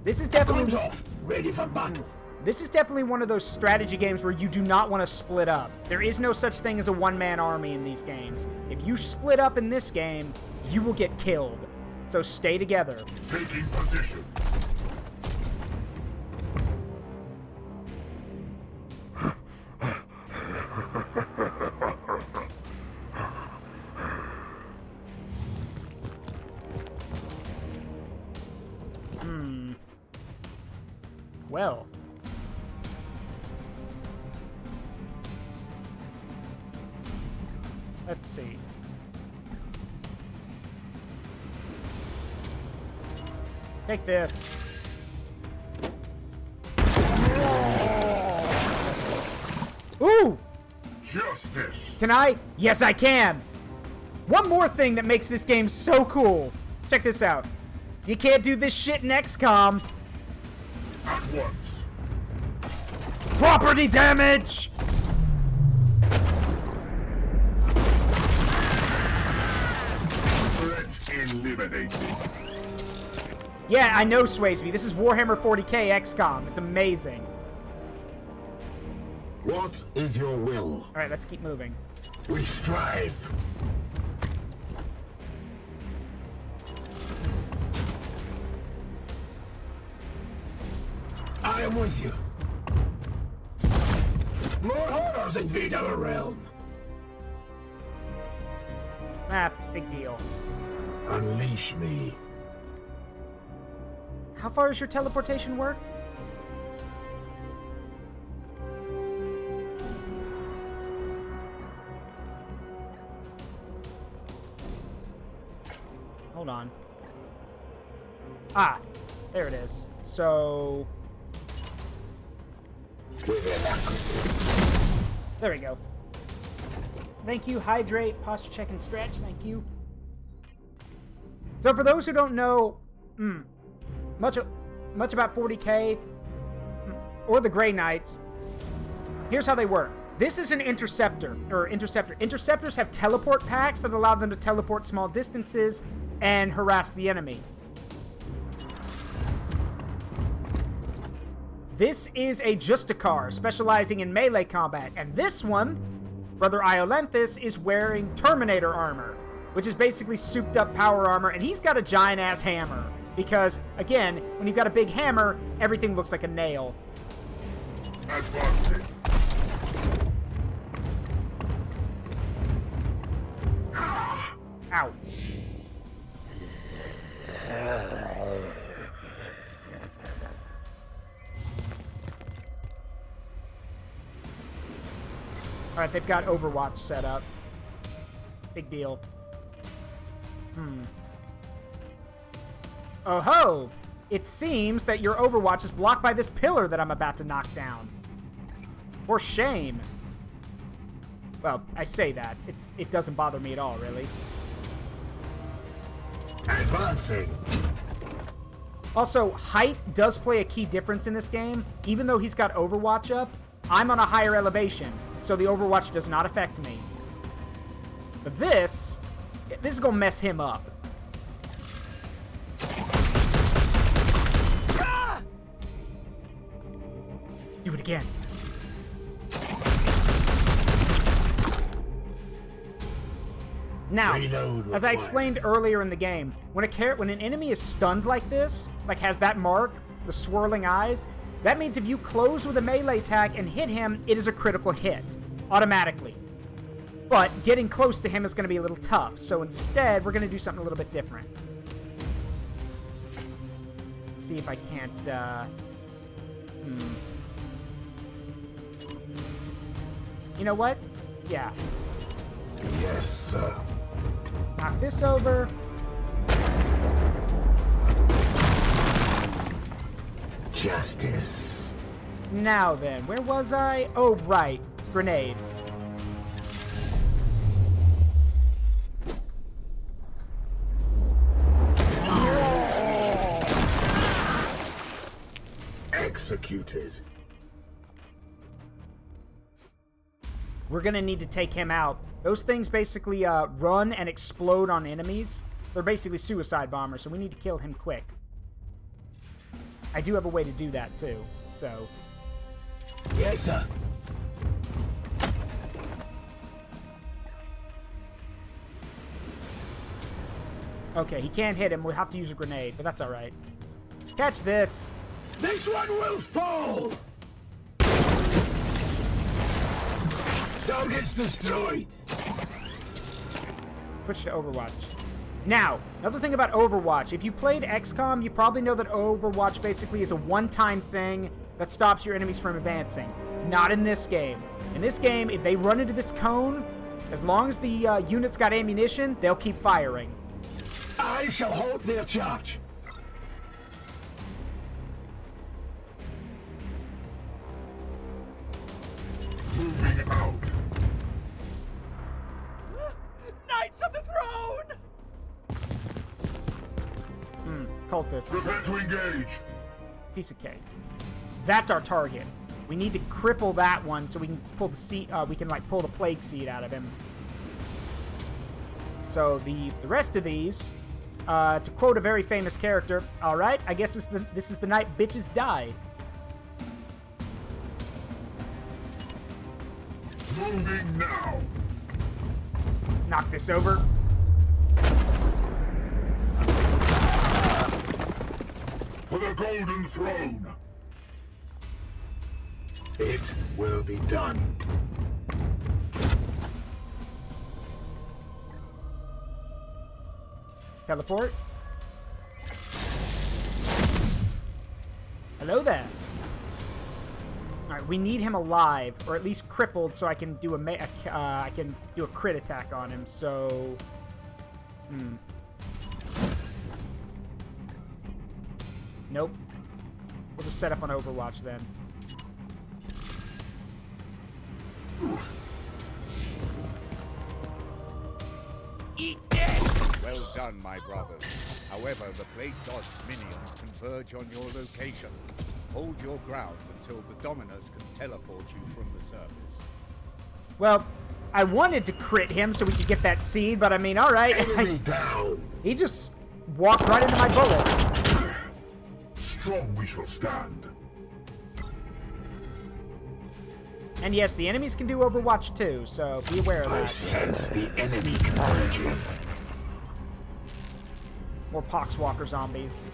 This is definitely ready for battle. This is definitely one of those strategy games where you do not want to split up. There is no such thing as a one-man army in these games. If you split up in this game, you will get killed. So stay together. Taking position. Well. Let's see. Take this. Ooh! Justice. Can I? Yes, I can! One more thing that makes this game so cool. Check this out. You can't do this shit in XCOM. At once. Property damage! Threat eliminated. Yeah, I know, Swayzeby. This is Warhammer 40K XCOM. It's amazing. What is your will? Alright, let's keep moving. We strive. I am with you. More horrors invade our realm. Ah, big deal. Unleash me. How far does your teleportation work? Hold on. Ah, there it is. So... there we go. Thank you, Hydrate, Posture Check, and Stretch. Thank you. So for those who don't know much about 40K, or the Grey Knights, here's how they work. This is an interceptor, or interceptor. Interceptors have teleport packs that allow them to teleport small distances and harass the enemy. This is a Justicar, specializing in melee combat, and this one, Brother Iolenthus, is wearing Terminator armor, which is basically souped up power armor, and he's got a giant-ass hammer, because, again, when you've got a big hammer, everything looks like a nail. Advancing. Ow. Alright, they've got Overwatch set up. Big deal. Oh ho! It seems that your Overwatch is blocked by this pillar that I'm about to knock down. For shame. Well, I say that. It doesn't bother me at all, really. Advancing. Also, height does play a key difference in this game. Even though he's got Overwatch up, I'm on a higher elevation, so the Overwatch does not affect me. But this is gonna mess him up. Do it again. Now, as I explained earlier in the game, when an enemy is stunned like this, like has that mark, the swirling eyes, that means if you close with a melee attack and hit him, it is a critical hit, automatically. But getting close to him is going to be a little tough, so instead, we're going to do something a little bit different. Let's see if I can't, You know what? Yeah. Yes, sir. Knock this over. Justice. Now then, where was I? Oh, right. Grenades. Executed. We're gonna need to take him out. Those things basically run and explode on enemies. They're basically suicide bombers, so we need to kill him quick. I do have a way to do that, too. So... Yes, sir. Okay, he can't hit him. We'll have to use a grenade, but that's alright. Catch this! This one will fall! Target's destroyed! Switch to Overwatch. Now, another thing about Overwatch. If you played XCom, you probably know that Overwatch basically is a one-time thing that stops your enemies from advancing. Not in this game. In this game, if they run into this cone, as long as the unit's got ammunition, they'll keep firing. I shall hold their charge. Moving out. Knights of the Throne! Cultists. Prepare to engage. Piece of cake. That's our target. We need to cripple that one so we can pull the seed. We can pull the plague seed out of him. So the rest of these, to quote a very famous character, all right, I guess this is the night bitches die. Moving now. Knock this over. For the Golden Throne. It will be done. Teleport. Hello there. Alright, we need him alive, or at least crippled, so I can do a crit attack on him, so... Nope. We'll just set up on Overwatch then. Eat dead! Well done, my brothers. However, the Plague God's minions converge on your location. Hold your ground until the Dominus can teleport you from the surface. Well, I wanted to crit him so we could get that seed, but I mean, alright. He just walked right into my bullets. Strong we shall stand. And yes, the enemies can do Overwatch too, so be aware of that. I sense the enemy converging. More Poxwalker zombies.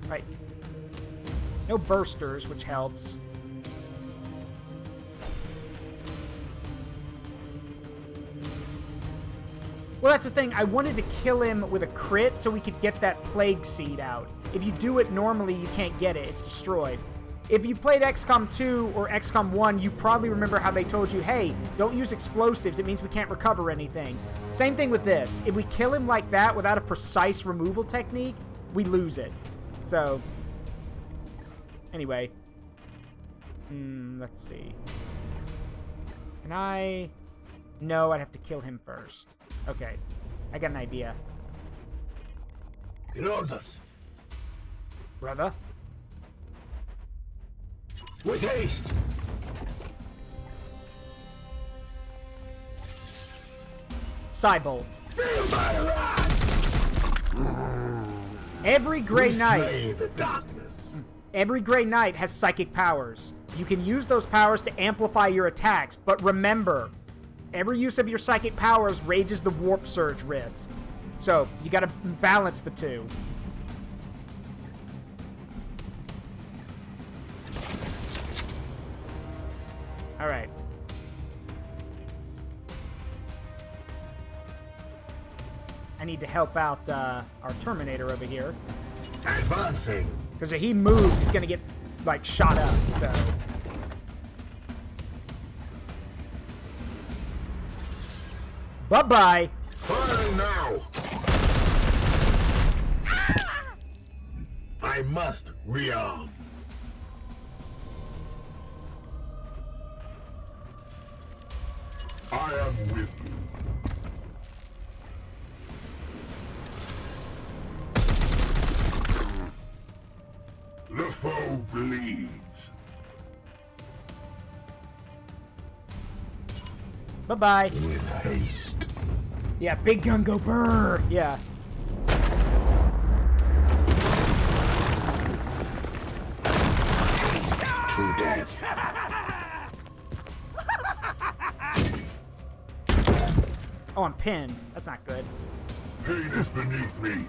Right. No bursters, which helps. Well, that's the thing. I wanted to kill him with a crit so we could get that plague seed out. If you do it normally, you can't get it. It's destroyed. If you played XCOM 2 or XCOM 1, you probably remember how they told you, hey, don't use explosives. It means we can't recover anything. Same thing with this. If we kill him like that without a precise removal technique, we lose it. So, anyway. Let's see. Can I... No, I'd have to kill him first. Okay. I got an idea. Your orders. Brother? With haste! Cybolt. Feel my wrath! Every Grey Knight... Slay the darkness. Every Grey Knight has psychic powers. You can use those powers to amplify your attacks, but remember, every use of your psychic powers raises the warp surge risk. So, you gotta balance the two. Alright. I need to help out our Terminator over here. Advancing. Because if he moves, he's gonna get, like, shot up, so... Bye-bye! Firing now! I must rearm. I am with you. The foe bleeds. Bye-bye. With haste. Yeah, big gun go brrr. Yeah. Haste to death. Oh, I'm pinned. That's not good. Pain is beneath me.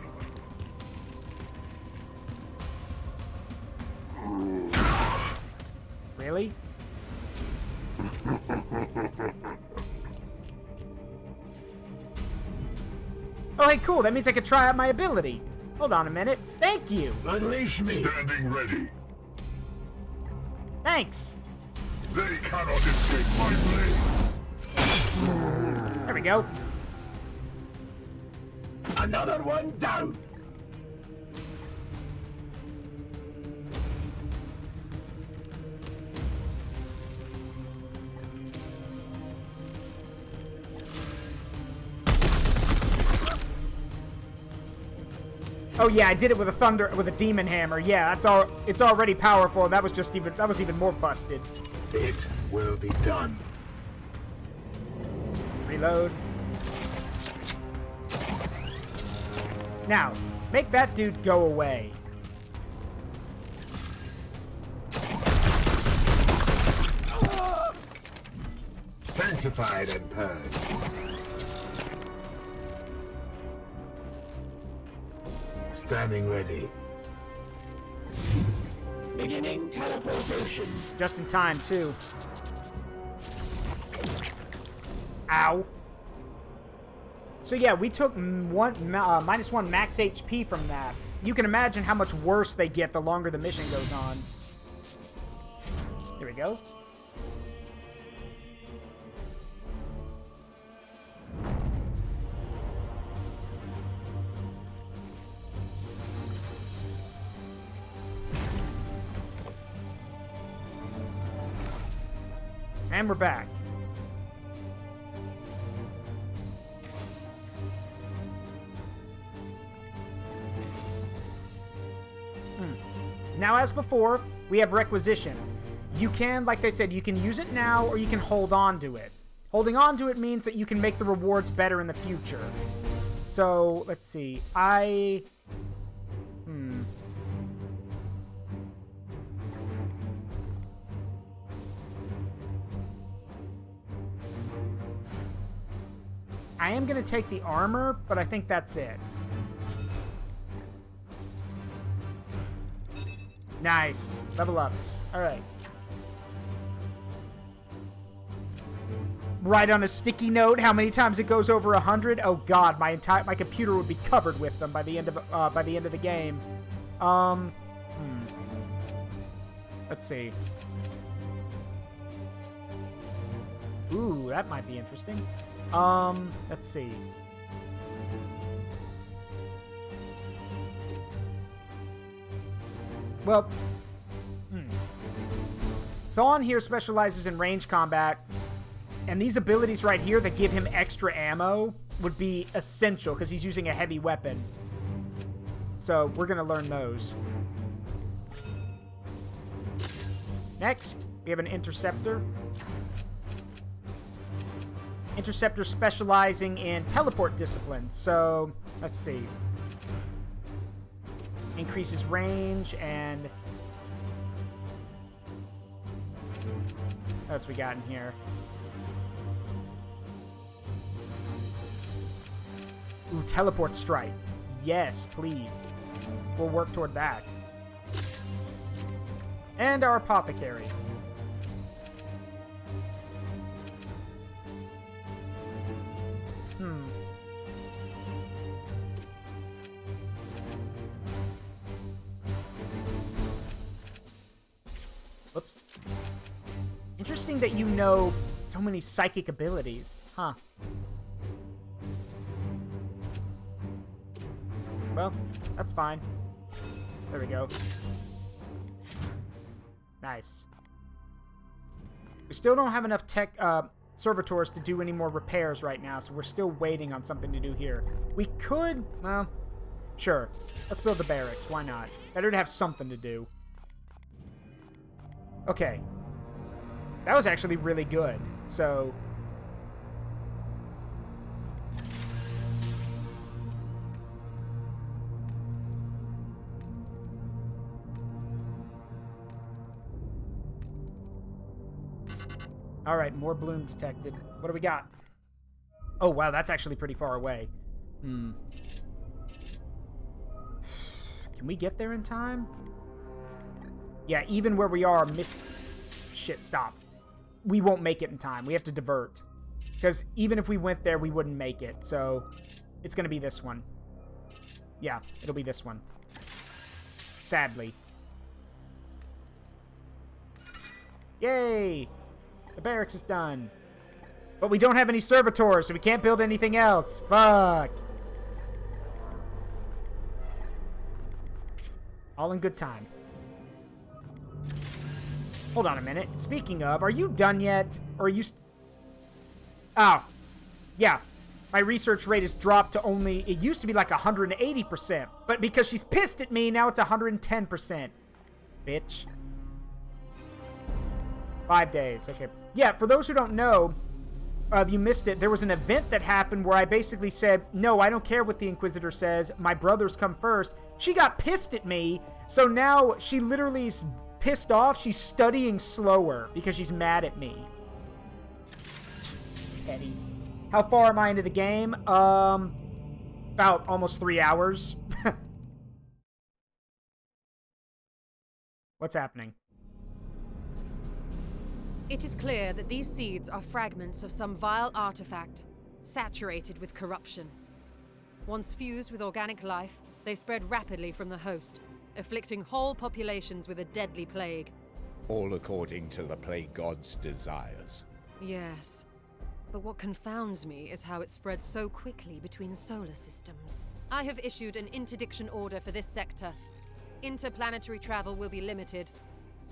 Really? Oh, hey, cool. That means I could try out my ability. Hold on a minute. Thank you. Unleash me. Standing ready. Thanks. They cannot escape my blade. There we go. Another one down. Oh yeah, I did it with a demon hammer. Yeah, that's all. It's already powerful. That was even more busted. It will be done. Reload. Now, make that dude go away. Sanctified and purged. Standing ready. Beginning teleportation. Just in time, too. Ow. So yeah, we took -1 max HP from that. You can imagine how much worse they get the longer the mission goes on. Here we go. And we're back. Now, as before, we have requisition. You can, like they said, you can use it now or you can hold on to it. Holding on to it means that you can make the rewards better in the future. So, let's see. I am going to take the armor, but I think that's it. Nice. Level ups. All right. Write on a sticky note how many times it goes over 100. Oh God, my computer would be covered with them by the end of the game. Let's see. Ooh, that might be interesting. Let's see. Well, Thawne here specializes in range combat, and these abilities right here that give him extra ammo would be essential because he's using a heavy weapon. So we're going to learn those. Next, we have an Interceptor. Interceptor specializing in teleport discipline. So, let's see. Increases range and... what else we got in here? Ooh, teleport strike. Yes, please. We'll work toward that. And our apothecary. Whoops. Interesting that you know so many psychic abilities. Huh. Well, that's fine. There we go. Nice. We still don't have enough servitors to do any more repairs right now, so we're still waiting on something to do here. We could, well, sure. Let's build the barracks. Why not? Better to have something to do. Okay. That was actually really good. So... Alright, more bloom detected. What do we got? Oh, wow, that's actually pretty far away. Can we get there in time? Yeah, even where we are... Shit, stop. We won't make it in time. We have to divert. Because even if we went there, we wouldn't make it. So, it's going to be this one. Yeah, it'll be this one. Sadly. Yay! The barracks is done. But we don't have any servitors, so we can't build anything else. Fuck. All in good time. Hold on a minute. Speaking of, are you done yet? Or are you... Oh. Yeah. My research rate has dropped to only... It used to be like 180%. But because she's pissed at me, now it's 110%. Bitch. 5 days. Okay. Yeah, for those who don't know, if you missed it, there was an event that happened where I basically said, no, I don't care what the Inquisitor says. My brothers come first. She got pissed at me, so now she literally is pissed off. She's studying slower because she's mad at me. Petty. How far am I into the game? About almost 3 hours. What's happening? It is clear that these seeds are fragments of some vile artifact, saturated with corruption. Once fused with organic life, they spread rapidly from the host, afflicting whole populations with a deadly plague. All according to the plague god's desires. Yes. But what confounds me is how it spreads so quickly between solar systems. I have issued an interdiction order for this sector. Interplanetary travel will be limited.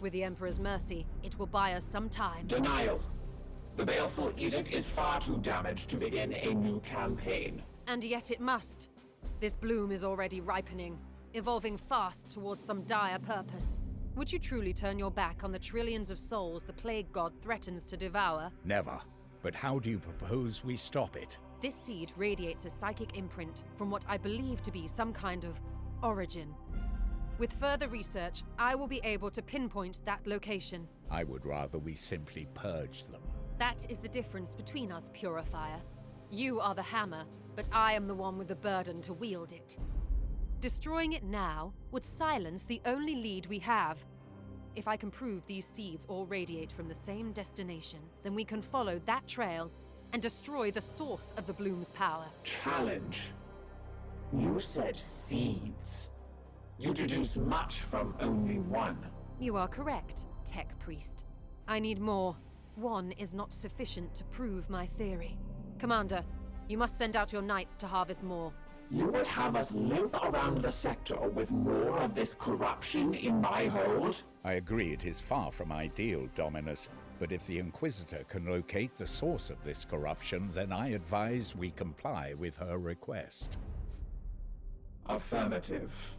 With the Emperor's mercy, it will buy us some time. Denial. The baleful edict is far too damaged to begin a new campaign. And yet it must. This bloom is already ripening. evolving fast towards some dire purpose. Would you truly turn your back on the trillions of souls the Plague God threatens to devour? Never. But how do you propose we stop it? This seed radiates a psychic imprint from what I believe to be some kind of origin. With further research, I will be able to pinpoint that location. I would rather we simply purge them. That is the difference between us, Purifier. You are the hammer, but I am the one with the burden to wield it. Destroying it now would silence the only lead we have. If I can prove these seeds all radiate from the same destination, then we can follow that trail and destroy the source of the bloom's power. Challenge. You said seeds. You deduce much from only one. You are correct, Tech Priest. I need more. One is not sufficient to prove my theory. Commander, you must send out your knights to harvest more. You would have us limp around the sector with more of this corruption in my hold? I agree it is far from ideal, Dominus, but if the Inquisitor can locate the source of this corruption, then I advise we comply with her request. Affirmative.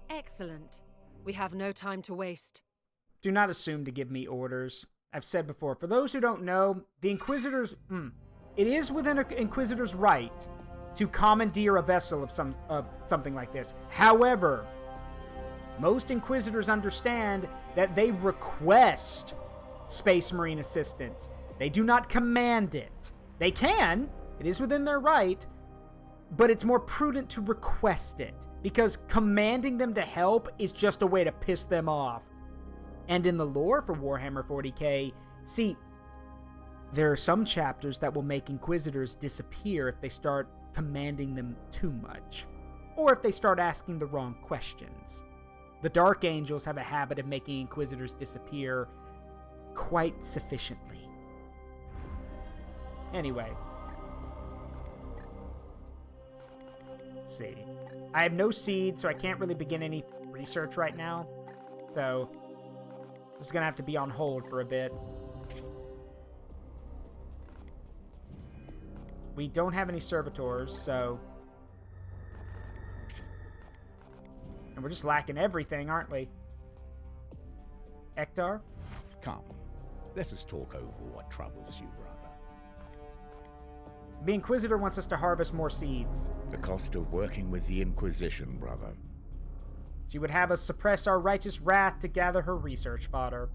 Excellent. We have no time to waste. Do not assume to give me orders. I've said before, for those who don't know, the Inquisitors... it is within an Inquisitor's right to commandeer a vessel of something like this. However, most Inquisitors understand that they request Space Marine assistance. They do not command it. They can. It is within their right. But it's more prudent to request it, because commanding them to help is just a way to piss them off. And in the lore for Warhammer 40k, see, there are some chapters that will make Inquisitors disappear if they start commanding them too much, or if they start asking the wrong questions. The Dark Angels have a habit of making Inquisitors disappear quite sufficiently. Anyway. Let's see. I have no seed, so I can't really begin any research right now. So, this is going to have to be on hold for a bit. We don't have any servitors, so... And we're just lacking everything, aren't we? Ektar? Come, let us talk over what troubles you, brother. The Inquisitor wants us to harvest more seeds. The cost of working with the Inquisition, brother. She would have us suppress our righteous wrath to gather her research fodder.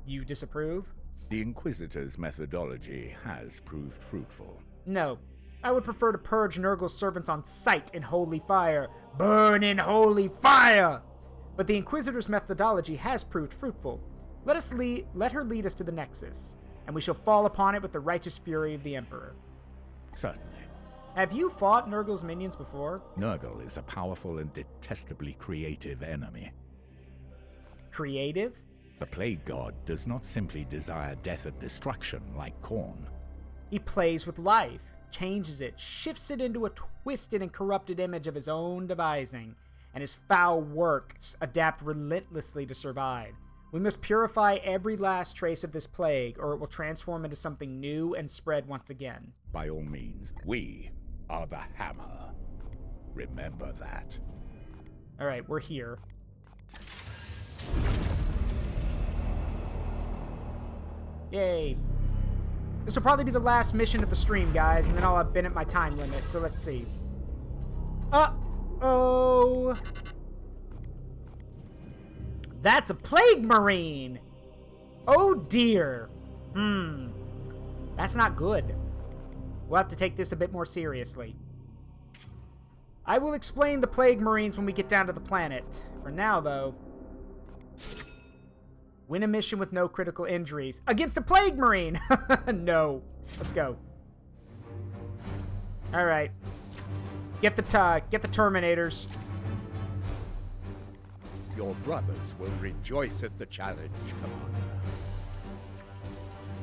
You disapprove? The Inquisitor's methodology has proved fruitful. No. I would prefer to purge Nurgle's servants on sight in holy fire. Burn in holy fire! But the Inquisitor's methodology has proved fruitful. Let her lead us to the Nexus, and we shall fall upon it with the righteous fury of the Emperor. Certainly. Have you fought Nurgle's minions before? Nurgle is a powerful and detestably creative enemy. Creative? The Plague God does not simply desire death and destruction like Khorne. He plays with life, changes it, shifts it into a twisted and corrupted image of his own devising, and his foul works adapt relentlessly to survive. We must purify every last trace of this plague, or it will transform into something new and spread once again. By all means, we are the hammer. Remember that. Alright, we're here. Yay. This will probably be the last mission of the stream, guys, and then I'll have been at my time limit, so let's see. Uh-oh! That's a Plague Marine! Oh dear! That's not good. We'll have to take this a bit more seriously. I will explain the Plague Marines when we get down to the planet. For now, though... Win a mission with no critical injuries. Against a Plague Marine! No. Let's go. Alright. Get the Terminators. Your brothers will rejoice at the challenge, Commander.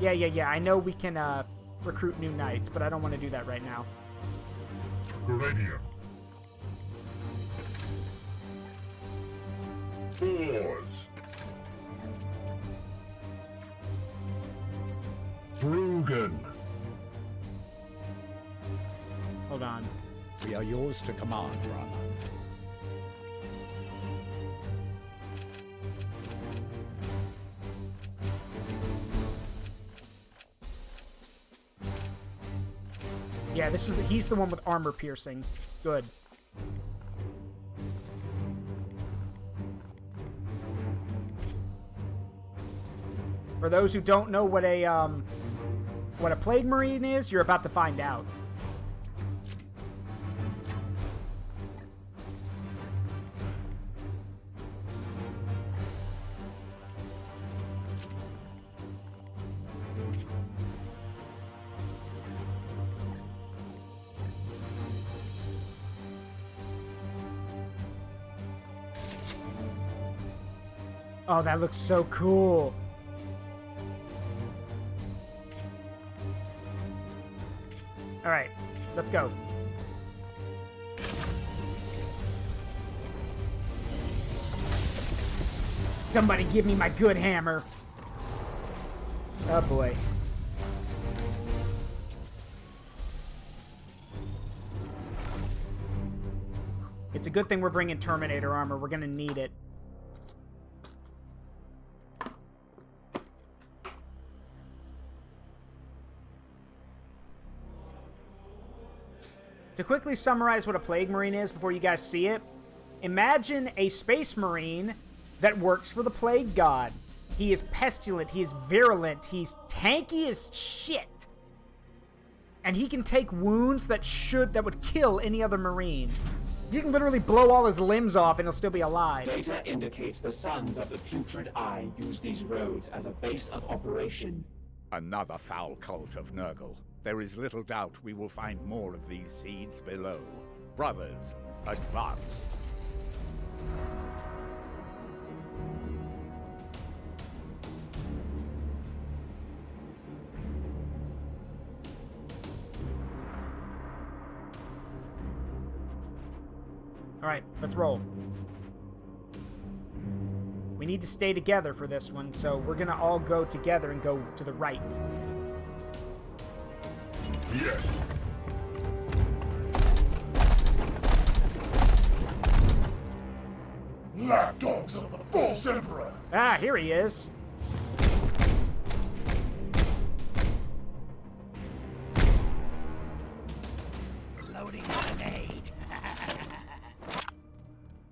Yeah. I know we can recruit new knights, but I don't want to do that right now. Palladium. Fours. Rugen. Hold on. We are yours to command, brother. Yeah, he's the one with armor piercing. Good. For those who don't know what a Plague Marine is, you're about to find out. Oh, that looks so cool. All right, let's go. Somebody give me my good hammer. Oh boy. It's a good thing we're bringing Terminator armor. We're gonna need it. To quickly summarize what a Plague Marine is before you guys see it, imagine a Space Marine that works for the Plague God. He is pestilent, he is virulent, he's tanky as shit. And he can take wounds that would kill any other Marine. You can literally blow all his limbs off and he'll still be alive. Data indicates the Sons of the Putrid Eye use these roads as a base of operation. Another foul cult of Nurgle. There is little doubt we will find more of these seeds below. Brothers, advance. All right, let's roll. We need to stay together for this one, so we're gonna all go together and go to the right. Yes. Lapdogs of the false emperor. Ah, here he is. Loading grenade.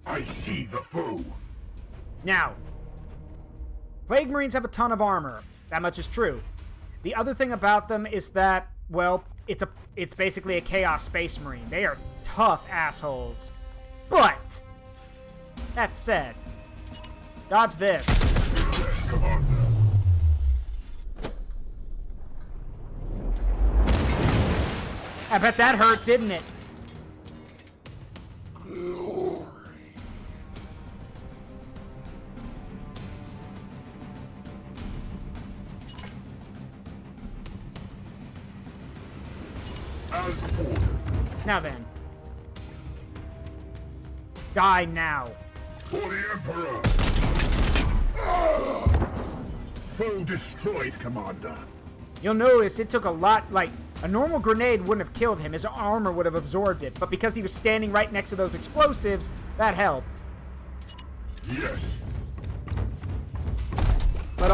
I see the foe. Now, Plague Marines have a ton of armor. That much is true. The other thing about them is that, well, it's basically a Chaos Space Marine. They are tough assholes. But, that said, dodge this. I bet that hurt, didn't it? Glory. As ordered. Now then. Die now. For the Emperor! Foe destroyed, Commander. You'll notice it took a lot, like, a normal grenade wouldn't have killed him. His armor would have absorbed it. But because he was standing right next to those explosives, that helped. Yes. But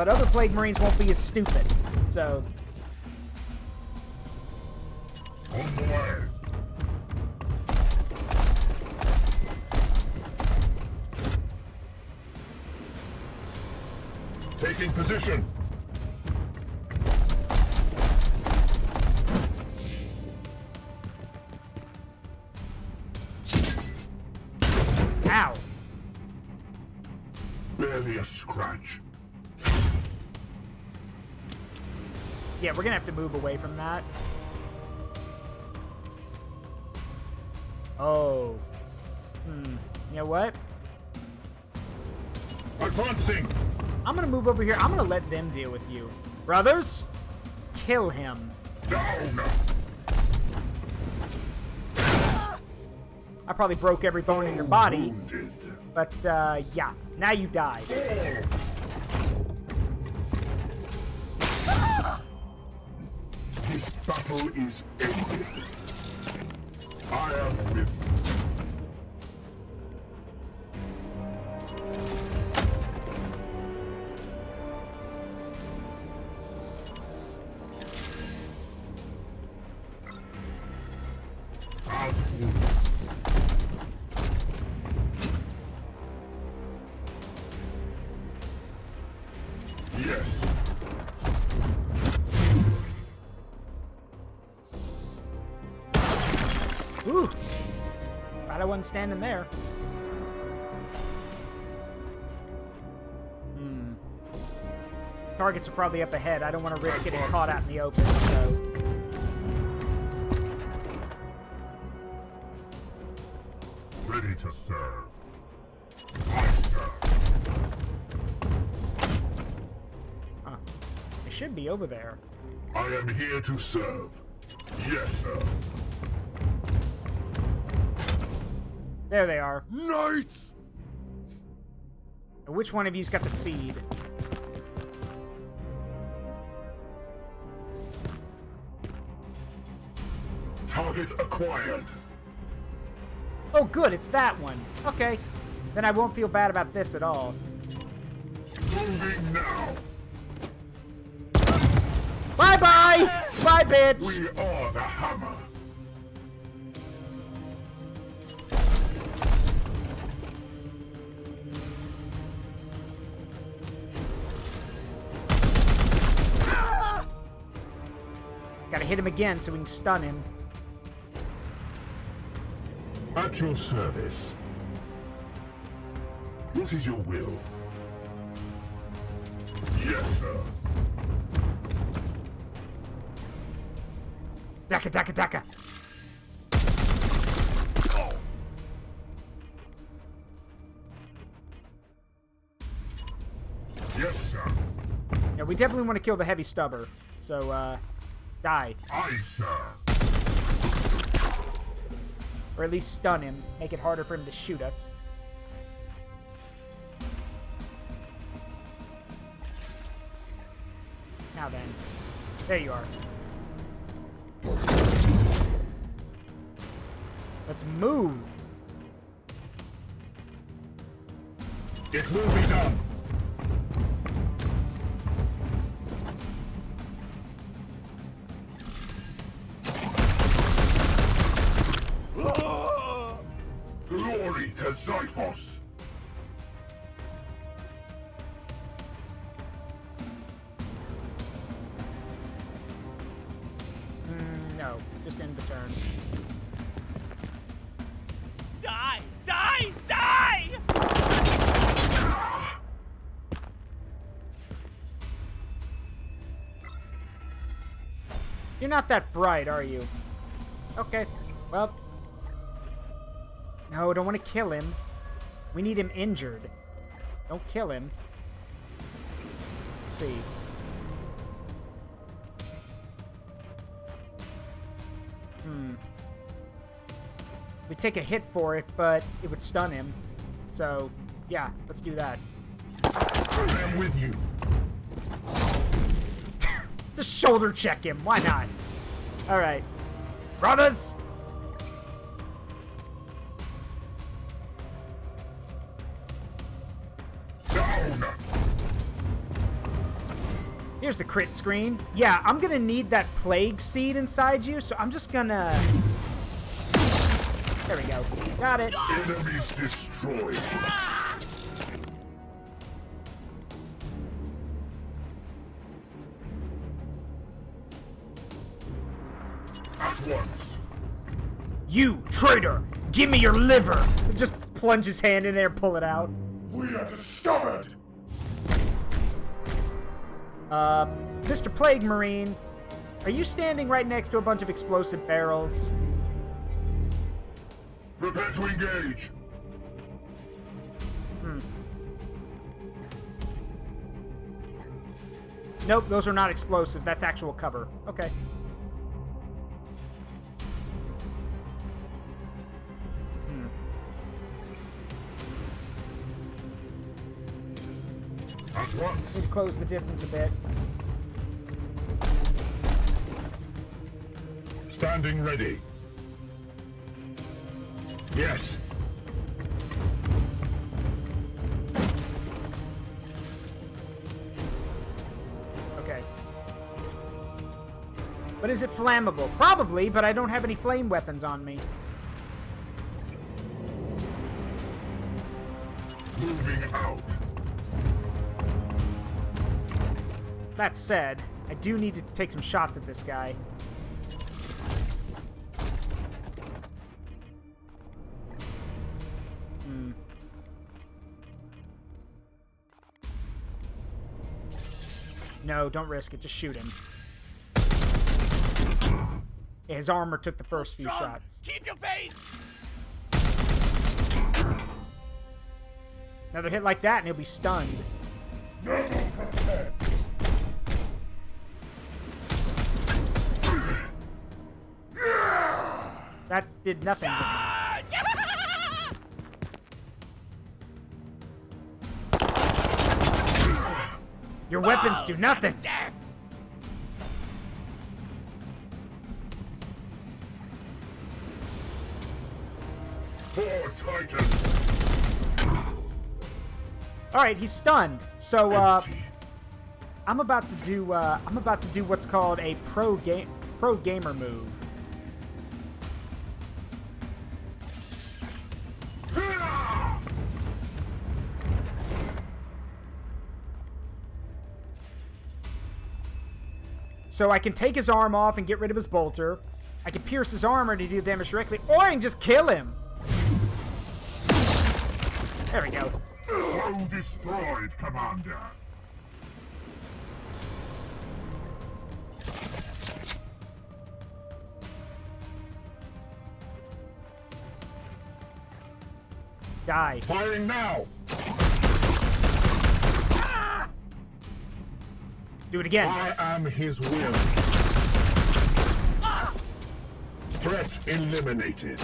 other Plague Marines won't be as stupid. So... On the way. Taking position. Ow. Barely a scratch. Yeah, we're gonna have to move away from that. Oh. You know what? Advancing. I'm gonna move over here. I'm gonna let them deal with you. Brothers, kill him. Down. I probably broke every bone in your body. But, yeah. Now you die. This battle is ended. I am with Yes. Ooh. Glad I wasn't standing there. Targets are probably up ahead. I don't want to risk getting caught out in the open, so... Ready to serve. I serve. Huh. They should be over there. I am here to serve. Yes, sir. There they are. Knights! Which one of you's got the seed? Target acquired. Oh, good, it's that one. Okay. Then I won't feel bad about this at all. Moving now. Bye-bye! Bye, bitch! We are the hammer. Gotta hit him again so we can stun him. At your service. What is your will? Yes, sir. Daka, daka, daka. Yes, sir. Yeah, we definitely want to kill the heavy stubber. So, die. Aye, sir. Or at least stun him. Make it harder for him to shoot us. Now then. There you are. Let's move. It will be done. Glory to Zyphos! No, just end the turn. Die! Die! Die! You're not that bright, are you? Okay, well... No, don't want to kill him. We need him injured. Don't kill him. Let's see. We take a hit for it, but it would stun him. So, yeah, let's do that. I am with you. Just shoulder check him. Why not? Alright. Brothers! Down! Here's the crit screen. Yeah, I'm gonna need that plague seed inside you, so I'm just gonna... There we go. Got it. Enemies destroyed. At once. You, traitor! Give me your liver! Just plunge his hand in there, pull it out. We are discovered! Mr. Plague Marine, are you standing right next to a bunch of explosive barrels? Prepare to engage! Nope, those are not explosive. That's actual cover. Okay. At once. Need to close the distance a bit. Standing ready. Yes. Okay. But is it flammable? Probably, but I don't have any flame weapons on me. Moving out. that said, I do need to take some shots at this guy. No, don't risk it. Just shoot him. Yeah, his armor took the first few shots. Keep your faith! Another hit like that and he'll be stunned. That did nothing. Your weapons do nothing. Poor Titan. All right, he's stunned. So I'm about to do what's called a pro gamer move. So I can take his arm off and get rid of his bolter. I can pierce his armor to deal damage directly, or I can just kill him. There we go. Well destroyed, Commander. Die. Firing now. Do it again. I am his will. Threat eliminated.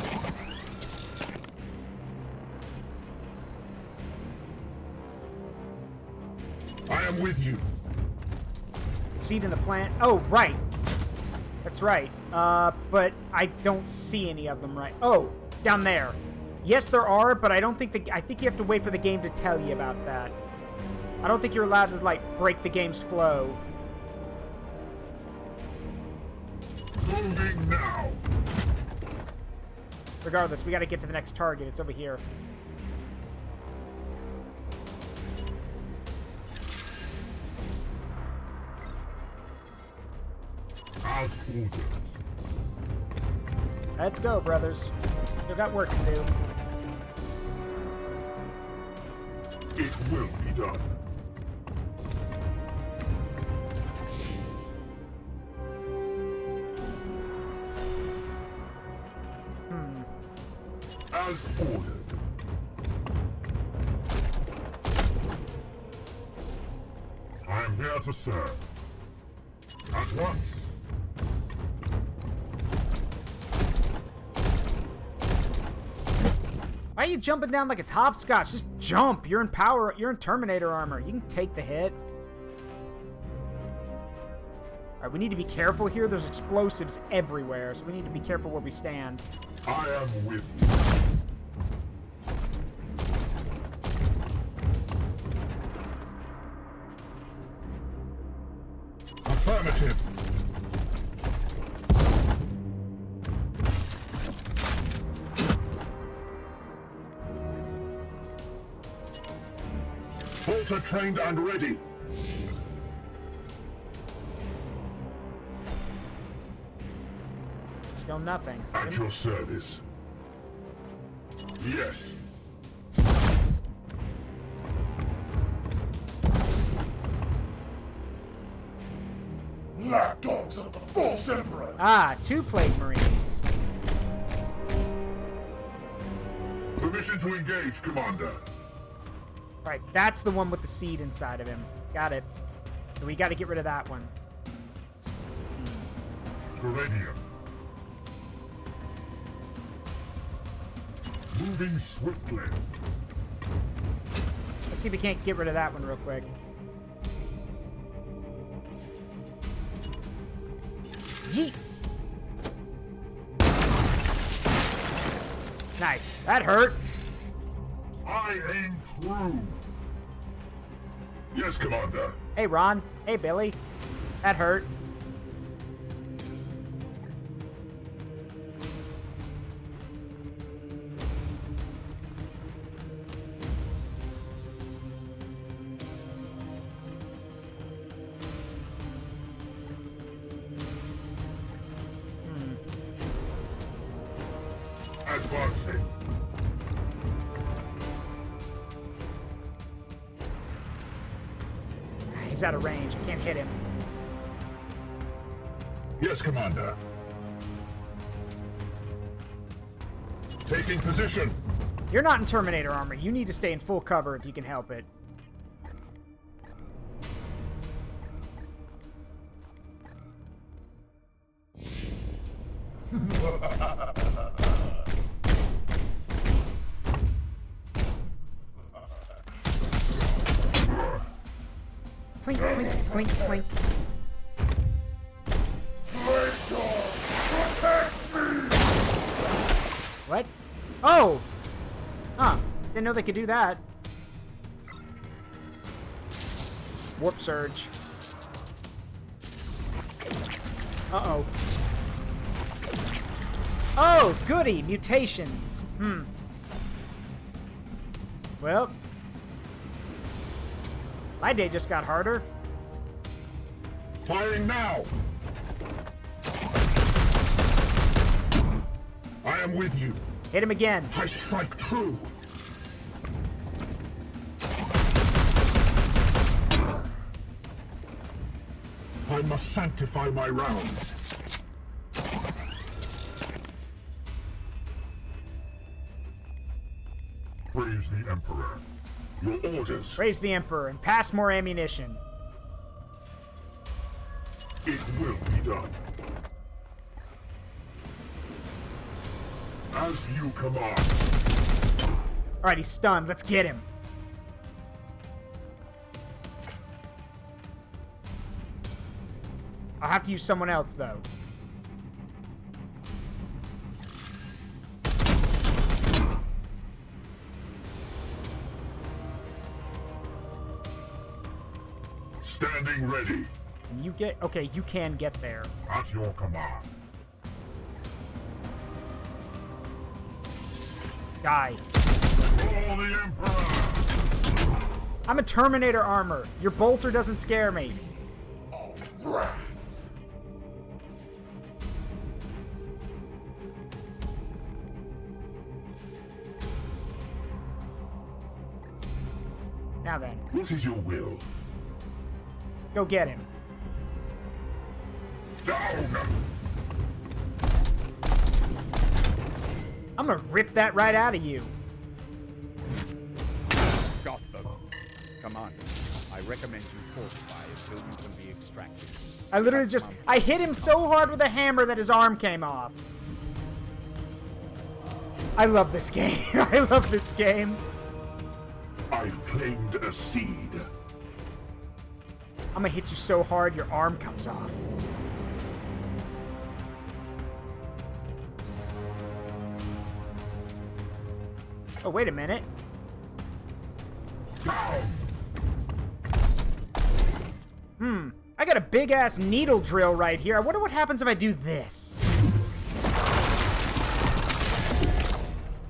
I am with you. Seed in the plant. Oh, right. That's right. But I don't see any of them right. Oh, down there. Yes, there are, but I don't think I think you have to wait for the game to tell you about that. I don't think you're allowed to, like, break the game's flow. Moving now. Regardless, we gotta get to the next target. It's over here. As ordered. Let's go, brothers. Still got work to do. It will be done. As ordered. I am here to serve. At once. Why are you jumping down like a topscotch? Just jump. You're in power. You're in Terminator armor. You can take the hit. All right, we need to be careful here. There's explosives everywhere, so we need to be careful where we stand. I am with you. Affirmative. Bolter trained and ready. Still nothing. At your service. Yes. Lapdogs of the false emperor. Ah, 2 Plague Marines. Permission to engage, Commander. Right, that's the one with the seed inside of him. Got it. So we got to get rid of that one. Geranium. Moving swiftly. Let's see if we can't get rid of that one real quick. Yeet! Nice. That hurt. I aim true. Yes, Commander. Hey, Ron. Hey, Billy. That hurt. He's out of range. I can't hit him. Yes, Commander. Taking position. You're not in Terminator armor. You need to stay in full cover if you can help it. Clink, clink, clink, clink. What? Oh! Huh. Didn't know they could do that. Warp surge. Uh-oh. Oh, goody! Mutations. Well. My day just got harder. Firing now! I am with you. Hit him again. I strike true. I must sanctify my rounds. Praise the Emperor. Your orders. Praise the Emperor and pass more ammunition. It will be done. As you command. Alright, he's stunned. Let's get him. I'll have to use someone else, though. Standing ready. Can you get... Okay, you can get there. At your command. Die. For the Emperor! I'm a Terminator armor. Your bolter doesn't scare me. Now then. What is your will? Go get him. Down! I'm gonna rip that right out of you. Got them. Commander, I recommend you fortify until you can be extracted. I literally just... I hit him so hard with a hammer that his arm came off. I love this game. I love this game. I've claimed a seed. I'm gonna hit you so hard your arm comes off. Oh, wait a minute. I got a big-ass needle drill right here. I wonder what happens if I do this.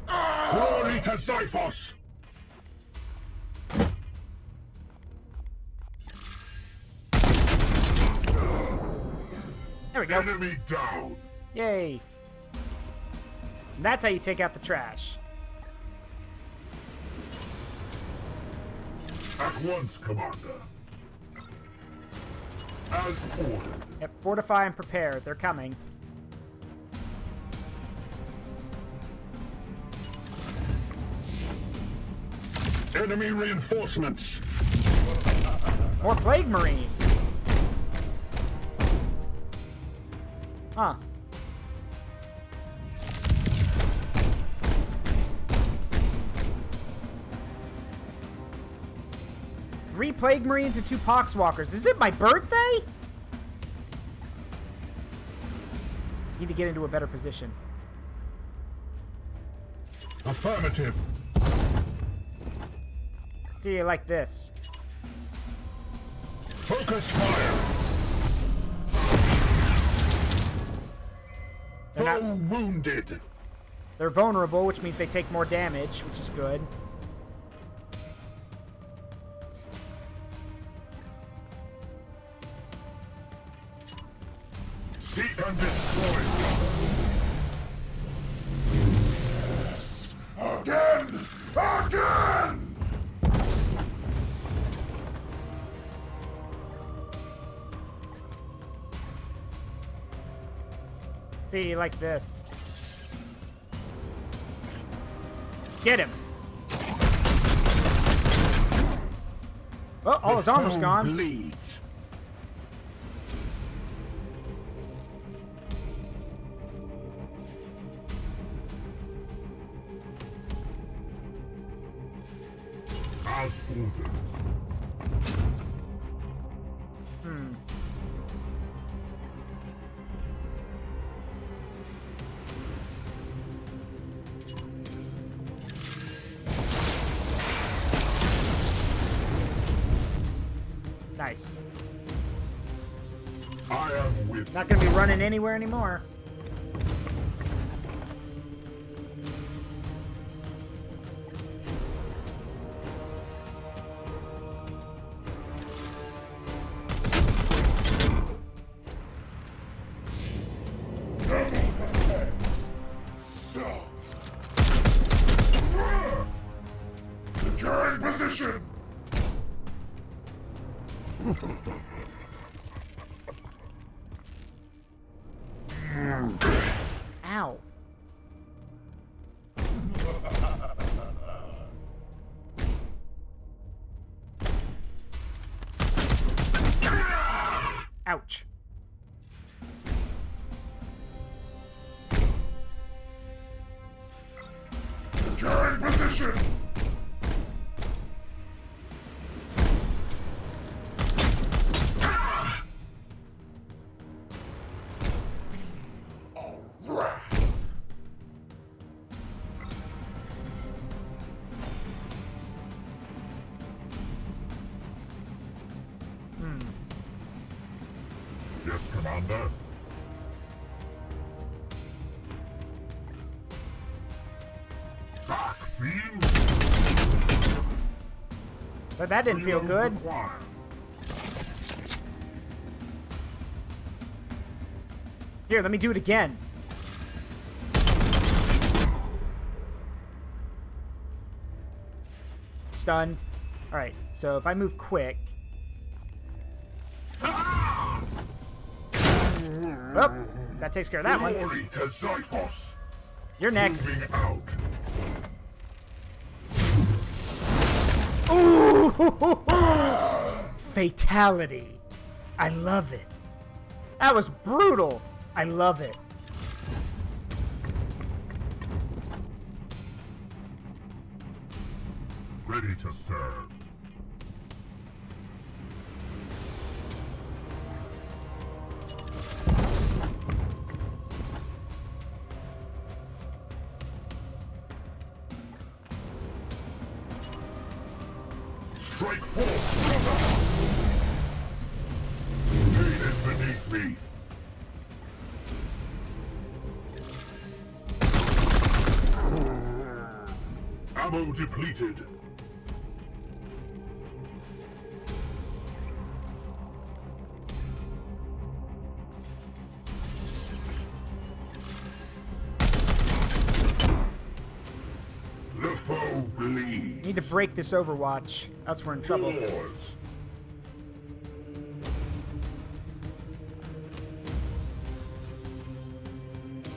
Glory to Xiphos! There we go. Enemy down. Yay. And that's how you take out the trash. At once, Commander. As ordered. Yep, fortify and prepare. They're coming. Enemy reinforcements. More Plague Marines. Huh. Three Plague Marines and 2 Poxwalkers. Is it my birthday? Need to get into a better position. Affirmative. See, like this. Focus fire. They're Foe wounded. They're vulnerable, which means they take more damage, which is good. Seek and destroy. Yes. Again! Again! See, like this. Get him. Well, all his armor's gone. Bleeds. As ordered. Nice. I am with Not gonna be running anywhere anymore. Securing position. Ow. Ouch. Securing position. Yes, Commander. Back, fiend. But that didn't feel good. Here, let me do it again. Stunned. Alright, so if I move quick... Oh, that takes care of that one. Glory to Zyphos. You're next. Moving out. Ooh! Fatality. I love it. That was brutal. I love it. Ready to serve. Strike force, brother! Pain is beneath me. Ammo depleted. The foe bleeds. Need to break this Overwatch. Else we're in trouble. Wars.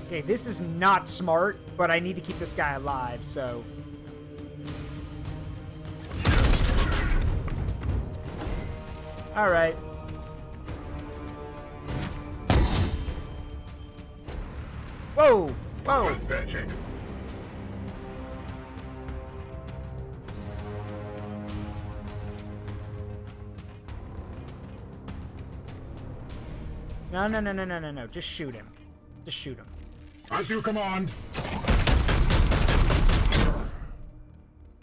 Okay, this is not smart, but I need to keep this guy alive, so... Alright. Whoa! Whoa! Pathetic. No. Just shoot him. Just shoot him. As you command.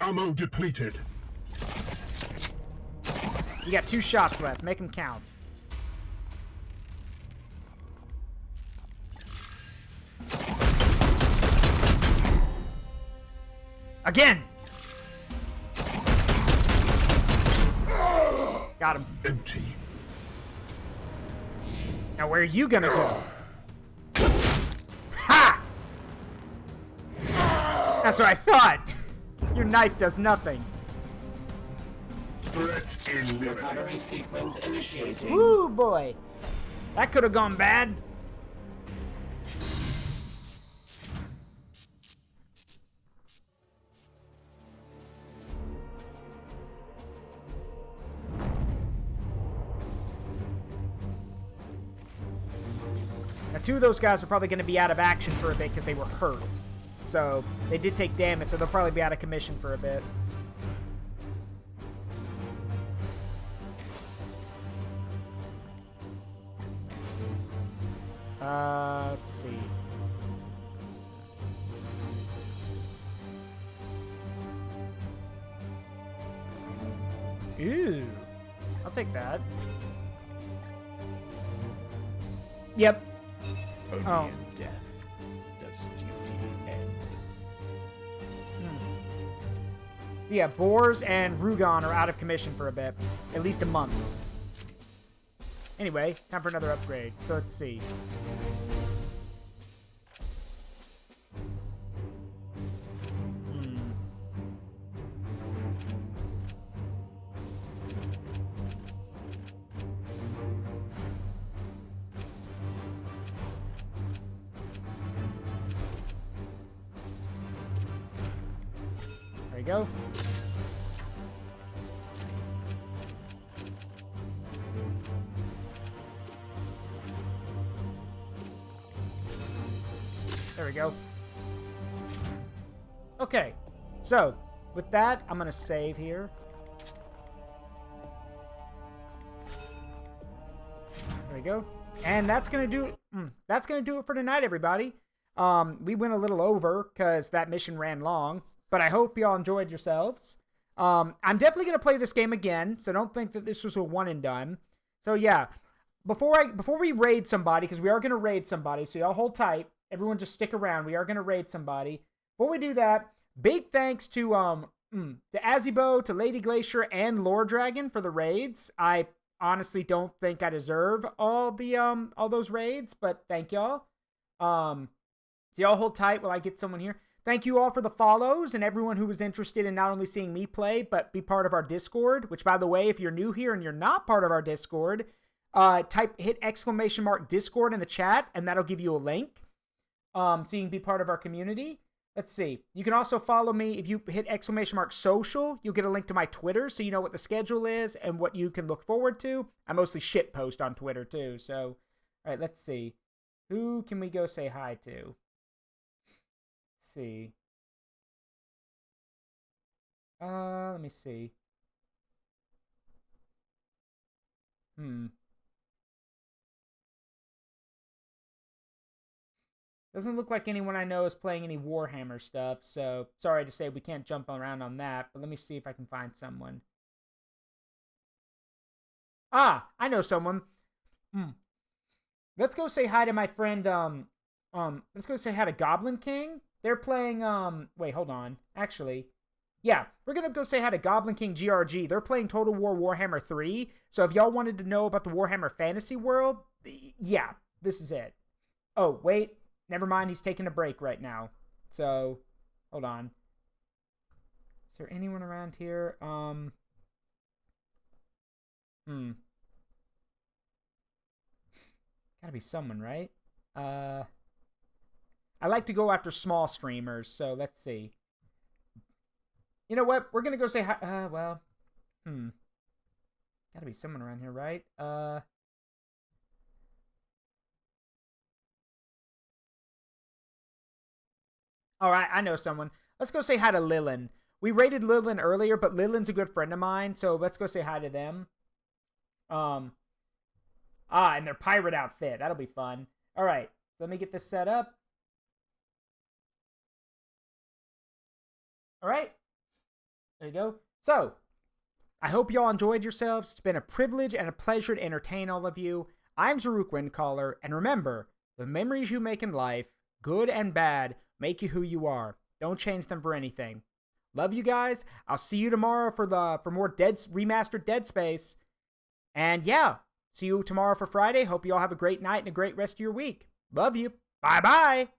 Ammo depleted. You got 2 shots left. Make them count. Again! Got him. Empty. Now where are you gonna go? Ha! That's what I thought! Your knife does nothing. Threat eliminated. Recovery sequence initiating. Woo, boy. That could have gone bad. Now, 2 of those guys are probably going to be out of action for a bit because they were hurt. So, they did take damage, so they'll probably be out of commission for a bit. Let's see. Ooh. I'll take that. Yep. Only in death does duty end. Yeah, Boars and Rugon are out of commission for a bit. At least a month. Anyway, time for another upgrade. So let's see. There you go. There we go. Okay, so with that, I'm gonna save here. There we go, and that's gonna do. That's gonna do it for tonight, everybody. We went a little over because that mission ran long, but I hope y'all enjoyed yourselves. I'm definitely gonna play this game again, so don't think that this was a one and done. So yeah, before we raid somebody, because we are gonna raid somebody, so y'all hold tight. Everyone just stick around. We are going to raid somebody. Before we do that, big thanks to Azibo, to Lady Glacier, and Lord Dragon for the raids. I honestly don't think I deserve all those raids, but thank y'all. So y'all hold tight while I get someone here. Thank you all for the follows and everyone who was interested in not only seeing me play, but be part of our Discord, which, by the way, if you're new here and you're not part of our Discord, hit !Discord in the chat, and that'll give you a link. So you can be part of our community. Let's see. You can also follow me. If you hit !social, you'll get a link to my Twitter, so you know what the schedule is and what you can look forward to. I mostly shit post on Twitter, too. So, all right, let's see. Who can we go say hi to? Let's see. Let me see. Doesn't look like anyone I know is playing any Warhammer stuff, so sorry to say we can't jump around on that, but let me see if I can find someone. Ah, I know someone. Let's go say hi to my friend, let's go say hi to Goblin King. They're playing, wait, hold on. Actually, yeah, we're gonna go say hi to Goblin King GRG. They're playing Total War Warhammer 3, so if y'all wanted to know about the Warhammer Fantasy World, yeah, this is it. Oh, wait. Never mind, he's taking a break right now. So, hold on. Is there anyone around here? Gotta be someone, right? I like to go after small streamers, so let's see. You know what? We're gonna go say hi. Gotta be someone around here, right? All right, I know someone. Let's go say hi to Lilin. We raided Lilin earlier, but Lilin's a good friend of mine, so let's go say hi to them. And their pirate outfit. That'll be fun. All right, so let me get this set up. All right, there you go. So, I hope y'all enjoyed yourselves. It's been a privilege and a pleasure to entertain all of you. I'm Zaruk Windcaller, and remember, the memories you make in life, good and bad, make you who you are. Don't change them for anything. Love you guys. I'll see you tomorrow for more remastered Dead Space. And yeah, see you tomorrow for Friday. Hope you all have a great night and a great rest of your week. Love you. Bye-bye.